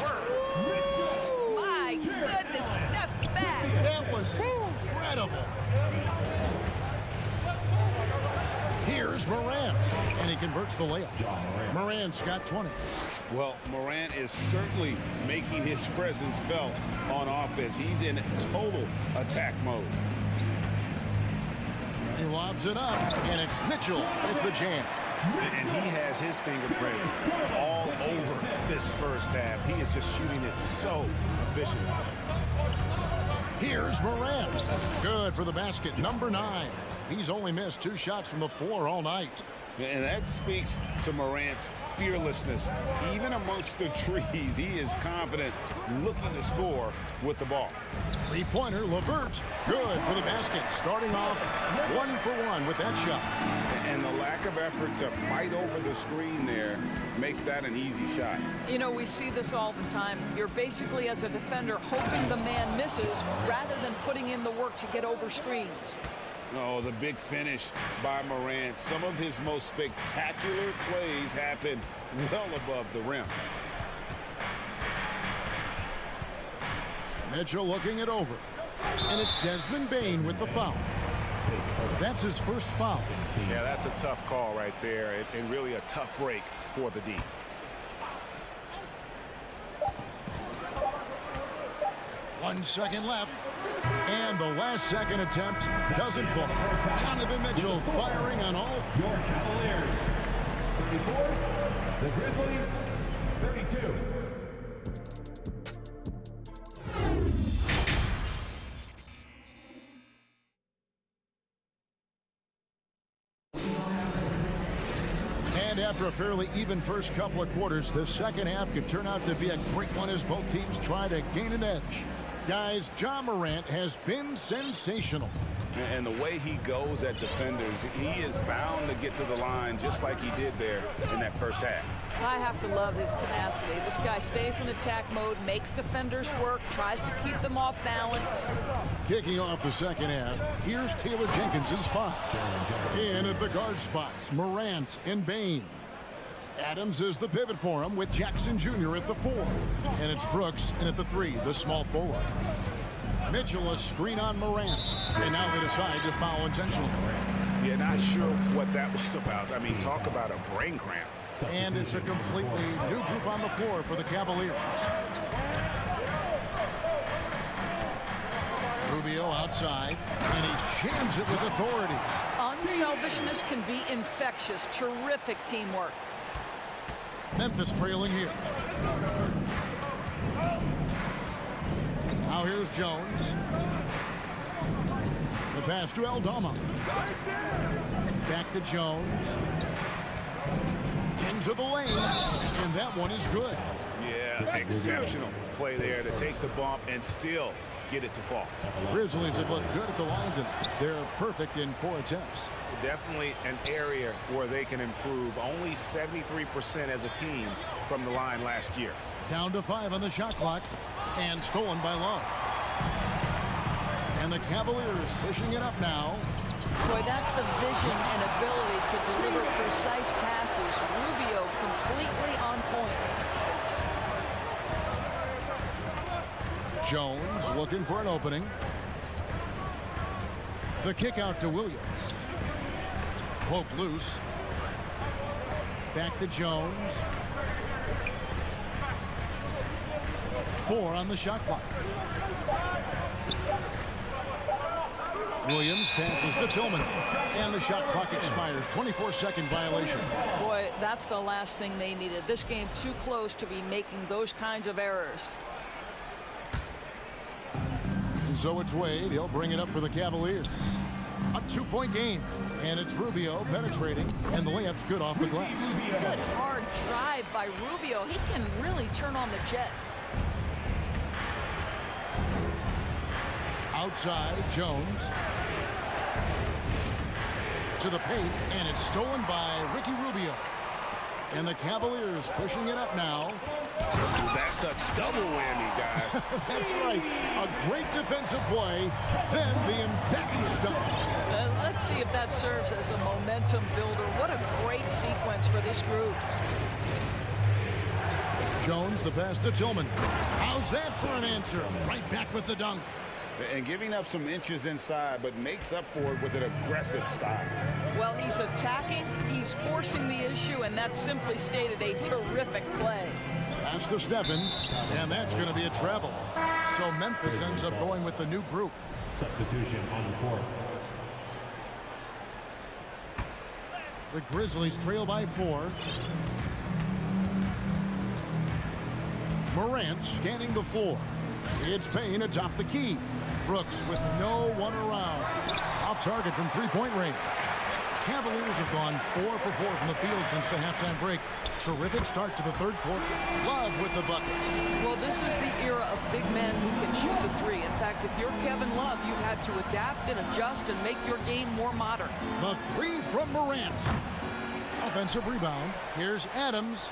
My goodness, step back. That was incredible. Here's Morant, and he converts the layup. Morant's got 20. Well, Morant is certainly making his presence felt on offense. He's in total attack mode. He lobs it up, and it's Mitchell with the jam. And he has his fingerprints all over this first half. He is just shooting it so efficient. Here's Morant. Good for the basket, number 9. He's only missed 2 shots from the floor all night. And that speaks to Morant's fearlessness. Even amongst the trees, he is confident, looking to score with the ball. 3-pointer, LeVert. Good for the basket. Starting off 1 for 1 with that shot. And the lack of effort to fight over the screen there makes that an easy shot. You know, we see this all the time. You're basically, as a defender, hoping the man misses rather than putting in the work to get over screens. Oh, the big finish by Morant. Some of his most spectacular plays happen well above the rim. Mitchell looking it over. And it's Desmond Bane with the foul. That's his first foul. Yeah, that's a tough call right there, and really a tough break for the D. One second left. And the last second attempt doesn't fall. Donovan Mitchell firing on all. Your Cavaliers, 34. The Grizzlies, 32. And after a fairly even first couple of quarters, the second half could turn out to be a great one as both teams try to gain an edge. Guys, Ja Morant has been sensational. And the way he goes at defenders, he is bound to get to the line just like he did there in that first half. I have to love his tenacity. This guy stays in attack mode, makes defenders work, tries to keep them off balance. Kicking off the second half, here's Taylor Jenkins' 5. In at the guard spots, Morant and Bane. Adams is the pivot for him with Jackson Jr. at the 4. And it's Brooks in at the 3, the small forward. Mitchell a screen on Morant. And now they decide to foul intentionally. Yeah, not sure what that was about. I mean, talk about a brain cramp. And it's a completely new group on the floor for the Cavaliers. Rubio outside, and he jams it with authority. Unselfishness can be infectious. Terrific teamwork. Memphis trailing here. Now here's Jones. The pass to Aldama. Back to Jones. Into the lane, and that one is good. Yeah, exceptional play there to take the bump and still get it to fall. Grizzlies have looked good at the line tonight. They're perfect in 4 attempts. Definitely an area where they can improve. Only 73% as a team from the line last year. Down to 5 on the shot clock, and stolen by Love. And the Cavaliers pushing it up now. Boy, that's the vision and ability to deliver precise passes. Rubio completely on point. Jones looking for an opening. The kick out to Williams. Pope loose. Back to Jones. 4 on the shot clock. Williams passes to Tillman. And the shot clock expires. 24-second violation. Boy, that's the last thing they needed. This game's too close to be making those kinds of errors. And so it's Wade. He'll bring it up for the Cavaliers. A 2-point game. And it's Rubio penetrating. And the layup's good off the glass. Good hard drive by Rubio. He can really turn on the Jets. Outside, Jones. To the paint, and it's stolen by Ricky Rubio. And the Cavaliers pushing it up now. That's a double whammy, guys. That's right. A great defensive play, then the emphatic dunk. Let's see if that serves as a momentum builder. What a great sequence for this group. Jones, the pass to Tillman. How's that for an answer? Right back with the dunk. And giving up some inches inside, but makes up for it with an aggressive style. Well, he's attacking, he's forcing the issue, and that simply stated a terrific play. Pass to Stephens, and that's going to be a travel. So Memphis ends up going with the new group. Substitution on the court. The Grizzlies trail by 4. Morant scanning the floor. It's Payne atop the key. Brooks with no one around. Off target from three-point range. Cavaliers have gone 4 for 4 from the field since the halftime break. Terrific start to the third quarter. Love with the buckets. Well, this is the era of big men who can shoot the three. In fact, if you're Kevin Love, you've had to adapt and adjust and make your game more modern. The three from Morant. Offensive rebound. Here's Adams.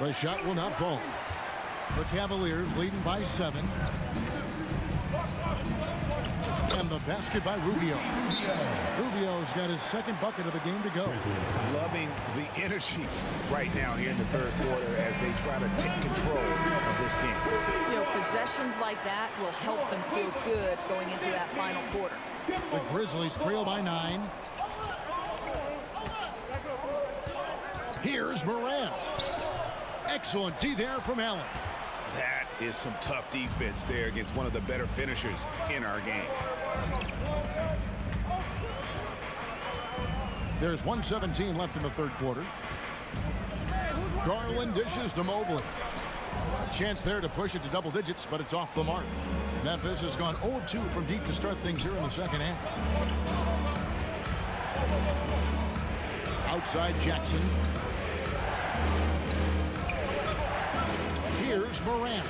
The shot will not fall. The Cavaliers leading by 7. And the basket by Rubio. Rubio's got his second bucket of the game to go. Loving the energy right now here in the third quarter as they try to take control of this game. You know, possessions like that will help them feel good going into that final quarter. The Grizzlies trail by 9. Here's Morant. Excellent D there from Allen. That is some tough defense there against one of the better finishers in our game. There's 1:17 left in the third quarter. Garland dishes to Mobley. A chance there to push it to double digits, but it's off the mark. Memphis has gone 0 of 2 from deep to start things here in the second half. Outside Jackson. Here's Morant.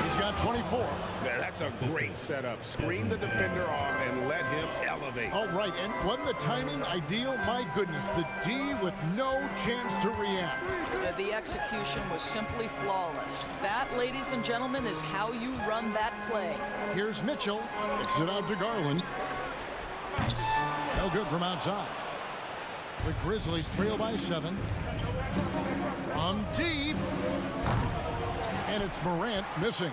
He's got 24. That's a great setup. Screen the defender off and let him elevate. All right, and wasn't the timing ideal? My goodness, the D with no chance to react. The execution was simply flawless. That, ladies and gentlemen, is how you run that play. Here's Mitchell. Kicks it out to Garland. No good from outside. The Grizzlies trail by 7. From deep. And it's Morant missing.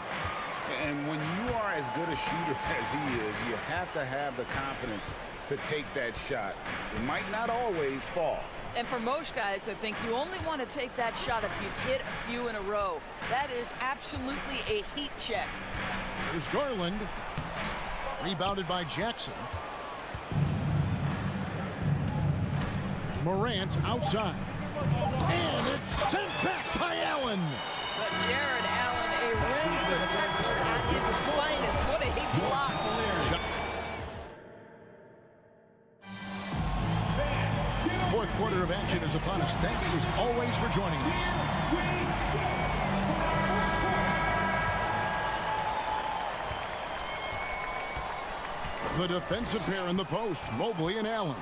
And when you are as good a shooter as he is, you have to have the confidence to take that shot. It might not always fall. And for most guys, I think you only want to take that shot if you've hit a few in a row. That is absolutely a heat check. Here's Garland. Rebounded by Jackson. Morant outside. And it's sent back by Allen. But Jared Allen, a rim protector at its finest. What a block. Fourth quarter of action is upon us. Thanks as always for joining us. The defensive pair in the post, Mobley and Allen.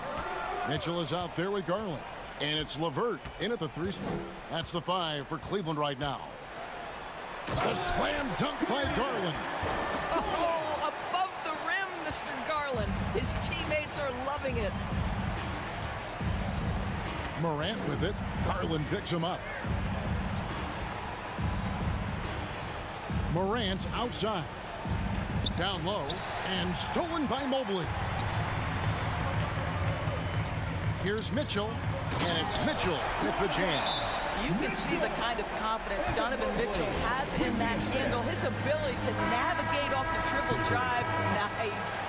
Mitchell is out there with Garland. And it's LeVert in at the 3 spot. That's the 5 for Cleveland right now. A slam dunk by Garland. Oh, above the rim, Mr. Garland. His teammates are loving it. Morant with it. Garland picks him up. Morant outside. Down low. And stolen by Mobley. Here's Mitchell. And it's Mitchell with the jam. You can see the kind of confidence Donovan Mitchell has in that handle. His ability to navigate off the triple drive. Nice.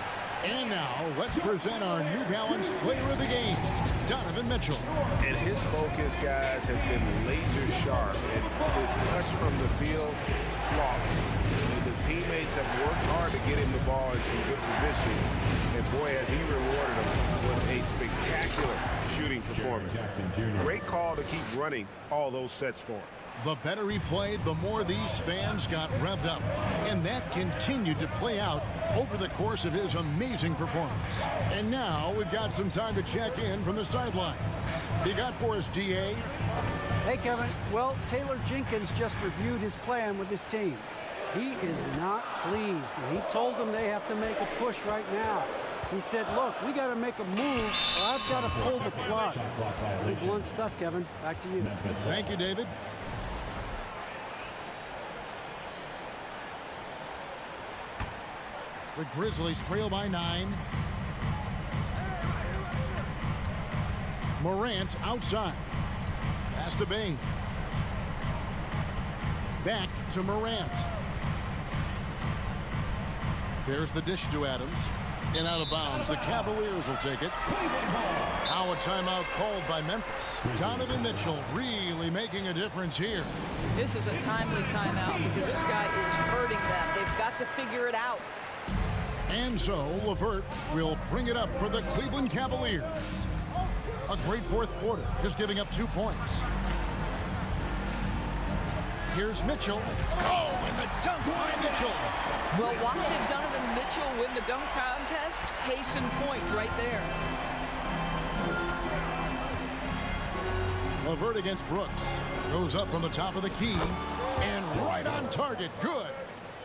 And now, let's present our New Balance Player of the Game, Donovan Mitchell. And his focus, guys, has been laser sharp. And his touch from the field, flawless. The teammates have worked hard to get him the ball in some good position. And boy, has he rewarded him with a spectacular shooting performance. Great call to keep running all those sets for him. The better he played, the more these fans got revved up. And that continued to play out over the course of his amazing performance. And now we've got some time to check in from the sideline. You got for us, DA? Hey, Kevin. Well, Taylor Jenkins just reviewed his plan with his team. He is not pleased, and he told them they have to make a push right now. He said, look, we got to make a move, or I've got to pull the plug. Pretty blunt stuff, Kevin. Back to you. Thank you, David. The Grizzlies trail by 9. Morant outside. Pass to Bain. Back to Morant. There's the dish to Adams. And out of bounds. The Cavaliers will take it. Now a timeout called by Memphis. Donovan Mitchell really making a difference here. This is a timely timeout because this guy is hurting them. They've got to figure it out. And so LeVert will bring it up for the Cleveland Cavaliers. A great fourth quarter, just giving up 2 points. Here's Mitchell. Oh, and the dunk by Mitchell. Well, why did Donovan Mitchell win the dunk contest? Case in point right there. LeVert against Brooks. Goes up from the top of the key. And right on target. Good.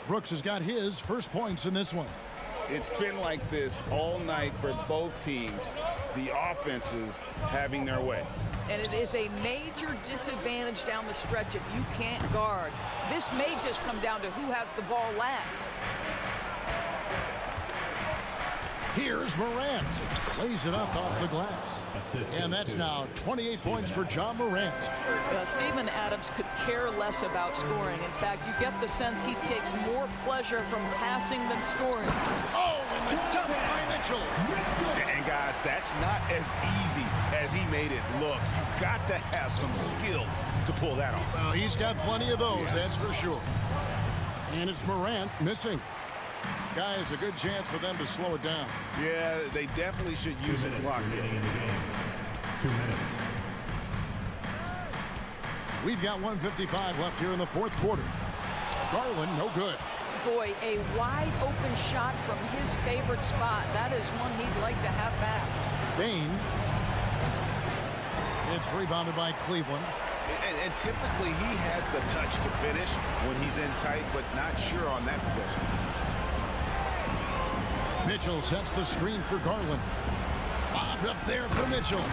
Brooks has got his first points in this one. It's been like this all night for both teams. The offenses having their way. And it is a major disadvantage down the stretch if you can't guard. This may just come down to who has the ball last. Here's Morant. Lays it up off the glass. And that's now 28 points for John Morant. Steven Adams could care less about scoring. In fact, you get the sense he takes more pleasure from passing than scoring. Oh, and the dunk by Mitchell. And guys, that's not as easy as he made it look. You've got to have some skills to pull that off. Well, he's got plenty of those, that's for sure. And it's Morant missing. Guys, a good chance for them to slow it down. Yeah, they definitely should use the clock here. 2 minutes. We've got 1:55 left here in the fourth quarter. Garland, no good. Boy, a wide open shot from his favorite spot. That is one he'd like to have back. Bain. It's rebounded by Cleveland. And typically he has the touch to finish when he's in tight, but not sure on that possession. Mitchell sets the screen for Garland. Bobbed up there for Mitchell.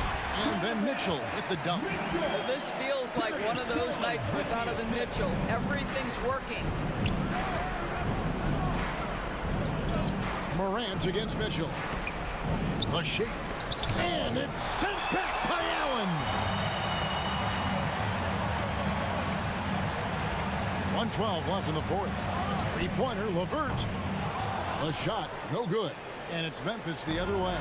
And then Mitchell with the dunk. Well, this feels like one of those nights for Donovan Mitchell. Everything's working. Morant against Mitchell. A shake. And it's sent back by Allen. 1:12 left in the fourth. Three-pointer, LeVert. A shot, no good. And it's Memphis the other way.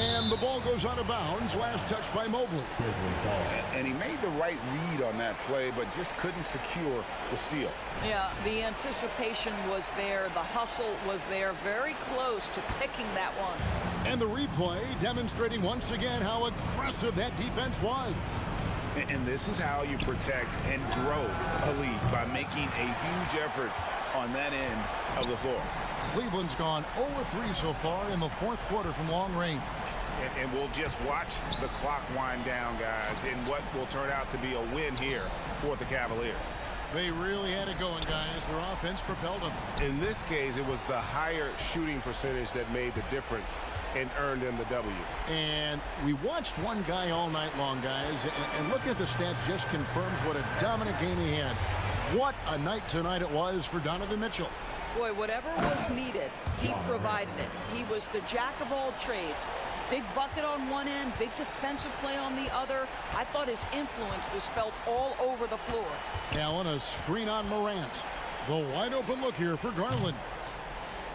And the ball goes out of bounds. Last touch by Mobley. And he made the right read on that play, but just couldn't secure the steal. Yeah, the anticipation was there. The hustle was there. Very close to picking that one. And the replay demonstrating once again how aggressive that defense was. And this is how you protect and grow a lead, by making a huge effort on that end of the floor. Cleveland's gone 0-3 so far in the fourth quarter from long range. And we'll just watch the clock wind down, guys, in what will turn out to be a win here for the Cavaliers. They really had it going, guys. Their offense propelled them. In this case, it was the higher shooting percentage that made the difference and earned them the W. And we watched one guy all night long, guys, and looking at the stats just confirms what a dominant game he had. What a night tonight it was for Donovan Mitchell. Boy, whatever was needed, he provided it. He was the jack of all trades. Big bucket on one end, big defensive play on the other. I thought his influence was felt all over the floor. Allen, a screen on Morant. The wide open look here for Garland.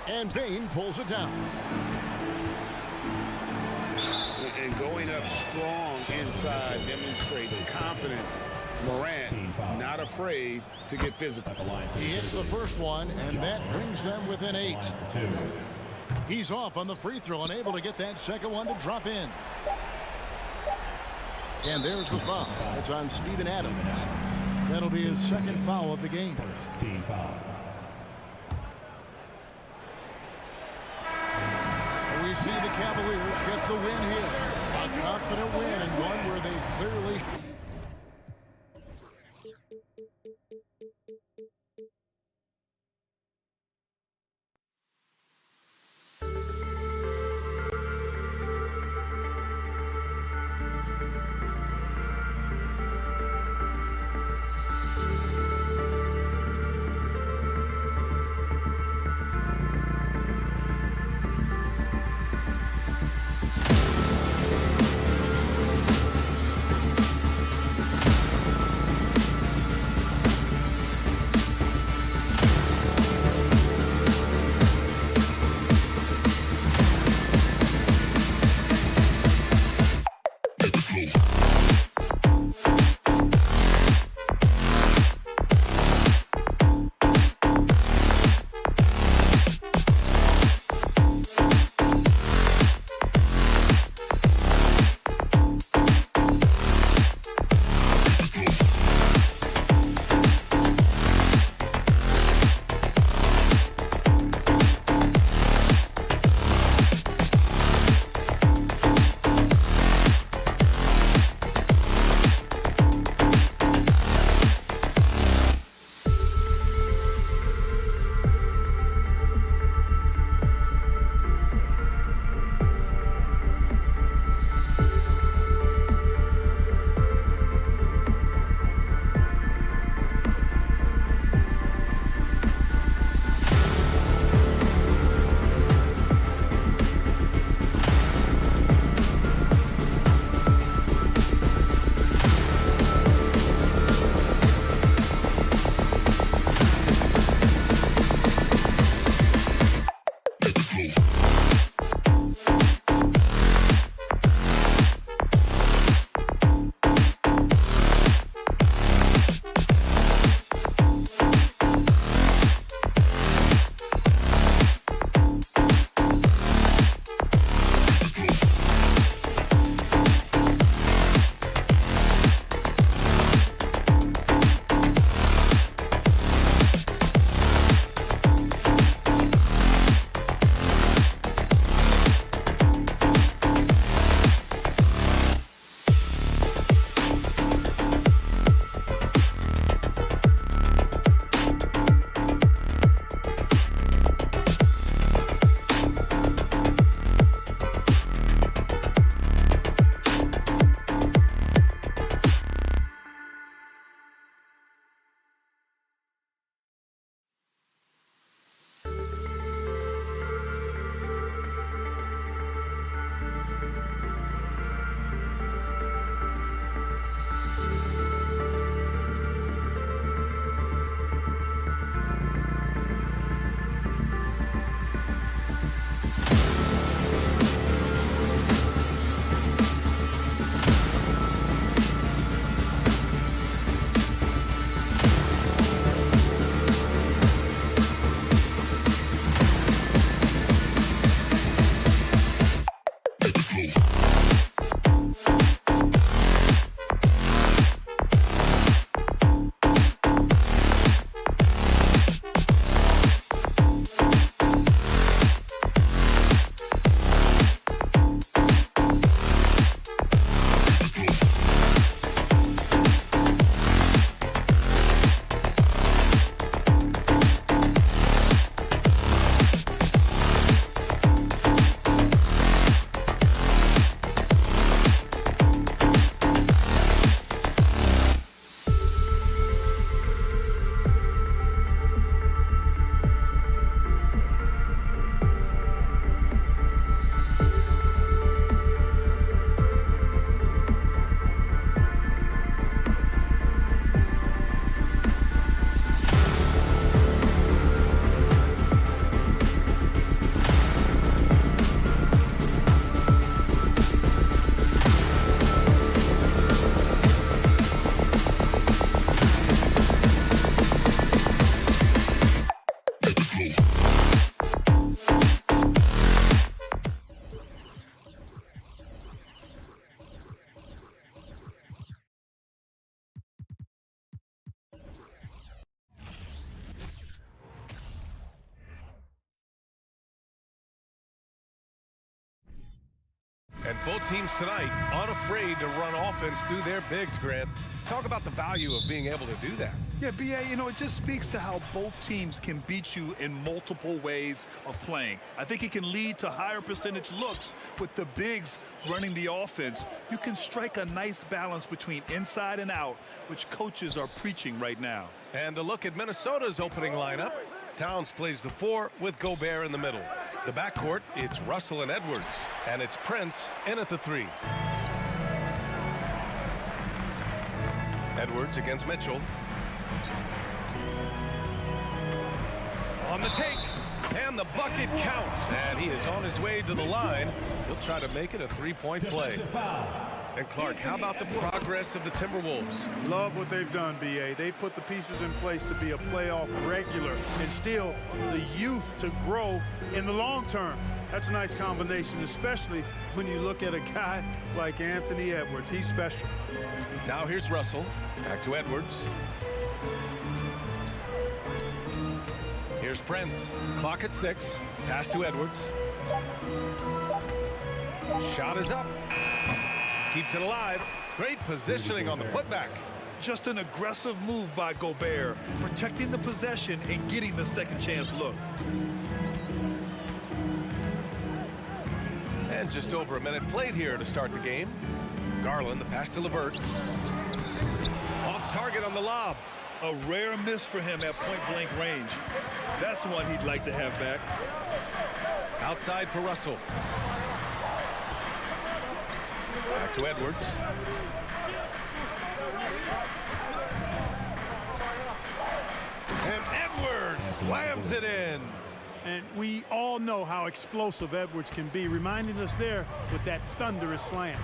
And Bain pulls it down. And going up strong inside demonstrates confidence. Morant not afraid to get physical. He hits the first one, and that brings them within 8. He's off on the free throw, unable to get that second one to drop in. And there's the foul. It's on Steven Adams. That'll be his second foul of the game. First team foul. We see the Cavaliers get the win here. A confident win, and one where they clearly... And both teams tonight unafraid to run offense through their bigs, Grant. Talk about the value of being able to do that. Yeah, B.A., you know, it just speaks to how both teams can beat you in multiple ways of playing. I think it can lead to higher percentage looks with the bigs running the offense. You can strike a nice balance between inside and out, which coaches are preaching right now. And a look at Minnesota's opening lineup. Towns plays the 4 with Gobert in the middle. The backcourt, it's Russell and Edwards. And it's Prince in at the 3. Edwards against Mitchell. On the take. And the bucket counts. And he is on his way to the line. He'll try to make it a 3-point play. And Clark, how about the progress of the Timberwolves? Love what they've done, B.A. They've put the pieces in place to be a playoff regular and still the youth to grow in the long term. That's a nice combination, especially when you look at a guy like Anthony Edwards. He's special. Now here's Russell. Back to Edwards. Here's Prince. Clock at 6. Pass to Edwards. Shot is up. Keeps it alive. Great positioning on the putback. Just an aggressive move by Gobert, protecting the possession and getting the second chance look. And just over a minute played here to start the game. Garland, the pass to LeVert. Off target on the lob. A rare miss for him at point-blank range. That's one he'd like to have back. Outside for Russell. Back to Edwards. And Edwards slams it in. And we all know how explosive Edwards can be, reminding us there with that thunderous slam.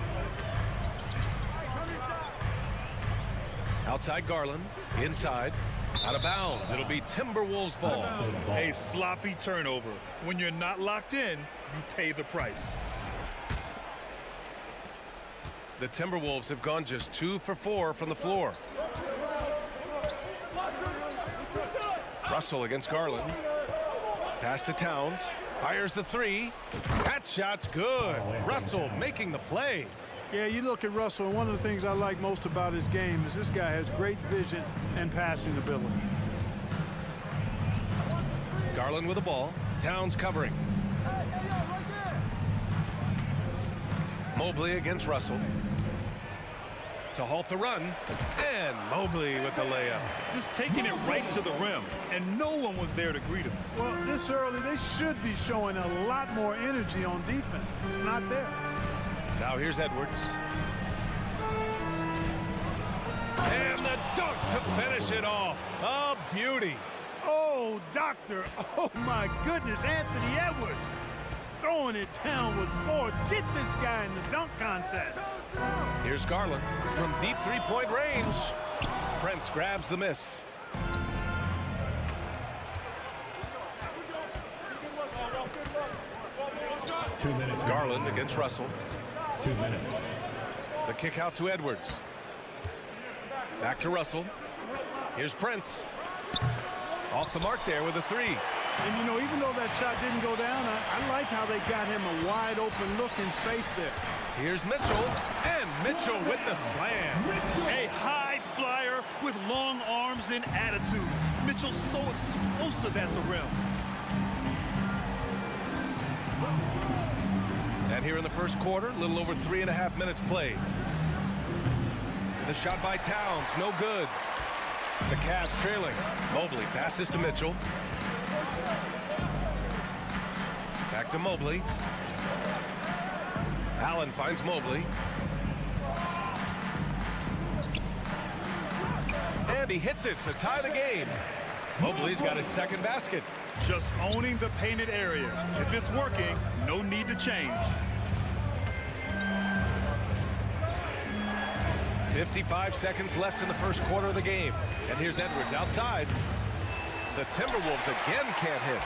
Outside Garland, inside, out of bounds. It'll be Timberwolves ball. A sloppy turnover. When you're not locked in, you pay the price. The Timberwolves have gone just 2 for 4 from the floor. Russell against Garland. Pass to Towns. Fires the 3. That shot's good. Russell making the play. Yeah, you look at Russell, and one of the things I like most about his game is this guy has great vision and passing ability. Garland with the ball. Towns covering. Mobley against Russell. To halt the run. And Mobley with the layup. Just taking it right to the rim, and no one was there to greet him. Well, this early, they should be showing a lot more energy on defense. It's not there. Now here's Edwards. And the dunk to finish it off. A beauty. Oh, doctor. Oh, my goodness. Anthony Edwards throwing it down with force. Get this guy in the dunk contest. Here's Garland from deep three-point range. Prince grabs the miss. Garland against Russell. 2 minutes. The kick out to Edwards. Back to Russell. Here's Prince. Off the mark there with a 3. And, you know, even though that shot didn't go down, I like how they got him a wide open look in space there. Here's Mitchell. And Mitchell with the slam. A high flyer with long arms and attitude. Mitchell's so explosive at the rim. And here in the first quarter, a little over 3.5 minutes played. The shot by Towns, no good. The Cavs trailing. Mobley passes to Mitchell. Back to Mobley. Allen finds Mobley. And he hits it to tie the game. Mobley's got his second basket. Just owning the painted area. If it's working, no need to change. 55 seconds left in the first quarter of the game. And here's Edwards outside. The Timberwolves again can't hit.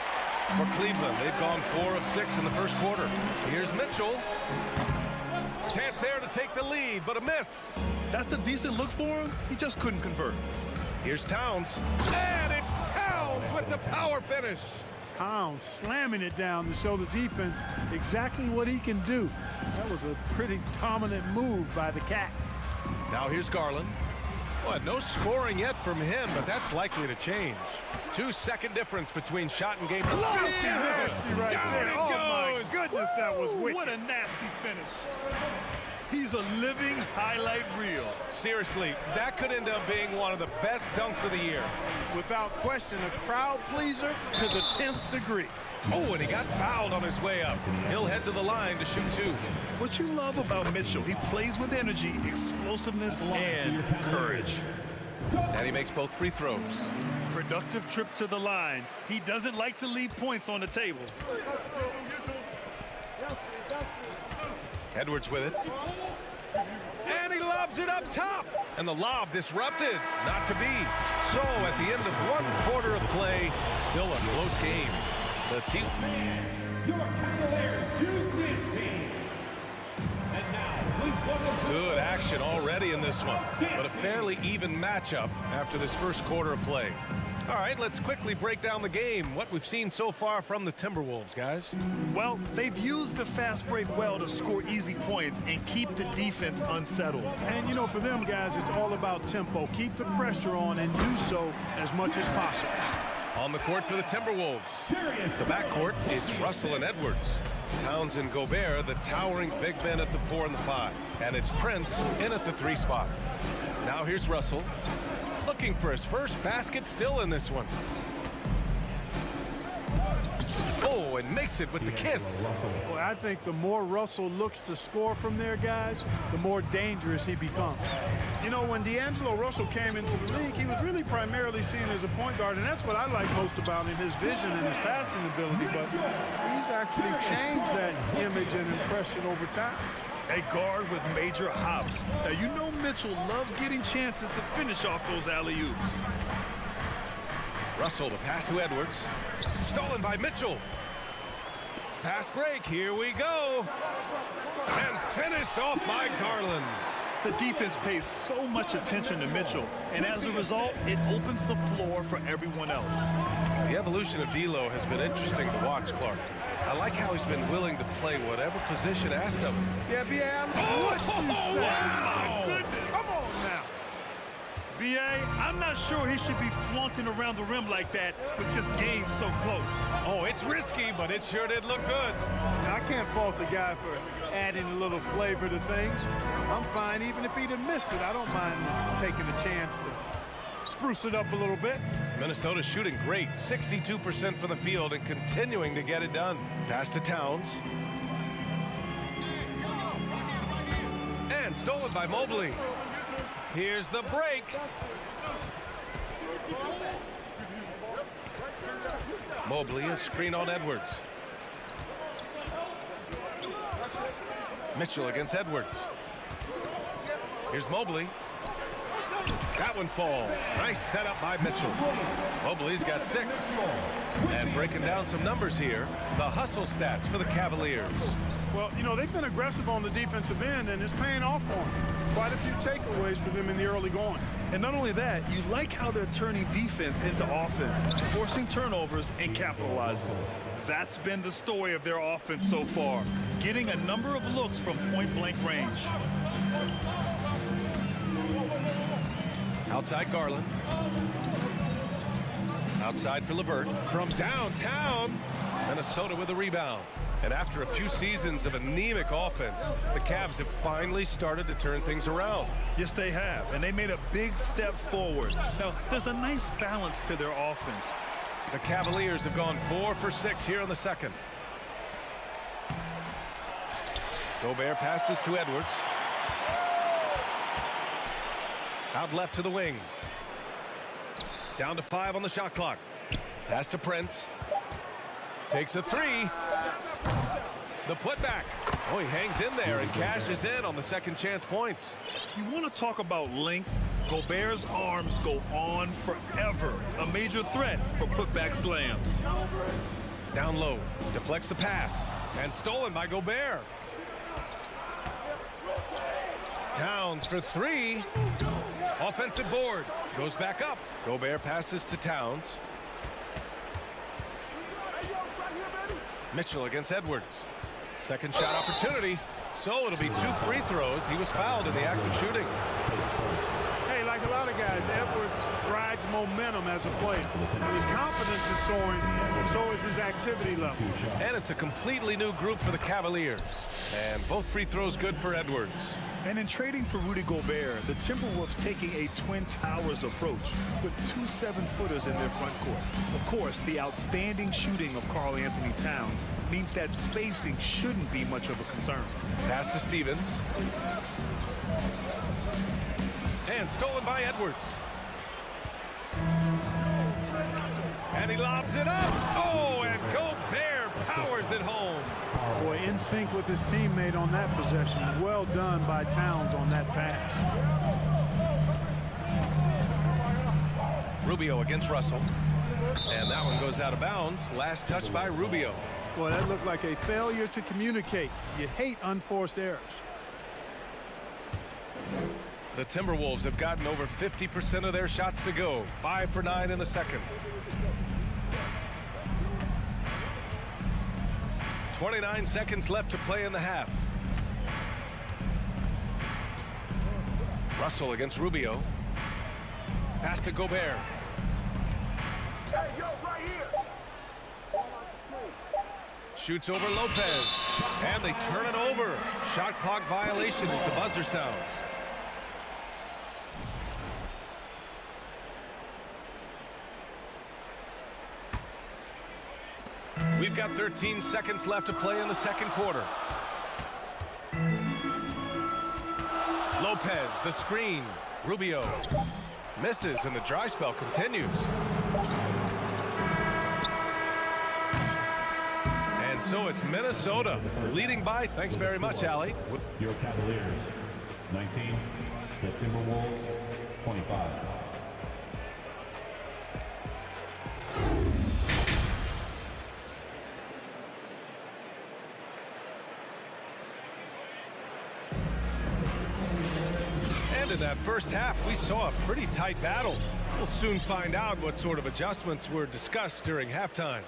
For Cleveland, they've gone 4 of 6 in the first quarter. Here's Mitchell. Chance there to take the lead, but a miss. That's a decent look for him. He just couldn't convert. Here's Towns. And it's Towns with the power finish. Towns slamming it down to show the defense exactly what he can do. That was a pretty dominant move by the Cat. Now here's Garland. Well, no scoring yet from him, but that's likely to change. 2-second difference between shot and game. Nasty right there. Oh, my goodness, that was wicked. What a nasty finish. He's a living highlight reel. Seriously, that could end up being one of the best dunks of the year. Without question, a crowd pleaser to the 10th degree. Oh, and he got fouled on his way up. He'll head to the line to shoot 2. What you love about Mitchell, he plays with energy, explosiveness, and courage. And he makes both free throws. Productive trip to the line. He doesn't like to leave points on the table. Edwards with it. And he lobs it up top. And the lob disrupted. Not to be. So at the end of 1 quarter of play, still a close game. The team. Your Cavaliers use this team. And now, please welcome. Good action already in this one. But a fairly even matchup after this first quarter of play. All right, let's quickly break down the game. What we've seen so far from the Timberwolves, guys. Well, they've used the fast break well to score easy points and keep the defense unsettled. And, you know, for them guys, it's all about tempo. Keep the pressure on and do so as much as possible. On the court for the Timberwolves. The backcourt is Russell and Edwards. Towns and Gobert, the towering big men at the 4 and the 5. And it's Prince in at the 3 spot. Now here's Russell. Looking for his first basket still in this one. Oh, and makes it with the kiss. Boy, I think the more Russell looks to score from there, guys, the more dangerous he becomes. You know, when D'Angelo Russell came into the league, he was really primarily seen as a point guard, and that's what I like most about him, his vision and his passing ability. But he's actually changed that image and impression over time. A guard with major hops. Now, you know Mitchell loves getting chances to finish off those alley-oops. Russell, the pass to Edwards. Stolen by Mitchell. Fast break, here we go. And finished off by Garland. The defense pays so much attention to Mitchell, and as a result, it opens the floor for everyone else. The evolution of D'Lo has been interesting to watch, Clark. I like how he's been willing to play whatever position asked of him. Yeah, B.A., what you say? Wow. My goodness. Come on now. B.A., I'm not sure he should be flaunting around the rim like that with this game so close. Oh, it's risky, but it sure did look good. I can't fault the guy for adding a little flavor to things. I'm fine even if he'd have missed it. I don't mind taking a chance to spruce it up a little bit. Minnesota shooting great, 62% from the field and continuing to get it done. Pass to Towns. And stolen by Mobley. Here's the break. Mobley, a screen on Edwards. Mitchell against Edwards. Here's Mobley. That one falls. Nice setup by Mitchell. Mobley's got 6. And breaking down some numbers here, the hustle stats for the Cavaliers. Well, you know, they've been aggressive on the defensive end, and it's paying off for them. Quite a few takeaways for them in the early going. And not only that, you like how they're turning defense into offense, forcing turnovers and capitalizing. That's been the story of their offense so far, getting a number of looks from point-blank range. Outside Garland. Outside for LeVert. From downtown, Minnesota with a rebound. And after a few seasons of anemic offense, the Cavs have finally started to turn things around. Yes, they have, and they made a big step forward. Now, there's a nice balance to their offense. The Cavaliers have gone 4 for 6 here in the second. Gobert passes to Edwards. Out left to the wing. Down to 5 on the shot clock. Pass to Prince. Takes a 3. The putback. Oh, he hangs in there and cashes in on the second chance points. You want to talk about length? Gobert's arms go on forever. A major threat for putback slams. Down low. Deflects the pass. And stolen by Gobert. Towns for 3. Offensive board. Goes back up. Gobert passes to Towns. Mitchell against Edwards. Second shot opportunity. So it'll be 2 free throws. He was fouled in the act of shooting. Hey, like a lot of guys, Edwards rides momentum as a player. His confidence is soaring, so is his activity level. And it's a completely new group for the Cavaliers. And both free throws good for Edwards. And in trading for Rudy Gobert, the Timberwolves taking a Twin Towers approach with 2 7-footers in their front court. Of course, the outstanding shooting of Karl Anthony Towns means that spacing shouldn't be much of a concern. Pass to Stevens. And stolen by Edwards. And he lobs it up. Oh, and Gobert powers it home. Boy, in sync with his teammate on that possession. Well done by Towns on that pass. Rubio against Russell. And that one goes out of bounds. Last touch by Rubio. Boy, that looked like a failure to communicate. You hate unforced errors. The Timberwolves have gotten over 50% of their shots to go. 5 for 9 in the second. 29 seconds left to play in the half. Russell against Rubio. Pass to Gobert. Hey, yo, right here. Shoots over Lopez. And they turn it over. Shot clock violation as the buzzer sounds. We've got 13 seconds left to play in the second quarter. Lopez, the screen. Rubio misses, and the dry spell continues. And so it's Minnesota leading by. Thanks very much, Allie. Your Cavaliers, 19. The Timberwolves, 25. And in that first half, we saw a pretty tight battle. We'll soon find out what sort of adjustments were discussed during halftime.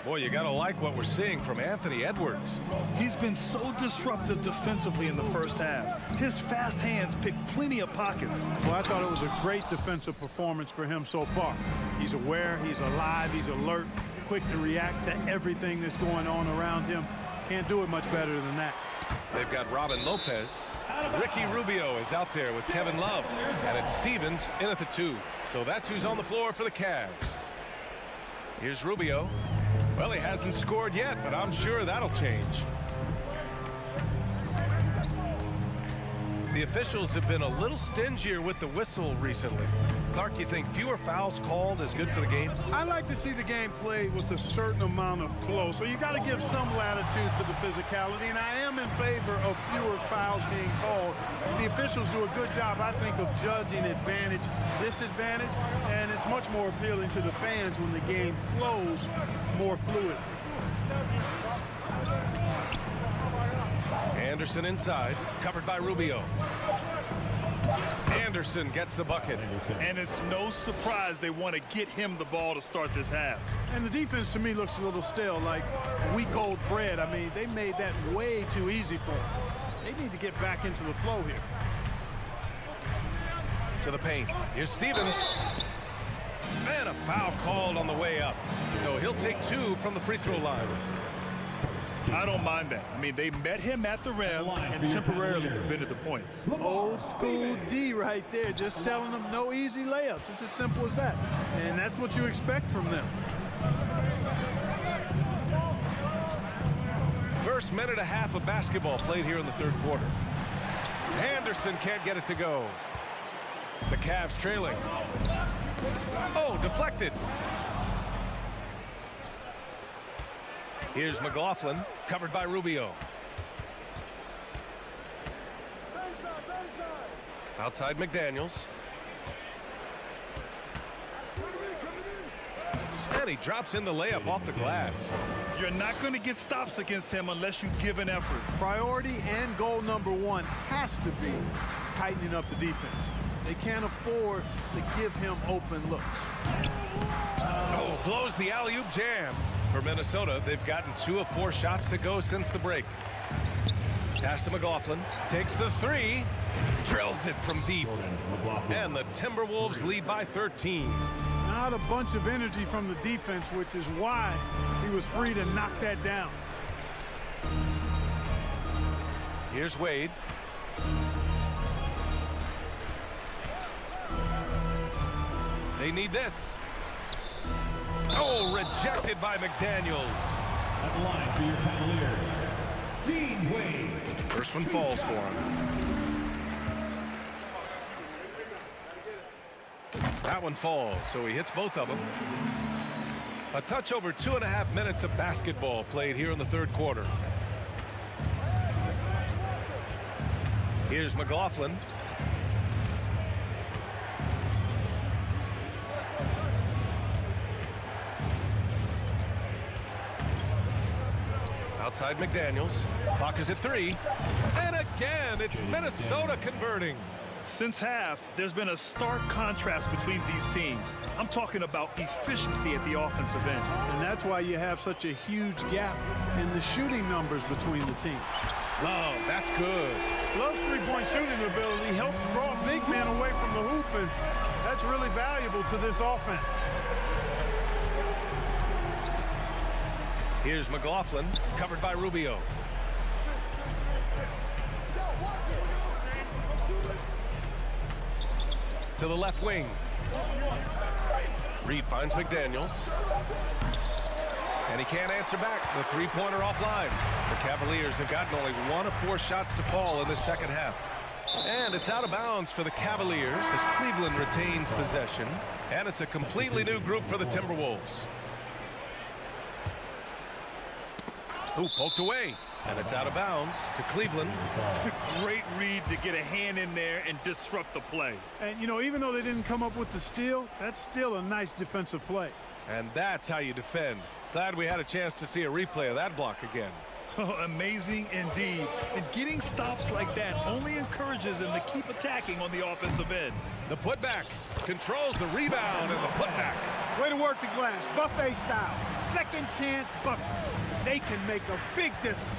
Boy, you gotta like what we're seeing from Anthony Edwards. He's been so disruptive defensively in the first half. His fast hands pick plenty of pockets. Well, I thought it was a great defensive performance for him so far. He's aware, he's alive, he's alert, quick to react to everything that's going on around him. Can't do it much better than that. They've got Robin Lopez. Ricky Rubio is out there with Kevin Love. And it's Stevens in at the 2. So that's who's on the floor for the Cavs. Here's Rubio. Well, he hasn't scored yet, but I'm sure that'll change. The officials have been a little stingier with the whistle recently. Clark, you think fewer fouls called is good for the game? I like to see the game played with a certain amount of flow, so you got to give some latitude to the physicality, and I am in favor of fewer fouls being called. The officials do a good job, I think, of judging advantage, disadvantage, and it's much more appealing to the fans when the game flows more fluid. Anderson inside, covered by Rubio. Anderson gets the bucket. And it's no surprise they want to get him the ball to start this half. And the defense to me looks a little stale, like week-old bread. I mean, they made that way too easy for them. They need to get back into the flow here. To the paint. Here's Stevens. And a foul called on the way up. So he'll take 2 from the free throw line. I don't mind that. I mean, they met him at the rim and temporarily prevented the points. Old school D right there, just telling them no easy layups. It's as simple as that. And that's what you expect from them. First minute and a half of basketball played here in the third quarter. Anderson can't get it to go. The Cavs trailing. Oh, deflected. Here's McLaughlin, covered by Rubio. Outside McDaniels. And he drops in the layup off the glass. You're not going to get stops against him unless you give an effort. Priority and goal number 1 has to be tightening up the defense. They can't afford to give him open looks. Oh, blows the alley-oop jam. For Minnesota, they've gotten 2 of 4 shots to go since the break. Pass to McLaughlin. Takes the 3. Drills it from deep. And the Timberwolves lead by 13. Not a bunch of energy from the defense, which is why he was free to knock that down. Here's Wade. They need this. Oh, rejected by McDaniels. At the line for your Cavaliers, Dean Wade. First one falls for him. That one falls, so he hits both of them. A touch over 2.5 minutes of basketball played here in the third quarter. Here's McLaughlin. Outside McDaniels. Clock is at 3. And again, it's Minnesota converting. Since half, there's been a stark contrast between these teams. I'm talking about efficiency at the offensive end. And that's why you have such a huge gap in the shooting numbers between the teams. Love, that's good. Love's three-point shooting ability helps draw big men away from the hoop, and that's really valuable to this offense. Here's McLaughlin, covered by Rubio. To the left wing. Reed finds McDaniels. And he can't answer back. The three-pointer offline. The Cavaliers have gotten only 1 of 4 shots to fall in the second half. And it's out of bounds for the Cavaliers as Cleveland retains possession. And it's a completely new group for the Timberwolves. Ooh, poked away. And it's out of bounds to Cleveland. Great read to get a hand in there and disrupt the play. And, you know, even though they didn't come up with the steal, that's still a nice defensive play. And that's how you defend. Glad we had a chance to see a replay of that block again. Amazing indeed. And getting stops like that only encourages them to keep attacking on the offensive end. The putback controls the rebound and the putback. Way to work the glass, buffet style. Second chance bucket. They can make a big difference.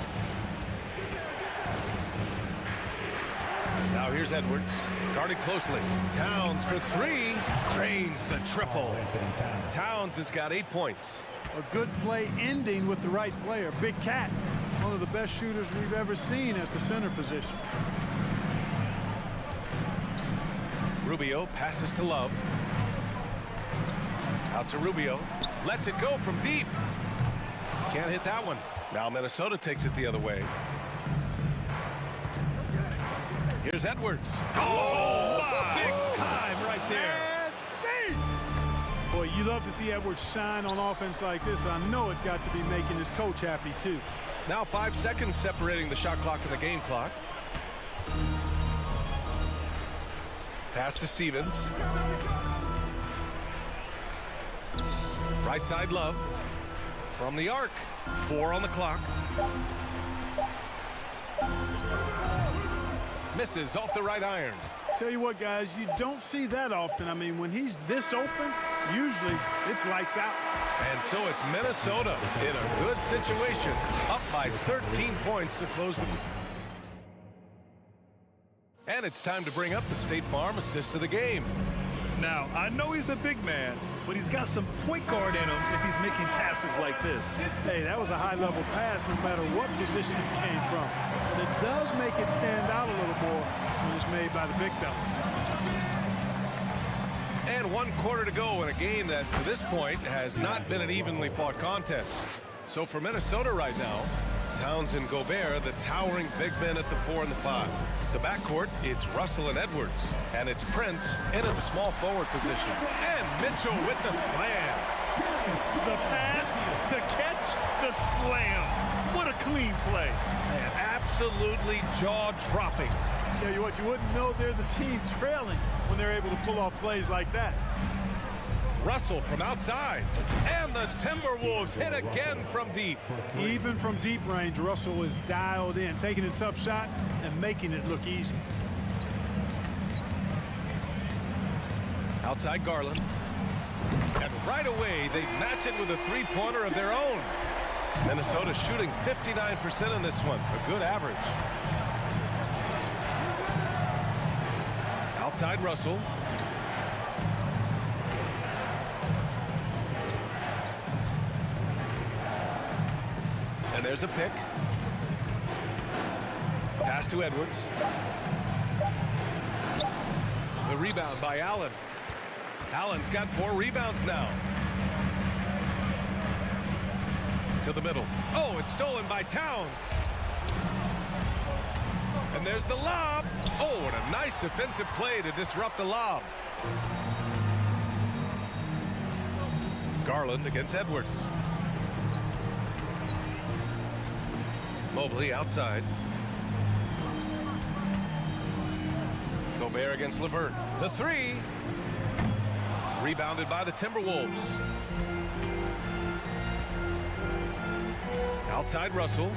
Now here's Edwards, guarded closely. Towns for 3, drains the triple. Towns has got 8 points. A good play ending with the right player. Big Cat, one of the best shooters we've ever seen at the center position. Rubio passes to Love. Out to Rubio, lets it go from deep. Can't hit that one. Now Minnesota takes it the other way. Here's Edwards. Oh, big time right there. Boy, you love to see Edwards shine on offense like this. I know it's got to be making his coach happy, too. Now 5 seconds separating the shot clock and the game clock. Pass to Stevens. Right side Love. From the arc. 4 on the clock. Misses off the right iron. Tell you what, guys, you don't see that often. I mean, when he's this open, usually it's lights out. And so it's Minnesota in a good situation, up by 13 points to close the game. And it's time to bring up the State Farm assist of the game. Now, I know he's a big man, but he's got some point guard in him if he's making passes like this. Hey, that was a high-level pass no matter what position it came from. But it does make it stand out a little more when it's made by the big fella. And 1 quarter to go in a game that, to this point, has not been an evenly fought contest. So for Minnesota right now, Towns and Gobert, the towering big men at the 4 and the 5. The backcourt, it's Russell and Edwards. And it's Prince in at the small forward position. And Mitchell with the slam. The pass, the catch, the slam. What a clean play. And absolutely jaw-dropping. Tell you what, you wouldn't know they're the team trailing when they're able to pull off plays like that. Russell from outside. And the Timberwolves hit again from deep. Even from deep range, Russell is dialed in, taking a tough shot and making it look easy. Outside Garland. And right away, they match it with a three-pointer of their own. Minnesota shooting 59% in this one. A good average. Outside Russell. And there's a pick. Pass to Edwards. The rebound by Allen. Allen's got 4 rebounds now. To the middle. Oh, it's stolen by Towns. And there's the lob. Oh, what a nice defensive play to disrupt the lob. Garland against Edwards. Mobley outside. Gobert against LeVert. The 3. Rebounded by the Timberwolves. Outside Russell.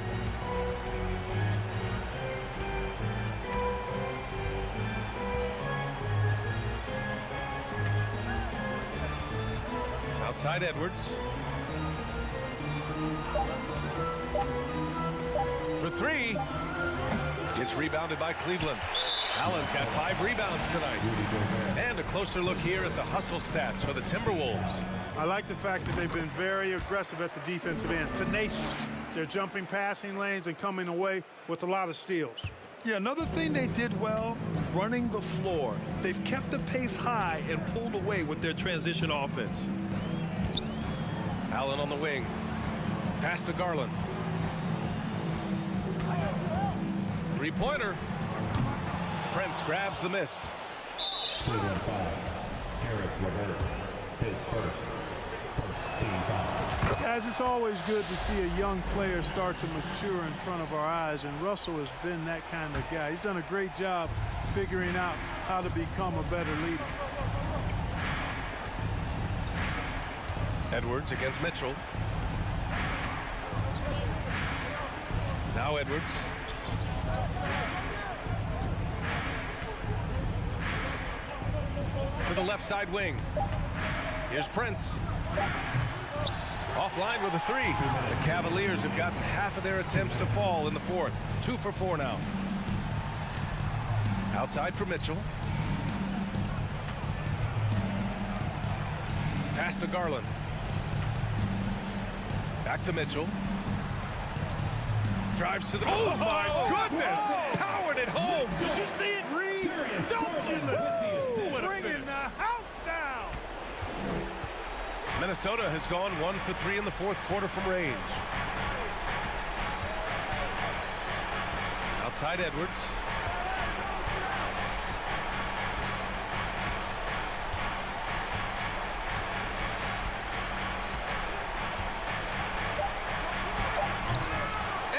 Outside Edwards. For 3. It's rebounded by Cleveland. Allen's got 5 rebounds tonight. And a closer look here at the hustle stats for the Timberwolves. I like the fact that they've been very aggressive at the defensive end. Tenacious. They're jumping passing lanes and coming away with a lot of steals. Yeah, another thing they did well, running the floor. They've kept the pace high and pulled away with their transition offense. Allen on the wing. Pass to Garland. Three-pointer. Prince grabs the miss. Cleveland foul. Harris LeVert. His first team foul. Guys, it's always good to see a young player start to mature in front of our eyes, and Russell has been that kind of guy. He's done a great job figuring out how to become a better leader. Edwards against Mitchell. Now Edwards. To the left side wing. Here's Prince. Offline with a three. The Cavaliers have gotten half of their attempts to fall in the fourth. 2 for 4 now. Outside for Mitchell. Pass to Garland. Back to Mitchell. Drives to the... Oh, my goodness! Powered it home! Did you see it, Reed? Bringing the house down! Minnesota has gone 1 for 3 in the fourth quarter from range. Outside Edwards.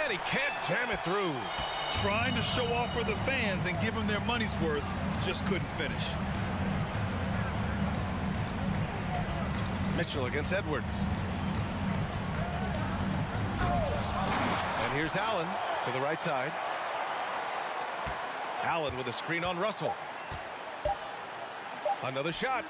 And he can't jam it through. Trying to show off for the fans and give them their money's worth, just couldn't finish. Mitchell against Edwards. And here's Allen to the right side. Allen with a screen on Russell. Another shot.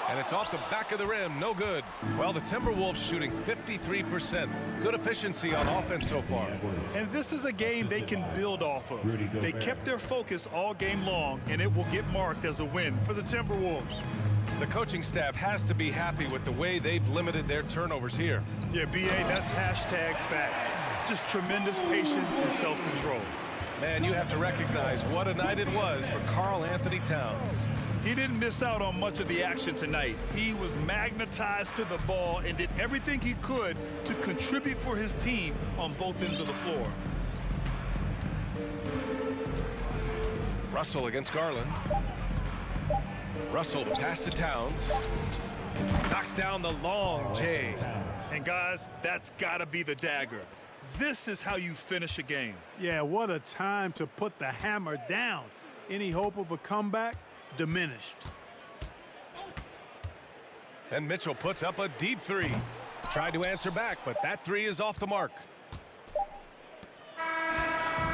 And it's off the back of the rim. No good. Well, the Timberwolves shooting 53%. Good efficiency on offense so far. And this is a game they can build off of. They kept their focus all game long, and it will get marked as a win for the Timberwolves. The coaching staff has to be happy with the way they've limited their turnovers here. Yeah, B.A., that's hashtag facts. Just tremendous patience and self-control. Man, you have to recognize what a night it was for Karl Anthony Towns. He didn't miss out on much of the action tonight. He was magnetized to the ball and did everything he could to contribute for his team on both ends of the floor. Russell against Garland. Russell, the pass to Towns. Knocks down the long J. And guys, that's got to be the dagger. This is how you finish a game. Yeah, what a time to put the hammer down. Any hope of a comeback? Diminished. And Mitchell puts up a deep three. Tried to answer back, but that three is off the mark.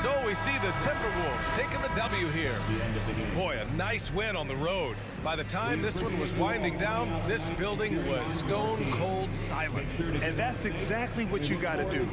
So we see the Timberwolves taking the W here. Boy, a nice win on the road. By the time this one was winding down, this building was stone cold silent. And that's exactly what you got to do.